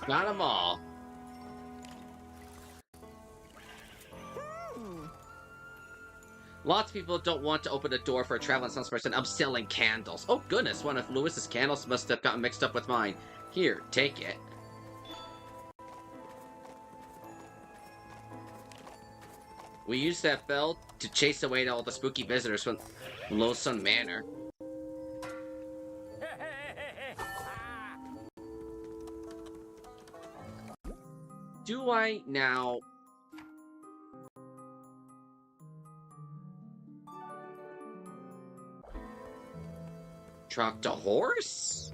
A: Got them all. Lots of people don't want to open a door for a traveling salesperson. I'm selling candles. Oh goodness, one of Lewis's candles must have gotten mixed up with mine. Here, take it. We used that bell to chase away all the spooky visitors from Lonesome Manor. Do I now... Trucked a horse?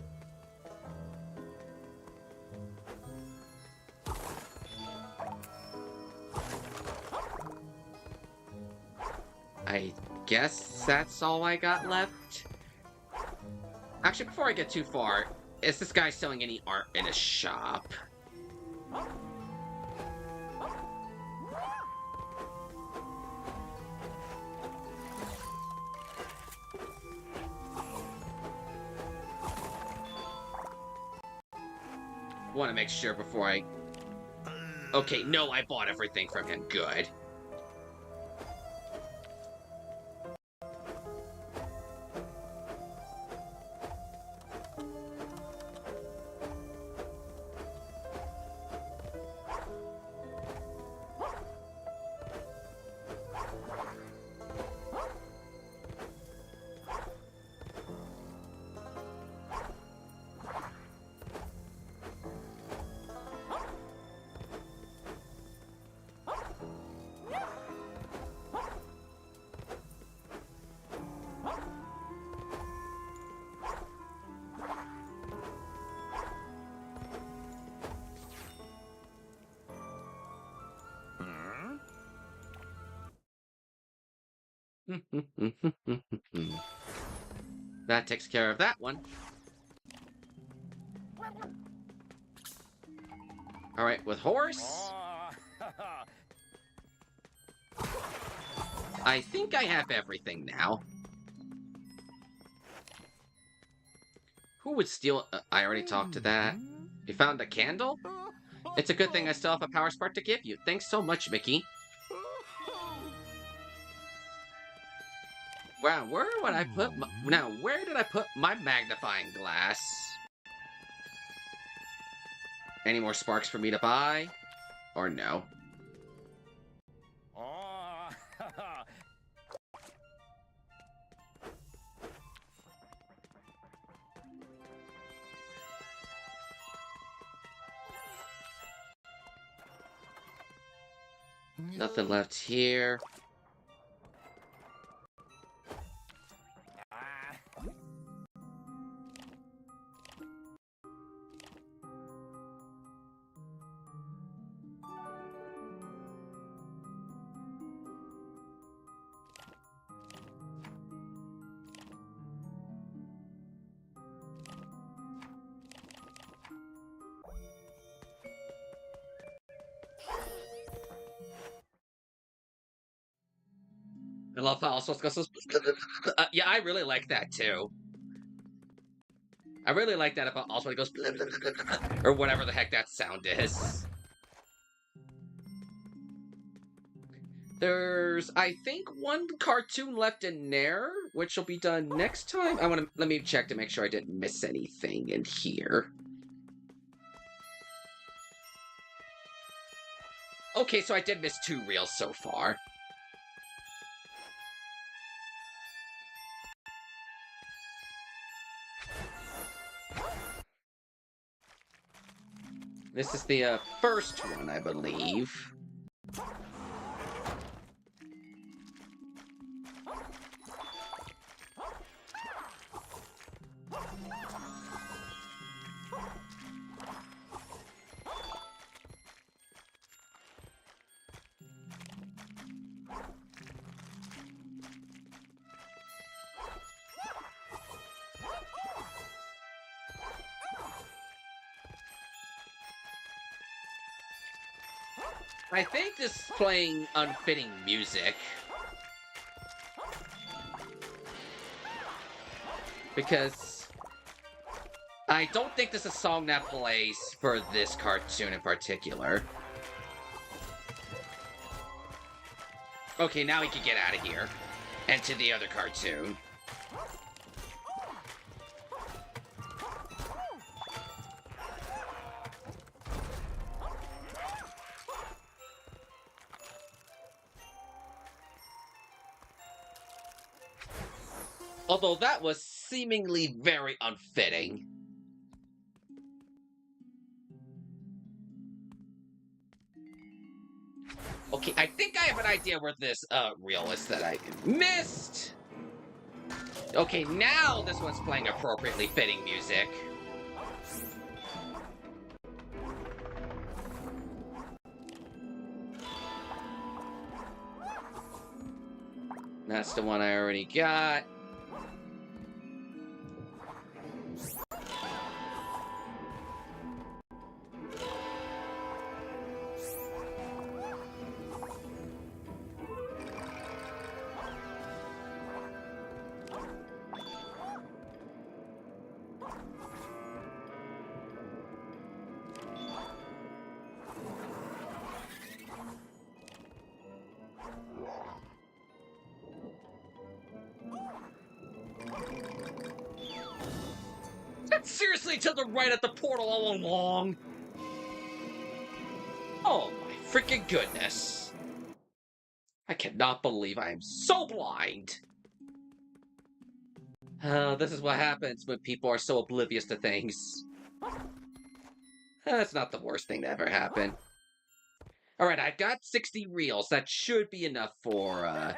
A: I guess that's all I got left? Actually, before I get too far, is this guy selling any art in a shop? Want to make sure before I... Okay, no, I bought everything from him. Good. That takes care of that one. Alright, with horse... I think I have everything now. Who would steal... I already talked to that. You found a candle? It's a good thing I still have a power spark to give you. Thanks so much, Mickey. Wow, where would I put my... Now, where did I put my magnifying glass? Any more sparks for me to buy? Or no? Nothing left here. I love how also it goes. Yeah, I really like that too. I really like that about also it goes or whatever the heck that sound is. There's, I think, one cartoon left in there, which will be done next time. Let me check to make sure I didn't miss anything in here. Okay, so I did miss 2 reels so far. This is the first one, I believe. I think this is playing unfitting music. Because I don't think this is a song that plays for this cartoon in particular. Okay, now we can get out of here. And to the other cartoon. Although that was seemingly very unfitting. Okay, I think I have an idea where this reel is that I missed. Okay, now this one's playing appropriately fitting music. That's the one I already got. That's seriously to the right at the portal all along. Oh my freaking goodness. I cannot believe I am so blind. This is what happens when people are so oblivious to things. That's not the worst thing to ever happen. Alright, I've got 60 reels. That should be enough for,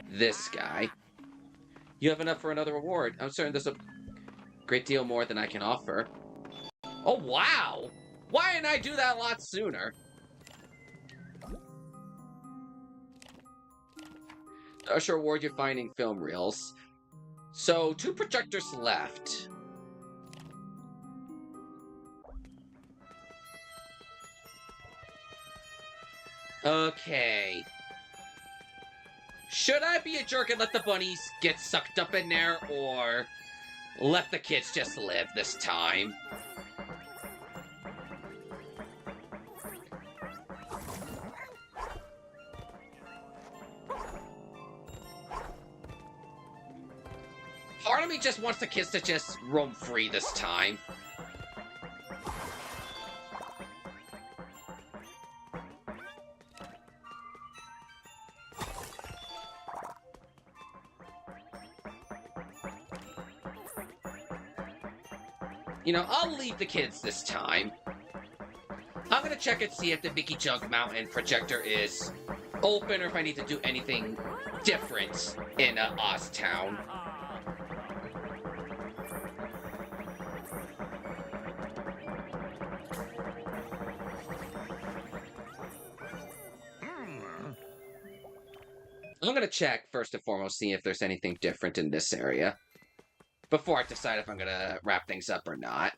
A: this guy. You have enough for another reward. I'm certain there's a great deal more than I can offer. Oh, wow! Why didn't I do that a lot sooner? I should reward you finding film reels. So, 2 projectors left. Okay. Should I be a jerk and let the bunnies get sucked up in there, or let the kids just live this time? Part of me just wants the kids to just roam free this time. You know, I'll leave the kids this time. I'm gonna check and see if the Mickey Junk Mountain projector is open or if I need to do anything different in Oztown. I'm gonna check first and foremost, see if there's anything different in this area before I decide if I'm gonna wrap things up or not.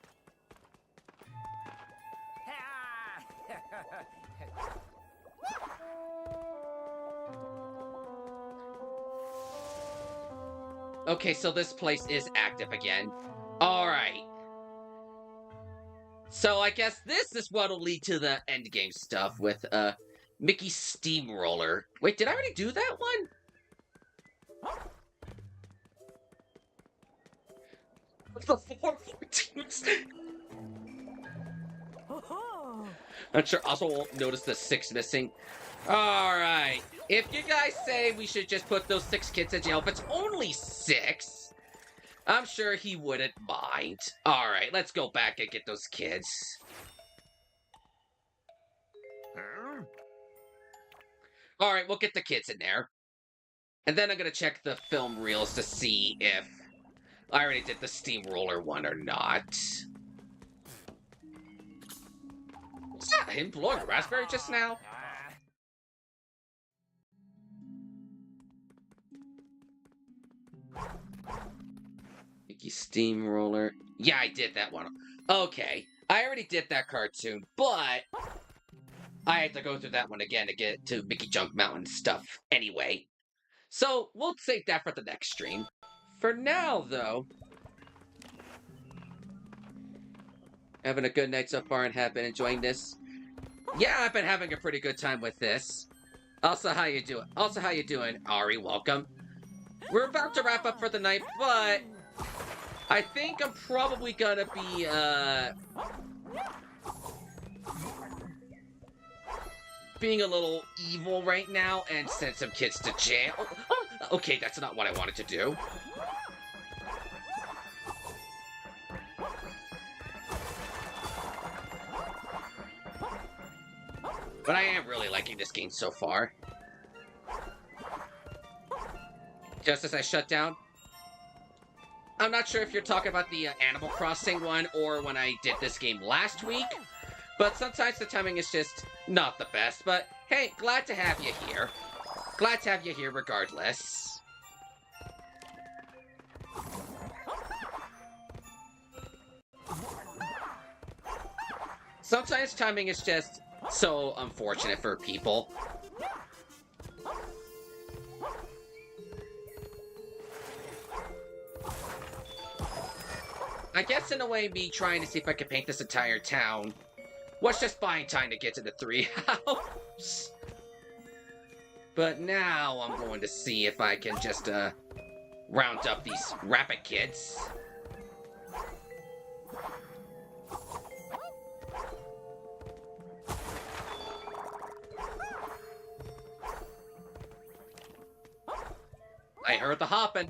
A: Okay, so this place is active again. Alright. So I guess this is what'll lead to the endgame stuff with, Mickey Steamroller. Wait, did I already do that one? The 414s! I'm sure also won't notice the 6 missing. Alright. If you guys say we should just put those 6 kids in jail, if it's only 6, I'm sure he wouldn't mind. Alright, let's go back and get those kids. Alright, we'll get the kids in there. And then I'm gonna check the film reels to see if I already did the steamroller one or not. Was that him blowing raspberry just now? Mickey Steamroller. Yeah, I did that one. Okay, I already did that cartoon, but I had to go through that one again to get to Mickey Junk Mountain stuff anyway. So, we'll save that for the next stream. For now, though, having a good night so far and have been enjoying this. Yeah, I've been having a pretty good time with this. Also, how you doing? Ari, welcome. We're about to wrap up for the night, but I think I'm probably gonna be, being a little evil right now and send some kids to jail. Okay, that's not what I wanted to do. But I am really liking this game so far. Just as I shut down. I'm not sure if you're talking about the Animal Crossing one or when I did this game last week. But sometimes the timing is just not the best. But hey, glad to have you here. Glad to have you here regardless. Sometimes timing is just so unfortunate for people. I guess in a way, me trying to see if I could paint this entire town was just buying time to get to the 3 house. But now I'm going to see if I can just round up these rabbit kids. I heard the hopping.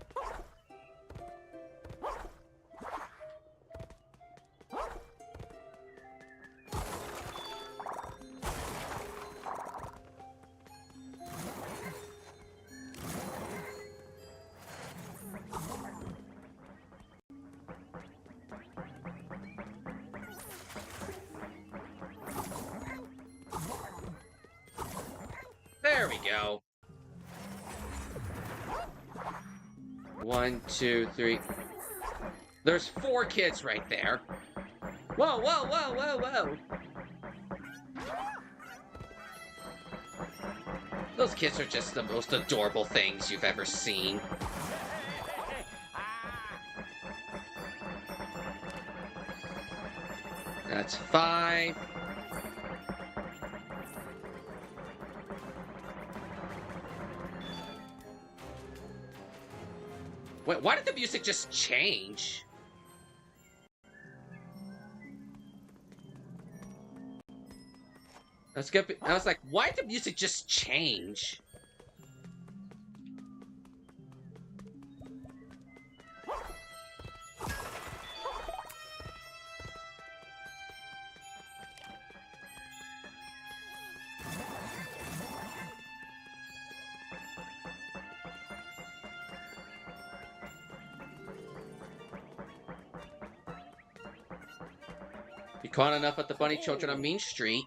A: There we go. 1, 2, 3. There's 4 kids right there. Whoa, whoa, whoa, whoa, whoa. Those kids are just the most adorable things you've ever seen. That's 5. Wait, why did the music just change? I was like, why did the music just change? You caught enough at the bunny children on Main Street.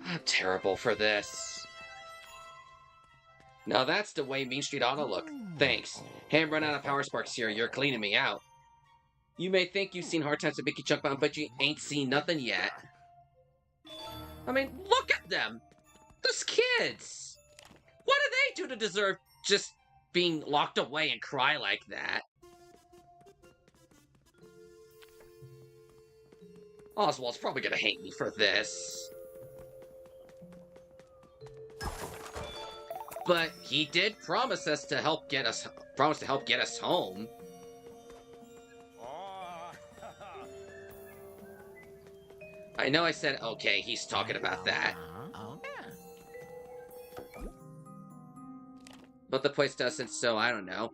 A: I'm terrible for this. Now that's the way Main Street ought to look. Thanks. Hey, I'm running out of power sparks here. You're cleaning me out. You may think you've seen hard times at Mickey Junk Mountain, but you ain't seen nothing yet. I mean, look at them! Those kids! What do they do to deserve just being locked away and cry like that. Oswald's probably gonna hate me for this. But he did promise to help get us home. I know I said okay, he's talking about that. But the place doesn't, so I don't know.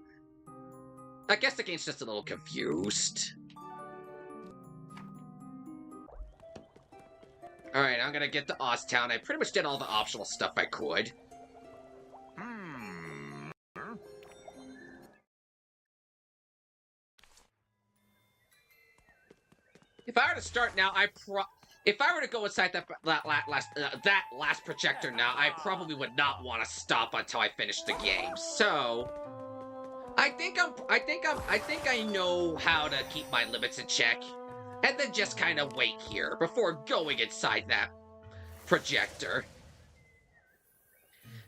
A: I guess the game's just a little confused. Alright, I'm gonna get to Oztown. I pretty much did all the optional stuff I could. If I were to start now, if I were to go inside that last projector now, I probably would not want to stop until I finish the game. So, I think I know how to keep my limits in check, and then just kind of wait here before going inside that projector.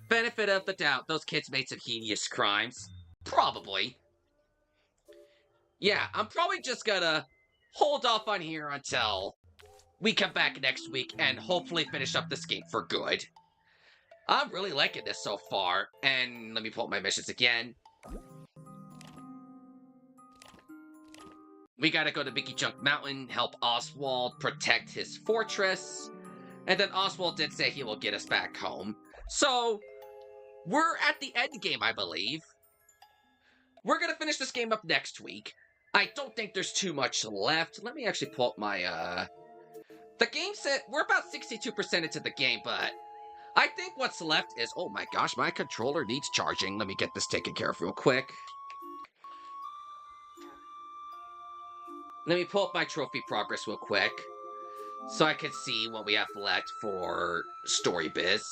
A: Benefit of the doubt, those kids made some heinous crimes. Probably. Yeah, I'm probably just gonna hold off on here until we come back next week and hopefully finish up this game for good. I'm really liking this so far, and let me pull up my missions again. We gotta go to Mickey Junk Mountain, help Oswald protect his fortress, and then Oswald did say he will get us back home. So, we're at the end game, I believe. We're gonna finish this game up next week. I don't think there's too much left. Let me actually pull up my, the game said we're about 62% into the game, but I think what's left is, oh my gosh, my controller needs charging. Let me get this taken care of real quick. Let me pull up my trophy progress real quick, so I can see what we have left for Story Biz.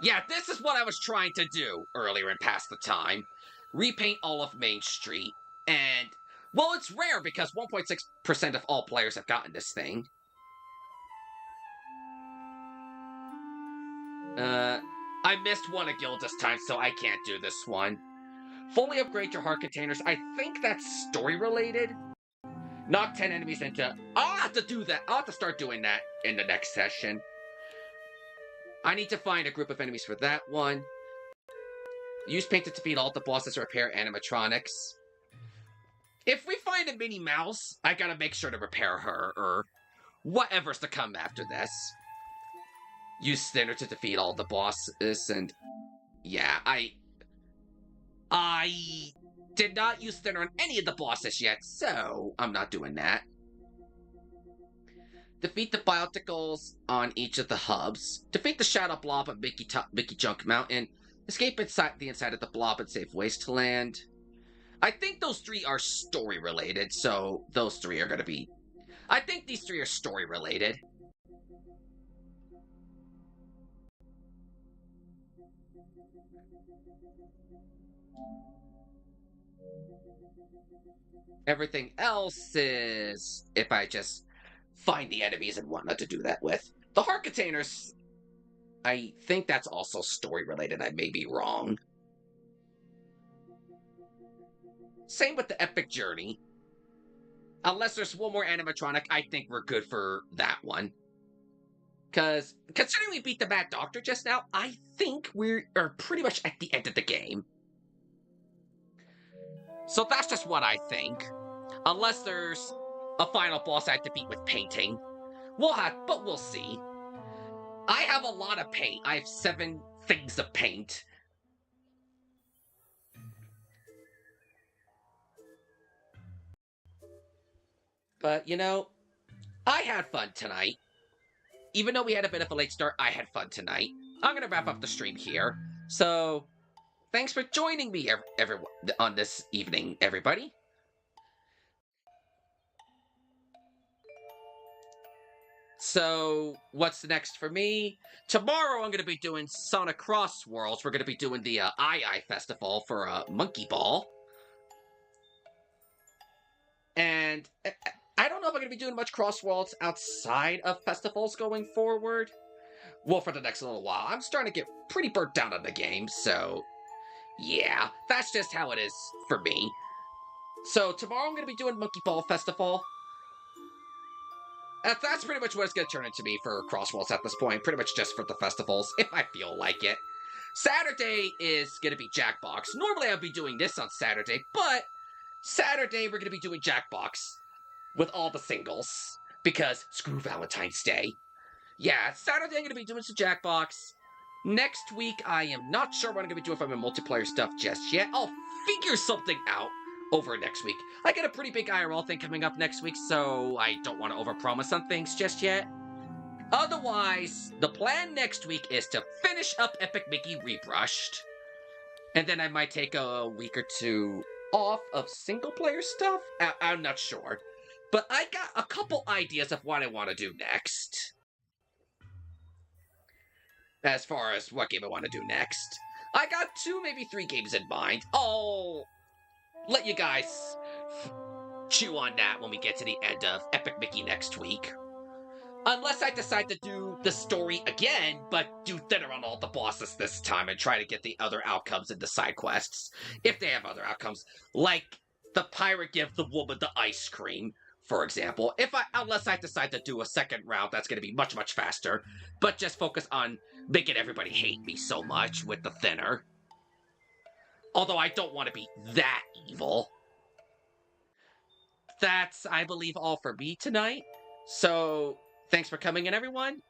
A: Yeah, this is what I was trying to do earlier and past the time. Repaint all of Main Street. And, well, it's rare because 1.6% of all players have gotten this thing. I missed one of guild this time, so I can't do this one. Fully upgrade your heart containers. I think that's story-related. Knock 10 enemies into... I'll have to do that. I'll have to start doing that in the next session. I need to find a group of enemies for that one. Use paint to defeat all the bosses or repair animatronics. If we find a Minnie Mouse, I gotta make sure to repair her, or whatever's to come after this. Use Thinner to defeat all the bosses, and... yeah, I did not use Thinner on any of the bosses yet, so I'm not doing that. Defeat the Bioticles on each of the hubs. Defeat the Shadow Blob at Mickey Junk Mountain. Escape inside the inside of the blob and save Wasteland. I think those three are story-related, so those three are going to be... I think these three are story-related. Everything else is if I just find the enemies and whatnot to do that with. The heart containers, I think that's also story-related. I may be wrong. Same with the epic journey. Unless there's one more animatronic, I think we're good for that one. Because, considering we beat the Mad Doctor just now, I think we are pretty much at the end of the game. So that's just what I think. Unless there's a final boss I have to beat with painting. But we'll see. I have a lot of paint. I have 7 things of paint. But, you know, I had fun tonight. Even though we had a bit of a late start, I had fun tonight. I'm going to wrap up the stream here. So, thanks for joining me on this evening, everybody. So, what's next for me? Tomorrow I'm going to be doing Sonic Cross Worlds. We're going to be doing the 𝕷𝖌𝖍𝖙𝖓𝖎𝖏 Festival for Monkey Ball. And I don't know if I'm going to be doing much Cross Worlds outside of festivals going forward. Well, for the next little while. I'm starting to get pretty burnt down on the game, so... Yeah, that's just how it is for me. So tomorrow I'm going to be doing Monkey Ball Festival. That's pretty much what it's going to turn into me for Crossworlds at this point. Pretty much just for the festivals, if I feel like it. Saturday is going to be Jackbox. Normally I'd be doing this on Saturday, but Saturday we're going to be doing Jackbox with all the singles. Because screw Valentine's Day. Yeah, Saturday I'm going to be doing some Jackbox. Next week I am not sure what I'm going to be doing if I'm in multiplayer stuff just yet. I'll figure something out over next week. I got a pretty big IRL thing coming up next week, so I don't want to overpromise on things just yet. Otherwise, the plan next week is to finish up Epic Mickey Rebrushed. And then I might take a week or two off of single-player stuff. I'm not sure. But I got a couple ideas of what I want to do next. As far as what game I want to do next. I got 2, maybe 3 games in mind. I'll let you guys chew on that when we get to the end of Epic Mickey next week. Unless I decide to do the story again, but do thinner on all the bosses this time and try to get the other outcomes in the side quests. If they have other outcomes. Like the pirate give the woman the ice cream, for example. Unless I decide to do a second round, that's going to be much, much faster. But just focus on making everybody hate me so much with the thinner. Although I don't want to be that evil. That's, I believe, all for me tonight. So, thanks for coming in, everyone.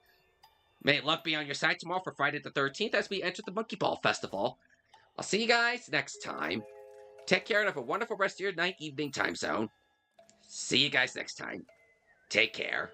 A: May luck be on your side tomorrow for Friday the 13th as we enter the Monkey Ball Festival. I'll see you guys next time. Take care and have a wonderful rest of your night, evening time zone. See you guys next time. Take care.